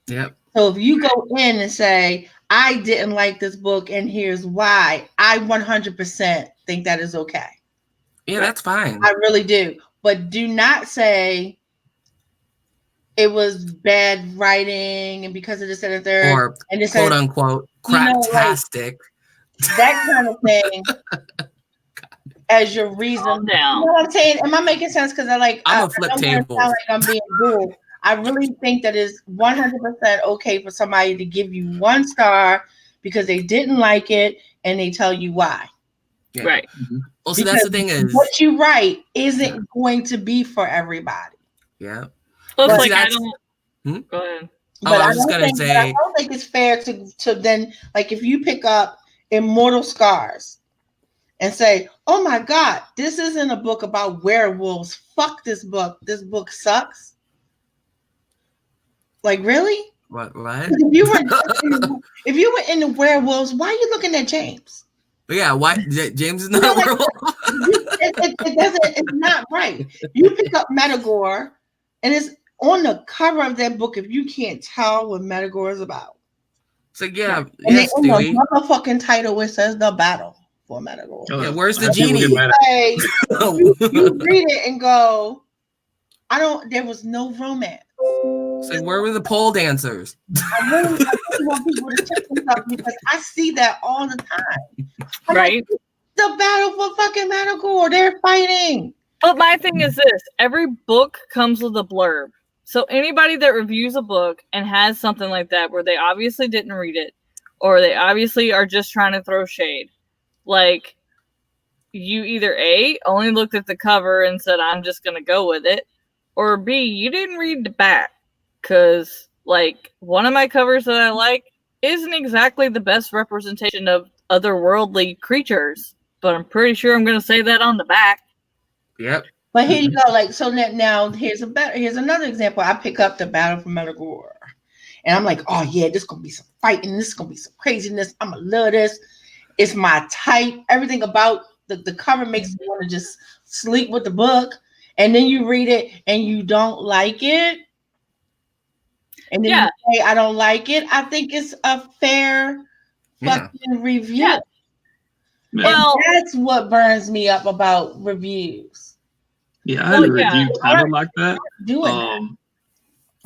Yep. So if you go in and say, I didn't like this book and here's why, I 100% think that is okay. Yeah, that's fine. I really do. But do not say it was bad writing and because of this and the third. Or and this quote unquote craptastic. That kind of thing as your reason. Calm down. You know what I'm saying? Am I making sense? Because I'm a flip I don't tables. sound like I'm being cool. I really think that it's 100% okay for somebody to give you 1 star because they didn't like it and they tell you why. Yeah. Right. Well, so that's the thing is, what you write isn't going to be for everybody. yeah. Plus, But like, I that's- don't. Go ahead. But I was just gonna but I say, don't think it's fair to then, like, if you pick up Immortal Scars and say, oh my God, this isn't a book about werewolves. Fuck this book. This book sucks. Like, really? what? If you were into werewolves, why are you looking at James? But yeah, why James is not a werewolf? It's not right. You pick up Metagore, and it's on the cover of that book. If you can't tell what Metagore is about, So yeah, and yes, in the Stewie. motherfucking title, it says the battle for Metagore. Yeah, where's the People genie? get mad Say, you read it and go, there was no romance. So where were the pole dancers? I really want people to check this out because I see that all the time. I'm Right. like, the battle for fucking Metagore. They're fighting. But my thing is this: every book comes with a blurb. So anybody that reviews a book and has something like that where they obviously didn't read it, or they obviously are just trying to throw shade, like, you either A, only looked at the cover and said, I'm just going to go with it, or B, you didn't read the back. Because, like, one of my covers that I like isn't exactly the best representation of otherworldly creatures, but I'm pretty sure I'm going to say that on the back. Yep. But here you go. Like, so now here's another example. I pick up the Battle for Metagore. And I'm like, oh yeah, this is gonna be some fighting, this is gonna be some craziness. I'm gonna love this. It's my type. Everything about the cover makes me want to just sleep with the book. And then you read it and you don't like it. and then Yeah. you say I don't like it, I think it's a fair Yeah. fucking review. Yeah. And Well, that's what burns me up about reviews. Yeah, I had a Well, yeah. review kind of like that. Doing that.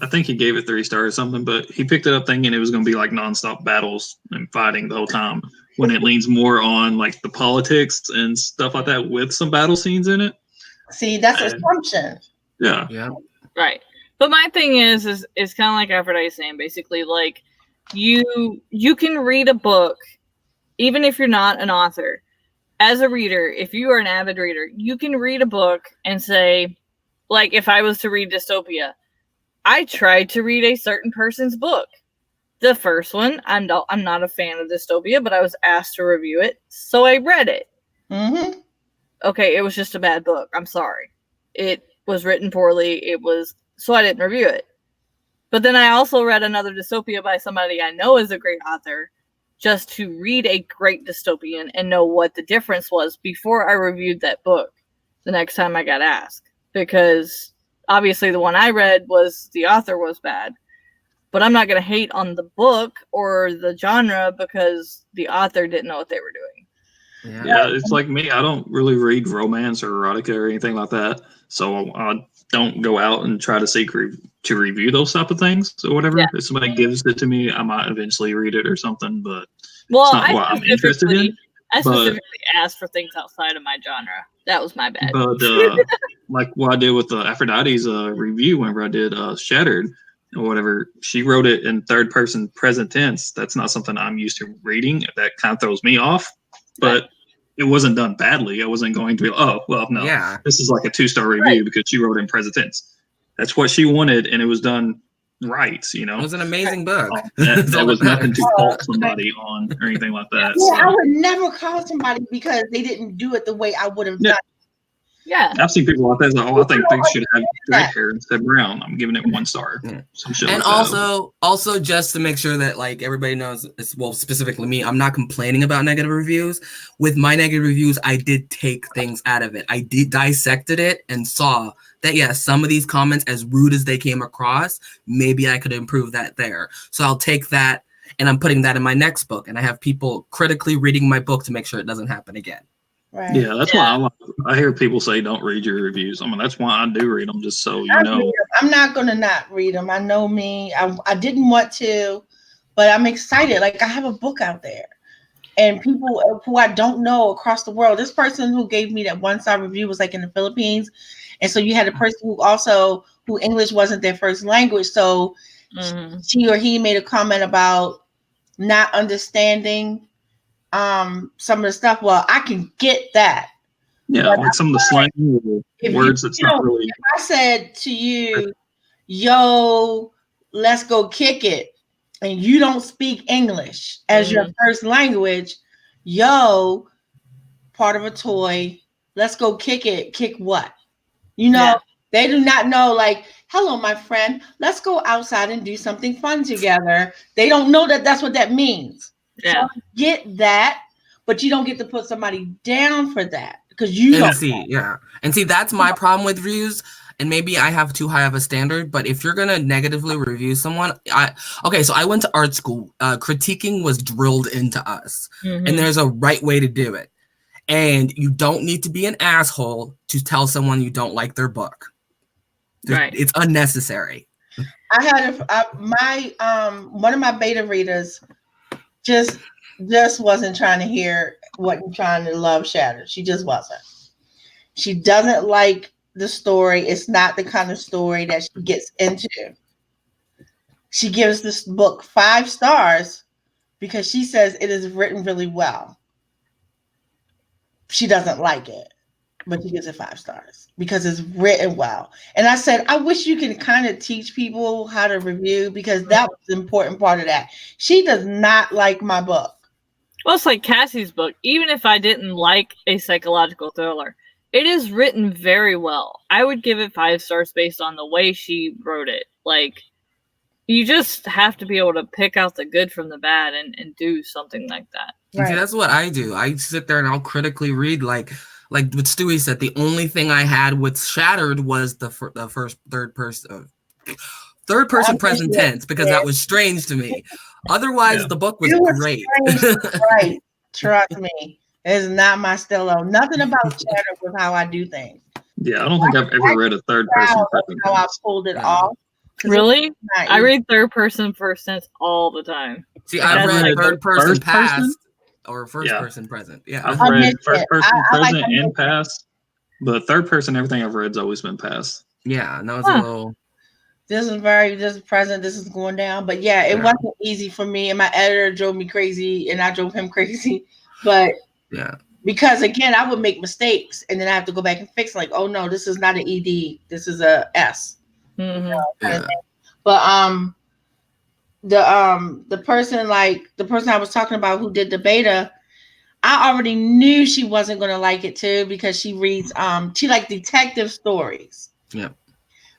I think he gave it 3 stars or something, but he picked it up thinking it was going to be like nonstop battles and fighting the whole time. When it leans more on like the politics and stuff like that with some battle scenes in it. See, that's And- assumption. Yeah, Yeah. right. But my thing is kind of like Aphrodite saying, basically, like you can read a book, even if you're not an author. As a reader, if you are an avid reader, you can read a book and say, like, if I was to read Dystopia, I tried to read a certain person's book. The first one, I'm not a fan of Dystopia, but I was asked to review it, so I read it. Mm-hmm. Okay, it was just a bad book. I'm sorry. It was written poorly. So I didn't review it. But then I also read another dystopia by somebody I know is a great author, just to read a great dystopian and know what the difference was before I reviewed that book the next time I got asked. Because obviously the one I read the author was bad. But I'm not going to hate on the book or the genre because the author didn't know what they were doing. yeah. It's like me. I don't really read romance or erotica or anything like that, so I don't go out and try to seek to review those type of things or whatever. Yeah. If somebody gives it to me, I might eventually read it or something, but Well, it's not what I'm interested in. I but- specifically asked for things outside of my genre. That was my bad. But like what I did with Aphrodite's review whenever I did Shattered or whatever, she wrote it in third person present tense. That's not something I'm used to reading. That kind of throws me off. But it wasn't done badly. I wasn't going to be, oh, well, no, Yeah. this is like a 2-star review because she wrote it in present tense. That's what she wanted, and it was done right, you know? It was an amazing book. That was nothing to fault somebody on or anything like that. Yeah, I So. would never call somebody because they didn't do it the way I would have Yeah. done. Yeah. I've seen people like that. Like, oh, I think things should have red hair instead of brown. I'm giving it 1 star. Yeah. Some shit And like that. also just to make sure that like everybody knows, well, specifically me, I'm not complaining about negative reviews. With my negative reviews, I did take things out of it. I dissected it and saw that, yeah, some of these comments, as rude as they came across, maybe I could improve that there. So I'll take that and I'm putting that in my next book. And I have people critically reading my book to make sure it doesn't happen again. Right. Yeah, that's why I hear people say don't read your reviews. I mean, that's why I do read them, just so you I know. read 'em. I'm not going to not read them. I know me. I didn't want to, but I'm excited. Like, I have a book out there. And people who I don't know across the world. This person who gave me that 1-star review was like in the Philippines. And so you had a person who English wasn't their first language. So she or he made a comment about not understanding some of the stuff. Well, I can get that. Yeah, But like some of the slang words that's not really. If I said to you, yo, let's go kick it, and you don't speak English as your first language, yo, part of a toy, let's go kick it. Kick what? You know, they do not know, like, hello, my friend, let's go outside and do something fun together. They don't know that that's what that means. Yeah. So get that, but you don't get to put somebody down for that because you don't. See, that's my problem with reviews. And maybe I have too high of a standard, but if you're gonna negatively review someone, so I went to art school. Critiquing was drilled into us, and there's a right way to do it. And you don't need to be an asshole to tell someone you don't like their book. Right. It's unnecessary. I had one of my beta readers just wasn't trying to hear what you're trying to love Shattered. She just wasn't. She doesn't like the story. It's not the kind of story that she gets into. She gives this book 5 stars because she says it is written really well. She doesn't like it, but she gives it 5 stars because it's written well. And I said, I wish you could kind of teach people how to review because that was the important part of that. She does not like my book. Well, it's like Cassie's book. Even if I didn't like a psychological thriller, it is written very well. I would give it 5 stars based on the way she wrote it. Like, you just have to be able to pick out the good from the bad and do something like that. Right. See, that's what I do. I sit there and I'll critically read, like what Stewie said. The only thing I had with Shattered was the third person I'm present sure. tense because that was strange to me. Otherwise, Yeah. the book was It was great. strange, right? Trust me, it's not my stilo. Nothing about Chatter was how I do things. Yeah, I don't think I've ever read a third Proud person of present how I tense. pulled it Yeah. off. 'Cause it Really? was not I easy. read third person first tense all the time. See, Like, I've that's read like third person first person? past or first Yeah. person present. Yeah. I've I read missed first it. person I like present to and miss it. past, but third person, everything I've read's always been past. Yeah, and that was Huh. a little. This is present. This is going down. But yeah, it Yeah. wasn't easy for me, and my editor drove me crazy, and I drove him crazy. But Yeah. because again, I would make mistakes, and then I have to go back and fix. Like, oh no, this is not an ED. This is a S. Mhm. Kind of Yeah. thing. But the person I was talking about who did the beta, I already knew she wasn't gonna like it too because she reads she liked detective stories. Yeah.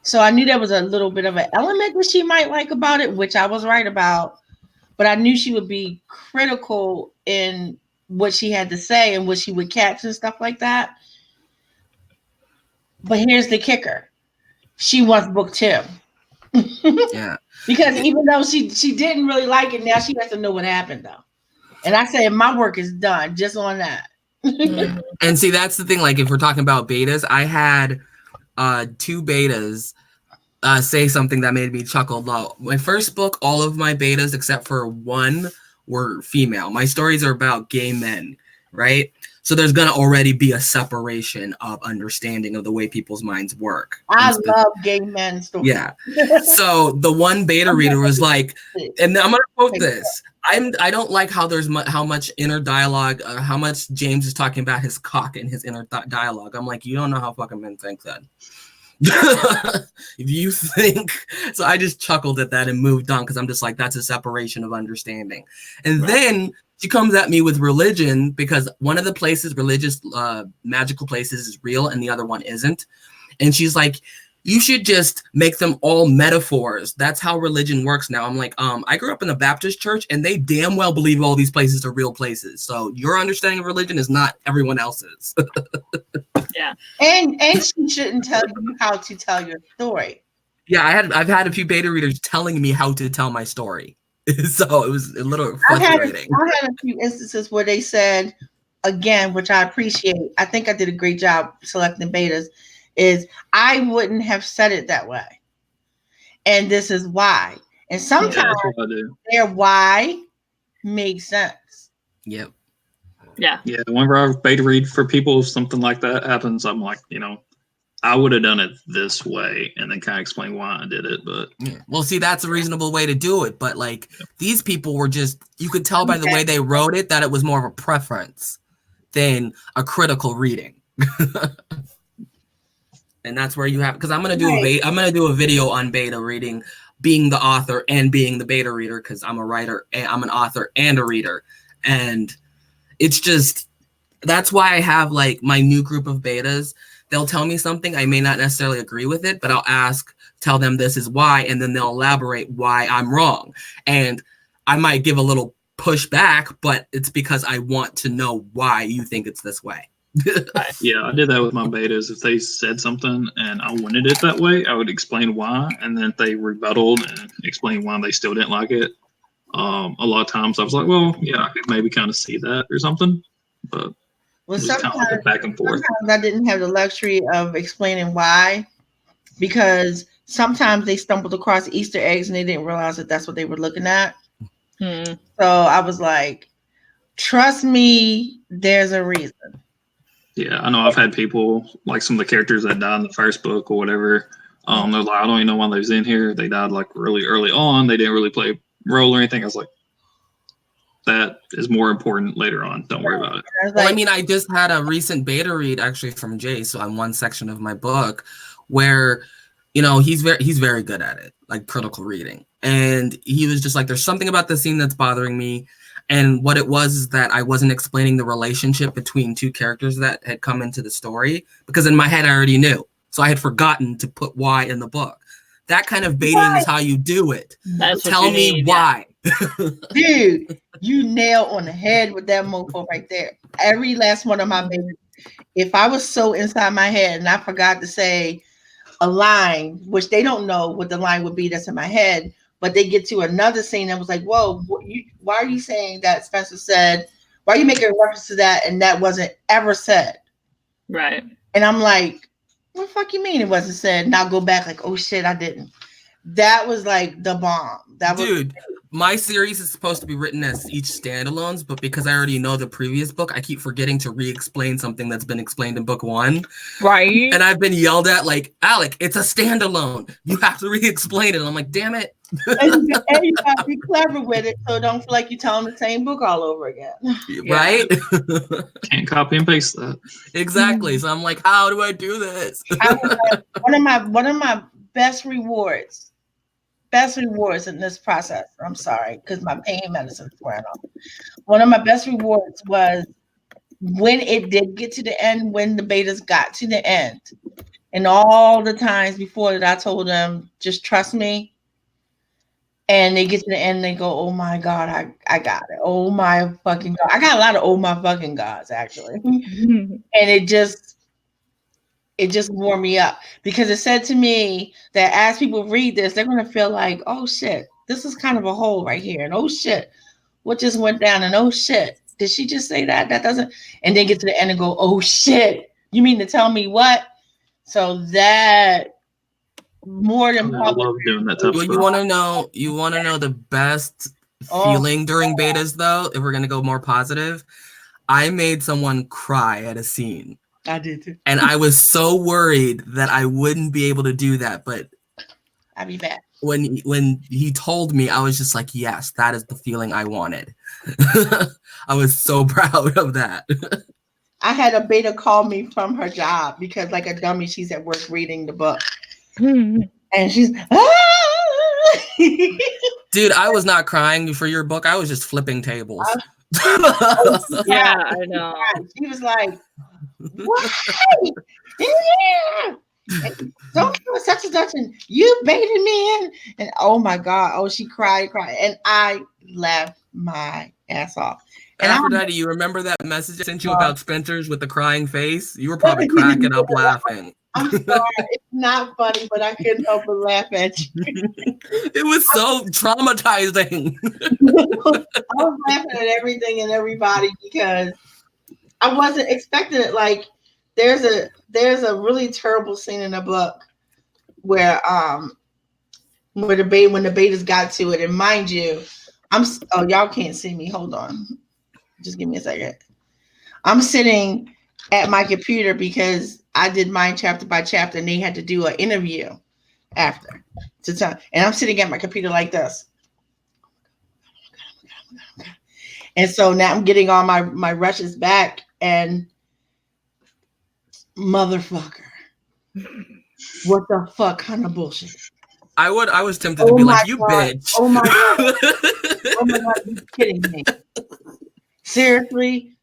So I knew there was a little bit of an element that she might like about it, which I was right about. But I knew she would be critical in what she had to say and what she would catch and stuff like that. But here's the kicker: she wants book 2. Yeah. Because even though she didn't really like it, now she has to know what happened though. And I say my work is done just on that. Mhm. And see, that's the thing. Like, if we're talking about betas, I had 2 betas say something that made me chuckle. Though my first book, all of my betas except for one were female. My stories are about gay men, right? So there's gonna already be a separation of understanding of the way people's minds work. I And love gay men stories. yeah. So the one beta reader was like, and I'm gonna quote this. I don't like how there's how much inner dialogue, how much James is talking about his cock in his inner dialogue. I'm like, you don't know how fucking men think that. If you think so, I just chuckled at that and moved on because I'm just like, that's a separation of understanding. And then she comes at me with religion because one of the places, religious, magical places, is real and the other one isn't. And she's like, you should just make them all metaphors. That's how religion works now. I'm like, I grew up in a Baptist church and they damn well believe all these places are real places. So your understanding of religion is not everyone else's. Yeah. And she shouldn't tell you how to tell your story. Yeah, I've had a few beta readers telling me how to tell my story. So it was a little I had frustrating. a few instances where they said, again, which I appreciate. I think I did a great job selecting betas. Is I wouldn't have said it that way, and this is why. And Yeah, sometimes that's what I do. their why makes sense. Yep. Yeah. Yeah, whenever I beta read for people, if something like that happens, I'm like, I would have done it this way, and then kind of explain why I did it. But Yeah. Well, see, that's a reasonable way to do it. But like these people were just, you could tell by the way they wrote it that it was more of a preference than a critical reading. And that's where you have, because I'm gonna do a video on beta reading, being the author and being the beta reader, because I'm a writer and I'm an author and a reader, and it's just that's why I have like my new group of betas. They'll tell me something, I may not necessarily agree with it, but I'll tell them this is why, and then they'll elaborate why I'm wrong, and I might give a little pushback, but it's because I want to know why you think it's this way. yeah, I did that with my betas. If they said something and I wanted it that way, I would explain why, and then if they rebutted and explained why they still didn't like it, a lot of times I was like, well, yeah, I could maybe kind of see that or something, but Well, it was kind of like a back and forth. sometimes I didn't have the luxury of explaining why, because sometimes they stumbled across Easter eggs and they didn't realize that that's what they were looking at. Hmm. So I was like, trust me, there's a reason. Yeah, I know I've had people, like some of the characters that died in the first book or whatever, they're like, I don't even know why they was in here. They died like really early on. They didn't really play a role or anything. I was like, that is more important later on. Don't worry about it. I was Well, like, I mean, I just had a recent beta read actually from Jace on one section of my book where, he's very good at it, like critical reading. And he was just like, there's something about the scene that's bothering me. And what it was is that I wasn't explaining the relationship between 2 characters that had come into the story, because in my head I already knew. So I had forgotten to put why in the book. That kind of baiting is how you do it. That's what Tell you me need, why. dude, you nail on the head with that mofo right there. Every last one of my babies. If I was so inside my head and I forgot to say, a line, which they don't know what the line would be that's in my head, but they get to another scene that was like, whoa, why are you saying that Spencer said, why are you making a reference to that and that wasn't ever said? Right. And I'm like, what the fuck you mean it wasn't said? And I'll go back like, oh shit, I didn't. That was like the bomb. That was Dude, my series is supposed to be written as each standalones, but because I already know the previous book, I keep forgetting to re-explain something that's been explained in book 1. Right. And I've been yelled at like, Alec, it's a standalone. You have to re-explain it. And I'm like, damn it. and you gotta be clever with it, so don't feel like you're telling the same book all over again. Right? Can't copy and paste that. Exactly. So I'm like, how do I do this? One of my best rewards in this process. I'm sorry, because my pain medicine is wearing off. One of my best rewards was when it did get to the end, when the betas got to the end, and all the times before that I told them, just trust me. And they get to the end and they go, oh my God, I got it. Oh my fucking God. I got a lot of oh my fucking gods, actually. And it just wore me up because it said to me that as people read this, they're going to feel like, oh shit, this is kind of a hole right here. And oh shit, what just went down? And oh shit, did she just say that? That doesn't, and then get to the end and go, oh shit, you mean to tell me what? So that more than I love doing that type of Well, stuff. you want to know the best feeling during betas though, if we're going to go more positive. I made someone cry at a scene. I did too. And I was so worried that I wouldn't be able to do that, but I'll be back. When he told me, I was just like, yes, that is the feeling I wanted. I was so proud of that. I had a beta call me from her job because, like a dummy, she's at work reading the book. And she's, Dude, I was not crying for your book. I was just flipping tables. Yeah, I know. She was like, what? Yeah. Don't do such and such, and you baited me in. And oh my God, oh, she cried. And I laughed my ass off. And Aphrodite, you remember that message I sent you about Spencer's with the crying face? You were probably cracking up laughing. I'm sorry, it's not funny, but I couldn't help but laugh at you. It was so traumatizing. I was laughing at everything and everybody because I wasn't expecting it. Like there's a really terrible scene in the book where when the betas got to it, and mind you, y'all can't see me. Hold on, just give me a second. I'm sitting at my computer because I did mine chapter by chapter, and they had to do an interview after to tell. And I'm sitting at my computer like this. And so now I'm getting all my rushes back, and motherfucker, what the fuck kind of bullshit? I was tempted to be like, you God. bitch. Oh my God. Oh my God, you kidding me? Seriously?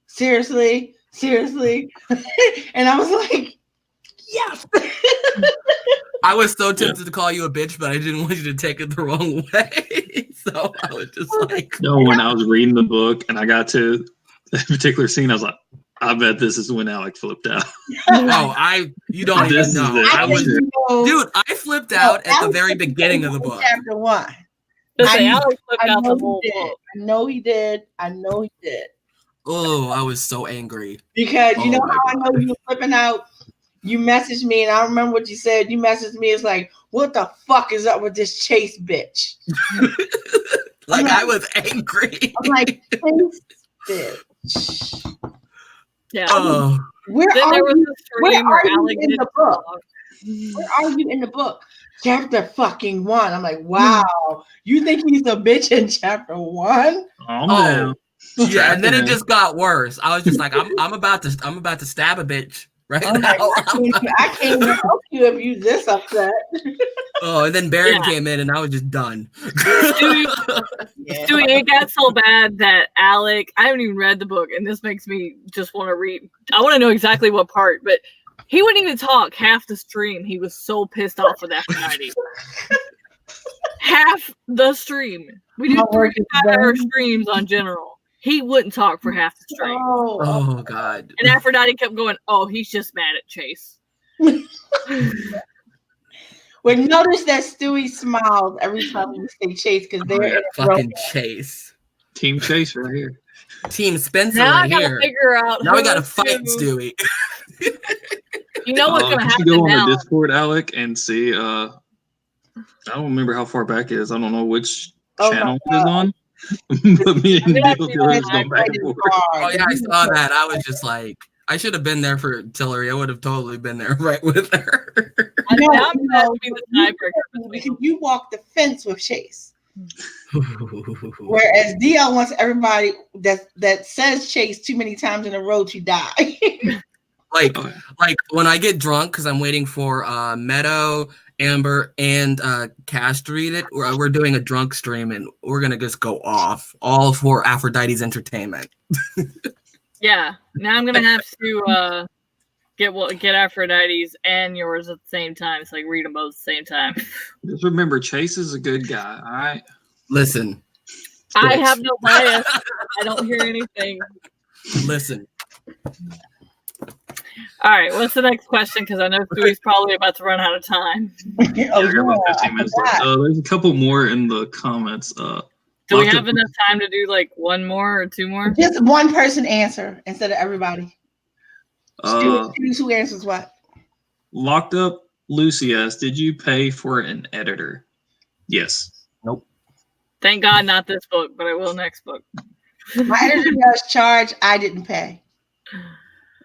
And I was like, yes. I was so tempted to call you a bitch, but I didn't want you to take it the wrong way. So I was just like, no, when I was reading the book and I got to a particular scene, I was like, I bet this is when Alec flipped out. You don't even know. Dude, I flipped out at the very beginning of the book. Chapter 1. Alec flipped out the whole book. I know he did. Oh, I was so angry. Because you know how I know you were flipping out? You messaged me, and I remember what you said. You messaged me, it's like, what the fuck is up with this Chase bitch? I was angry. I'm like, Chase bitch. Yeah. Where are you in the book? Where are you in the book? Chapter fucking 1. I'm like, wow. You think he's a bitch in chapter 1? Oh man. Yeah, and then it just got worse. I was just like, I'm about to stab a bitch right now. I can't even help you if you this upset. And then Baron came in, and I was just done. Dude, it got so bad that Alec, I haven't even read the book, and this makes me just want to read. I want to know exactly what part, but he wouldn't even talk half the stream. He was so pissed off with Aphrodite. Half the stream. We do 3-hour streams on general. He wouldn't talk for half the stream. Oh God. And Aphrodite kept going, oh, he's just mad at Chase. Well, notice that Stewie smiles every time we say Chase because they're in a Fucking Chase. Team Chase right here. Team Spencer Now I right gotta here. figure out. Now we who gotta to- fight Stewie. You know what's gonna You happen can go on now? the Discord, Alec, and see. I don't remember how far back it is. I don't know which Oh my channel it is on. But me and I'm gonna have Neil to Dillard be is going back and forth. Oh yeah, I saw that. I was just like, I should have been there for Tillery. I would have totally been there right with her. Now I'm gonna have to be the tiebreaker. Because you walk the fence with Chase. Whereas DL wants everybody that says Chase too many times in a row to die. like when I get drunk because I'm waiting for Meadow, Amber, and Cash to read it. We're doing a drunk stream and we're gonna just go off all for Aphrodite's entertainment. Yeah. Now I'm gonna have to get Aphrodite's and yours at the same time. It's like read them both at the same time. Just remember, Chase is a good guy. All right. Listen, I have no bias. I don't hear anything. listen. All right, what's the next question? Because I know Stewie's probably about to run out of time. Oh, Yeah, I got about 15 I minutes forgot. left. There's a couple more in the comments. Do we Locked have Up- enough time to do like one more or two more? Just one person answer instead of everybody. Uh, Choose who answers what. Locked Up Lucy asked, did you pay for an editor? Yes. Thank God, not this book, but I will next book. My editor does charge. I didn't pay.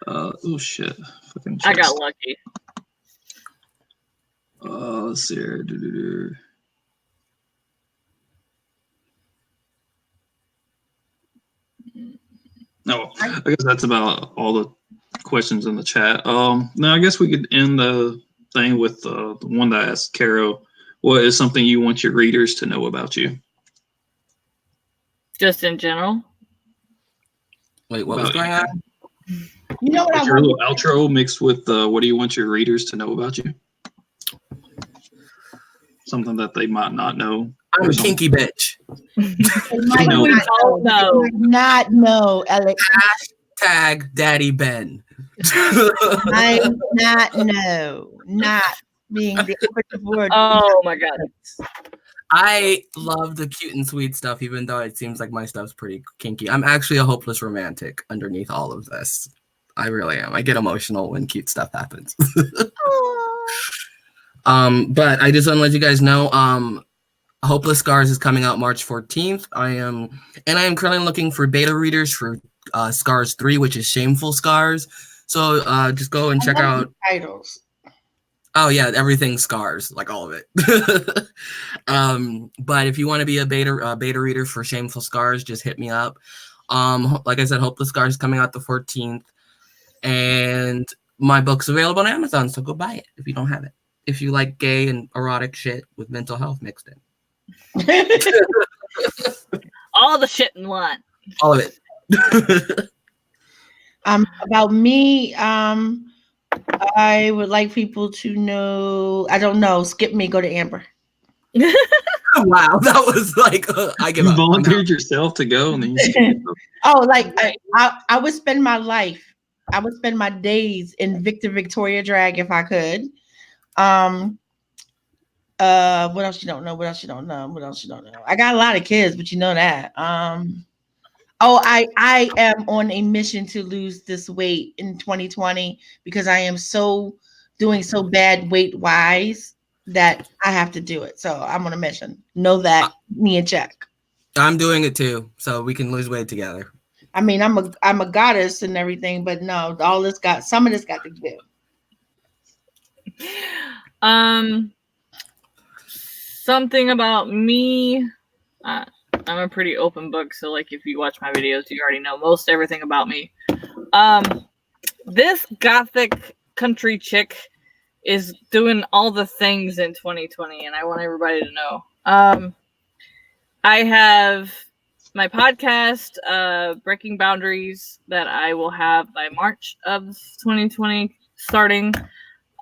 Oh shit. Fucking I got chest. lucky. Let's see here. No, I guess that's about all the questions in the chat. Now I guess we could end the thing with the one that asked Carrow. What is something you want your readers to know about you? Just in general. Wait, what was About going you. on? You know what Like I your want? little outro mixed with what do you want your readers to know about you? Something that they might not know. I'm a kinky bitch. They might No. not don't know. They might not know, Alex. Tag Daddy Ben. Might not know. Not being the operative word. Oh my God. I love the cute and sweet stuff, even though it seems like my stuff's pretty kinky. I'm actually a hopeless romantic underneath all of this. I really am. I get emotional when cute stuff happens. But I just want to let you guys know, Hopeless Scars is coming out March 14th. I am currently looking for beta readers for Scars 3, which is Shameful Scars. So just go and check out. Titles. Oh yeah, everything Scars, like all of it. But if you want to be a beta reader for Shameful Scars, just hit me up. Like I said, Hopeless Scars is coming out the 14th, and my book's available on Amazon. So go buy it if you don't have it. If you like gay and erotic shit with mental health mixed in, All the shit in one. all of it. About me, I would like people to know. I don't know. Skip me. Go to Amber. Wow, that was like I give You up. volunteered yourself to go, and then you Oh, like I would spend my life. I would spend my days in Victoria drag if I could. What else you don't know? What else you don't know? What else you don't know? I got a lot of kids, but you know that. I am on a mission to lose this weight in 2020 because I am doing so bad weight wise that I have to do it. So I'm on a mission. Know that. Me and Jack. I'm doing it too, so we can lose weight together. I mean, I'm a goddess and everything, but no, some of this got to do. Something about me. I'm a pretty open book, so like if you watch my videos, you already know most everything about me. This gothic country chick is doing all the things in 2020, and I want everybody to know. I have my podcast, Breaking Boundaries, that I will have by March of 2020 starting.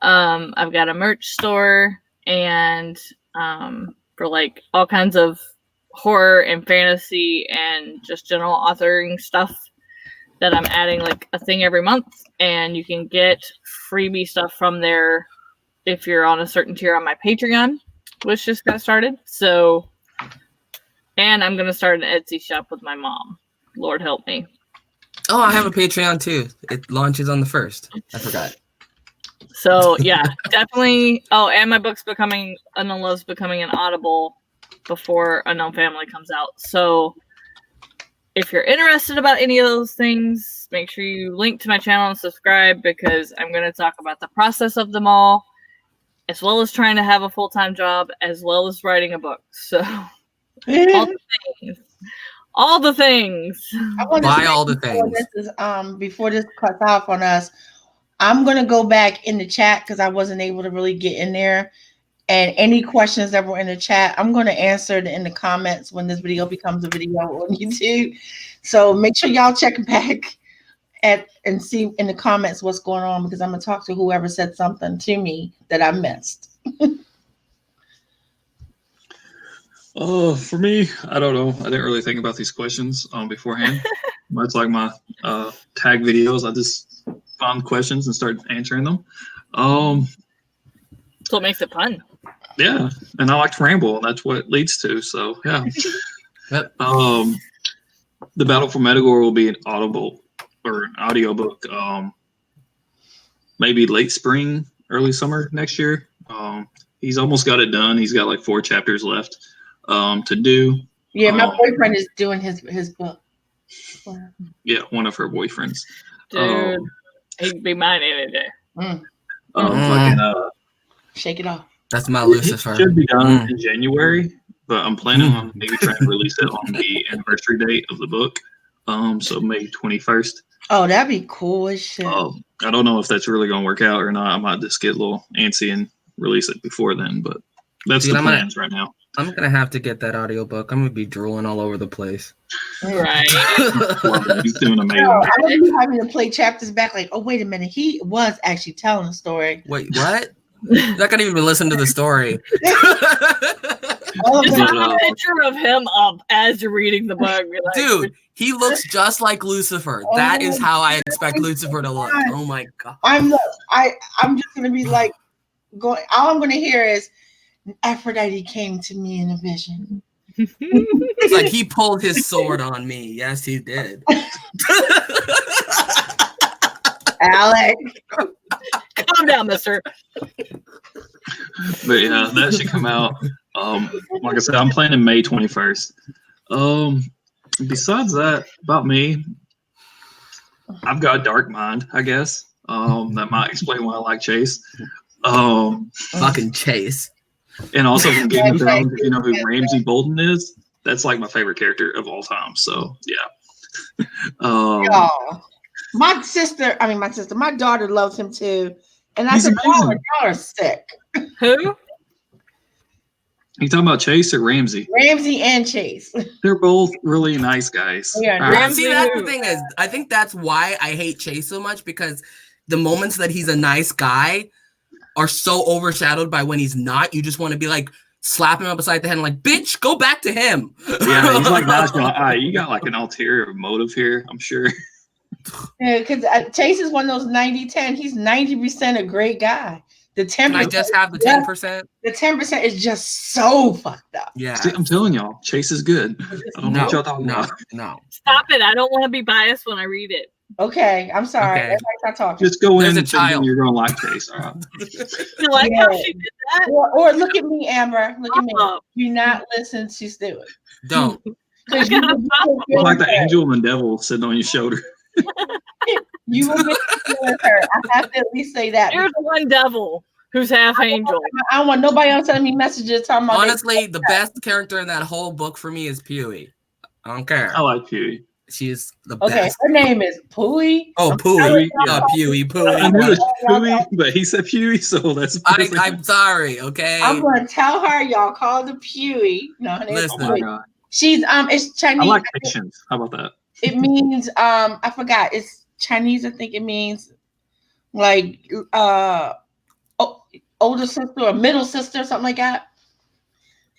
I've got a merch store and for like all kinds of horror and fantasy and just general authoring stuff that I'm adding like a thing every month, and you can get freebie stuff from there if you're on a certain tier on my Patreon, which just got started. So, and I'm gonna start an Etsy shop with my mom. Lord help me. Oh, I have a Patreon too. It launches on the 1st. I forgot. So yeah, definitely. Oh, and my book's becoming Unknown Love's becoming an Audible before Unknown Family comes out. So if you're interested about any of those things, make sure you link to my channel and subscribe, because I'm going to talk about the process of them all, as well as trying to have a full-time job, as well as writing a book. So all the things. All the things. I want to Buy say all the before things. This is, before this cuts off on us, I'm gonna go back in the chat because I wasn't able to really get in there. And any questions that were in the chat, I'm gonna answer in the comments when this video becomes a video on YouTube. So make sure y'all check back and see in the comments what's going on, because I'm gonna talk to whoever said something to me that I missed. For me, I don't know. I didn't really think about these questions beforehand. Much like my tag videos, I just found questions and started answering them. That's what makes it fun. Yeah, and I like to ramble, and that's what it leads to. So yeah. Yep. The Battle for Metagore will be an audible or an audiobook. Maybe late spring, early summer next year. He's almost got it done. He's got like 4 chapters left to do. Yeah, my boyfriend is doing his book. Yeah, one of her boyfriends. Dude, he'd be mine any day. Shake it off. That's my It Lucifer. should be done in January, but I'm planning on maybe trying to release it on the anniversary date of the book. So May 21st. Oh, that'd be cool as shit. I don't know if that's really going to work out or not. I might just get a little antsy and release it before then, but that's the plans right now. I'm going to have to get that audiobook. I'm going to be drooling all over the place. Right. He's doing amazing. No, I'm going to be having to play chapters back like, oh, wait a minute. He was actually telling a story. Wait, what? You're not going to even listen to the story. Just have a picture of him up as you're reading the book. Like, dude, he looks just like Lucifer. That is how I expect Lucifer to look. Oh my god. I'm just gonna be like going. All I'm gonna hear is Aphrodite came to me in a vision. It's like he pulled his sword on me. Yes, he did. Alec, calm down, mister. But yeah, that should come out. Like I said, I'm planning May 21st. Besides that, about me, I've got a dark mind, I guess. That might explain why I like Chase. Fucking Chase. And also from Game of Thrones, if you know who Ramsay Bolton is, that's like my favorite character of all time. So yeah. my daughter loves him too. And I said, y'all are sick. Who? You talking about Chase or Ramsay? Ramsay and Chase. They're both really nice guys. Yeah, See, that's the thing is, I think that's why I hate Chase so much, because the moments that he's a nice guy are so overshadowed by when he's not. You just want to be like, slap him up beside the head and like, bitch, go back to him. Yeah, he's like, nice, but you got like an ulterior motive here, I'm sure. Yeah, because Chase is one of those 90-10. He's 90% a great guy. The 10%. Can I just have the 10%? The 10% is just so fucked up. Yeah. See, I'm telling y'all, Chase is good. I don't know what y'all talking about. No. Stop it. I don't want to be biased when I read it. Okay, I'm sorry. Okay. Everybody's not talking. Just go There's in a child. and you're going to like Chase. All right. You like how she did that? Or look at me, Amber. Look at me. Do not listen to Stewart. Don't. Because You're like the angel and the devil sitting on your shoulder. You will get to with her. I have to at least say that. There's one devil who's half angel. I don't want nobody else sending me messages talking about. Honestly, the best character in that whole book for me is Pewee. I don't care. I like Pewee. She's the Okay, best. her name is Pooey. Oh, Pewee. Pewee. I knew it was Pewee. Pewee, but he said Pewee, so that's. I'm sorry. Okay. I'm gonna tell her y'all call the Pewee. No, her name is Listen. Oh my Pewee. God. She's it's Chinese. I like Patience. How about that? It means I forgot. It's Chinese. I think it means like older sister or middle sister, something like that.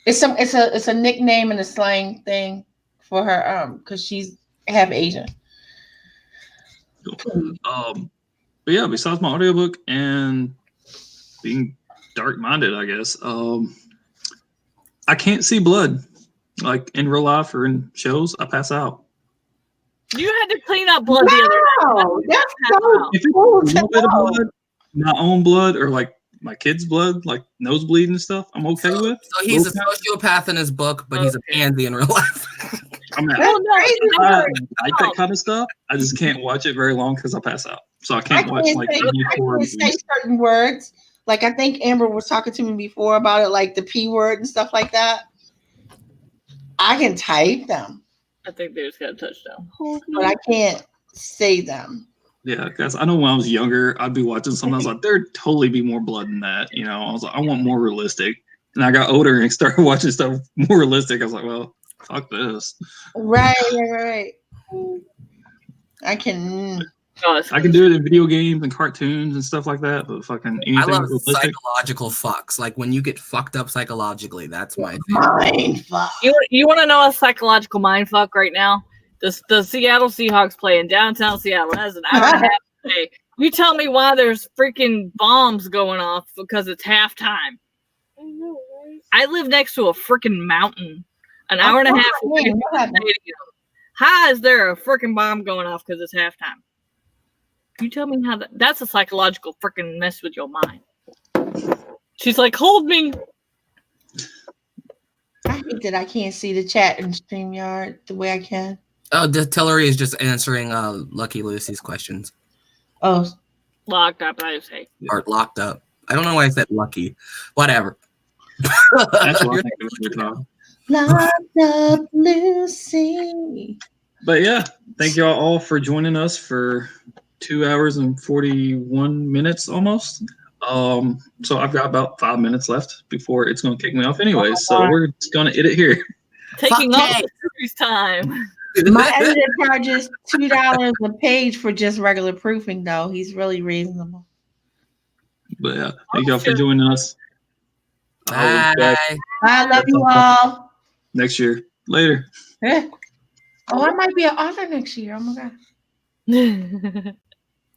It's a nickname and a slang thing for her because she's half Asian. Cool. But yeah, besides my audiobook and being dark-minded, I guess. I can't see blood, like in real life or in shows. I pass out. You had to clean up blood the other day. Wow, that's so If it's cool a to little bit of know. blood, my own blood, or like my kid's blood, like nosebleed and stuff, I'm okay with. So he's a Okay. sociopath in his book, but he's a pansy in real life. I mean, That's Well, no, crazy. don't I worry. like that kind of stuff. I just can't watch it very long because I pass out. So I I can't watch can't like say, any I horror can't say movies. certain words. Like I think Amber was talking to me before about it, like the P word and stuff like that. I can type them, I think they just got a touchdown. but I can't say them. Yeah, because I know when I was younger, I'd be watching something. I was like, there'd totally be more blood in that. You know, I was like, I want more realistic. And I got older and started watching stuff more realistic. I was like, well, fuck this. Right. I can. Oh, it's I can do it in video games and cartoons and stuff like that, but fucking I anything love realistic. psychological fucks. Like when you get fucked up psychologically, that's my thing. Mind fuck. You want to know a psychological mindfuck right now? The Seattle Seahawks play in downtown Seattle. That's an hour and a half a day. You tell me why there's freaking bombs going off because it's halftime. I live next to a freaking mountain. An hour and a half away from the stadium. How is there a freaking bomb going off because it's halftime? You tell me how that's a psychological freaking mess with your mind. She's like, hold me. I hate that I can't see the chat in StreamYard the way I can. Oh, Tillery is just answering Lucky Lucy's questions. Oh, Locked up, I say. Or locked up. I don't know why I said lucky. Whatever. That's what I think it was your time. locked up Lucy. But yeah, thank y'all all for joining us for 2 hours and 41 minutes almost. So I've got about 5 minutes left before it's going to kick me off anyways. So we're just going to end it here. Taking Fuck up yeah. Lucy's time. My editor charges $2 a page for just regular proofing, though. He's really reasonable. But yeah, thank y'all for joining us. I'll be back Bye. I love you all. next year. Later. Oh, I might be an author next year. Oh my God.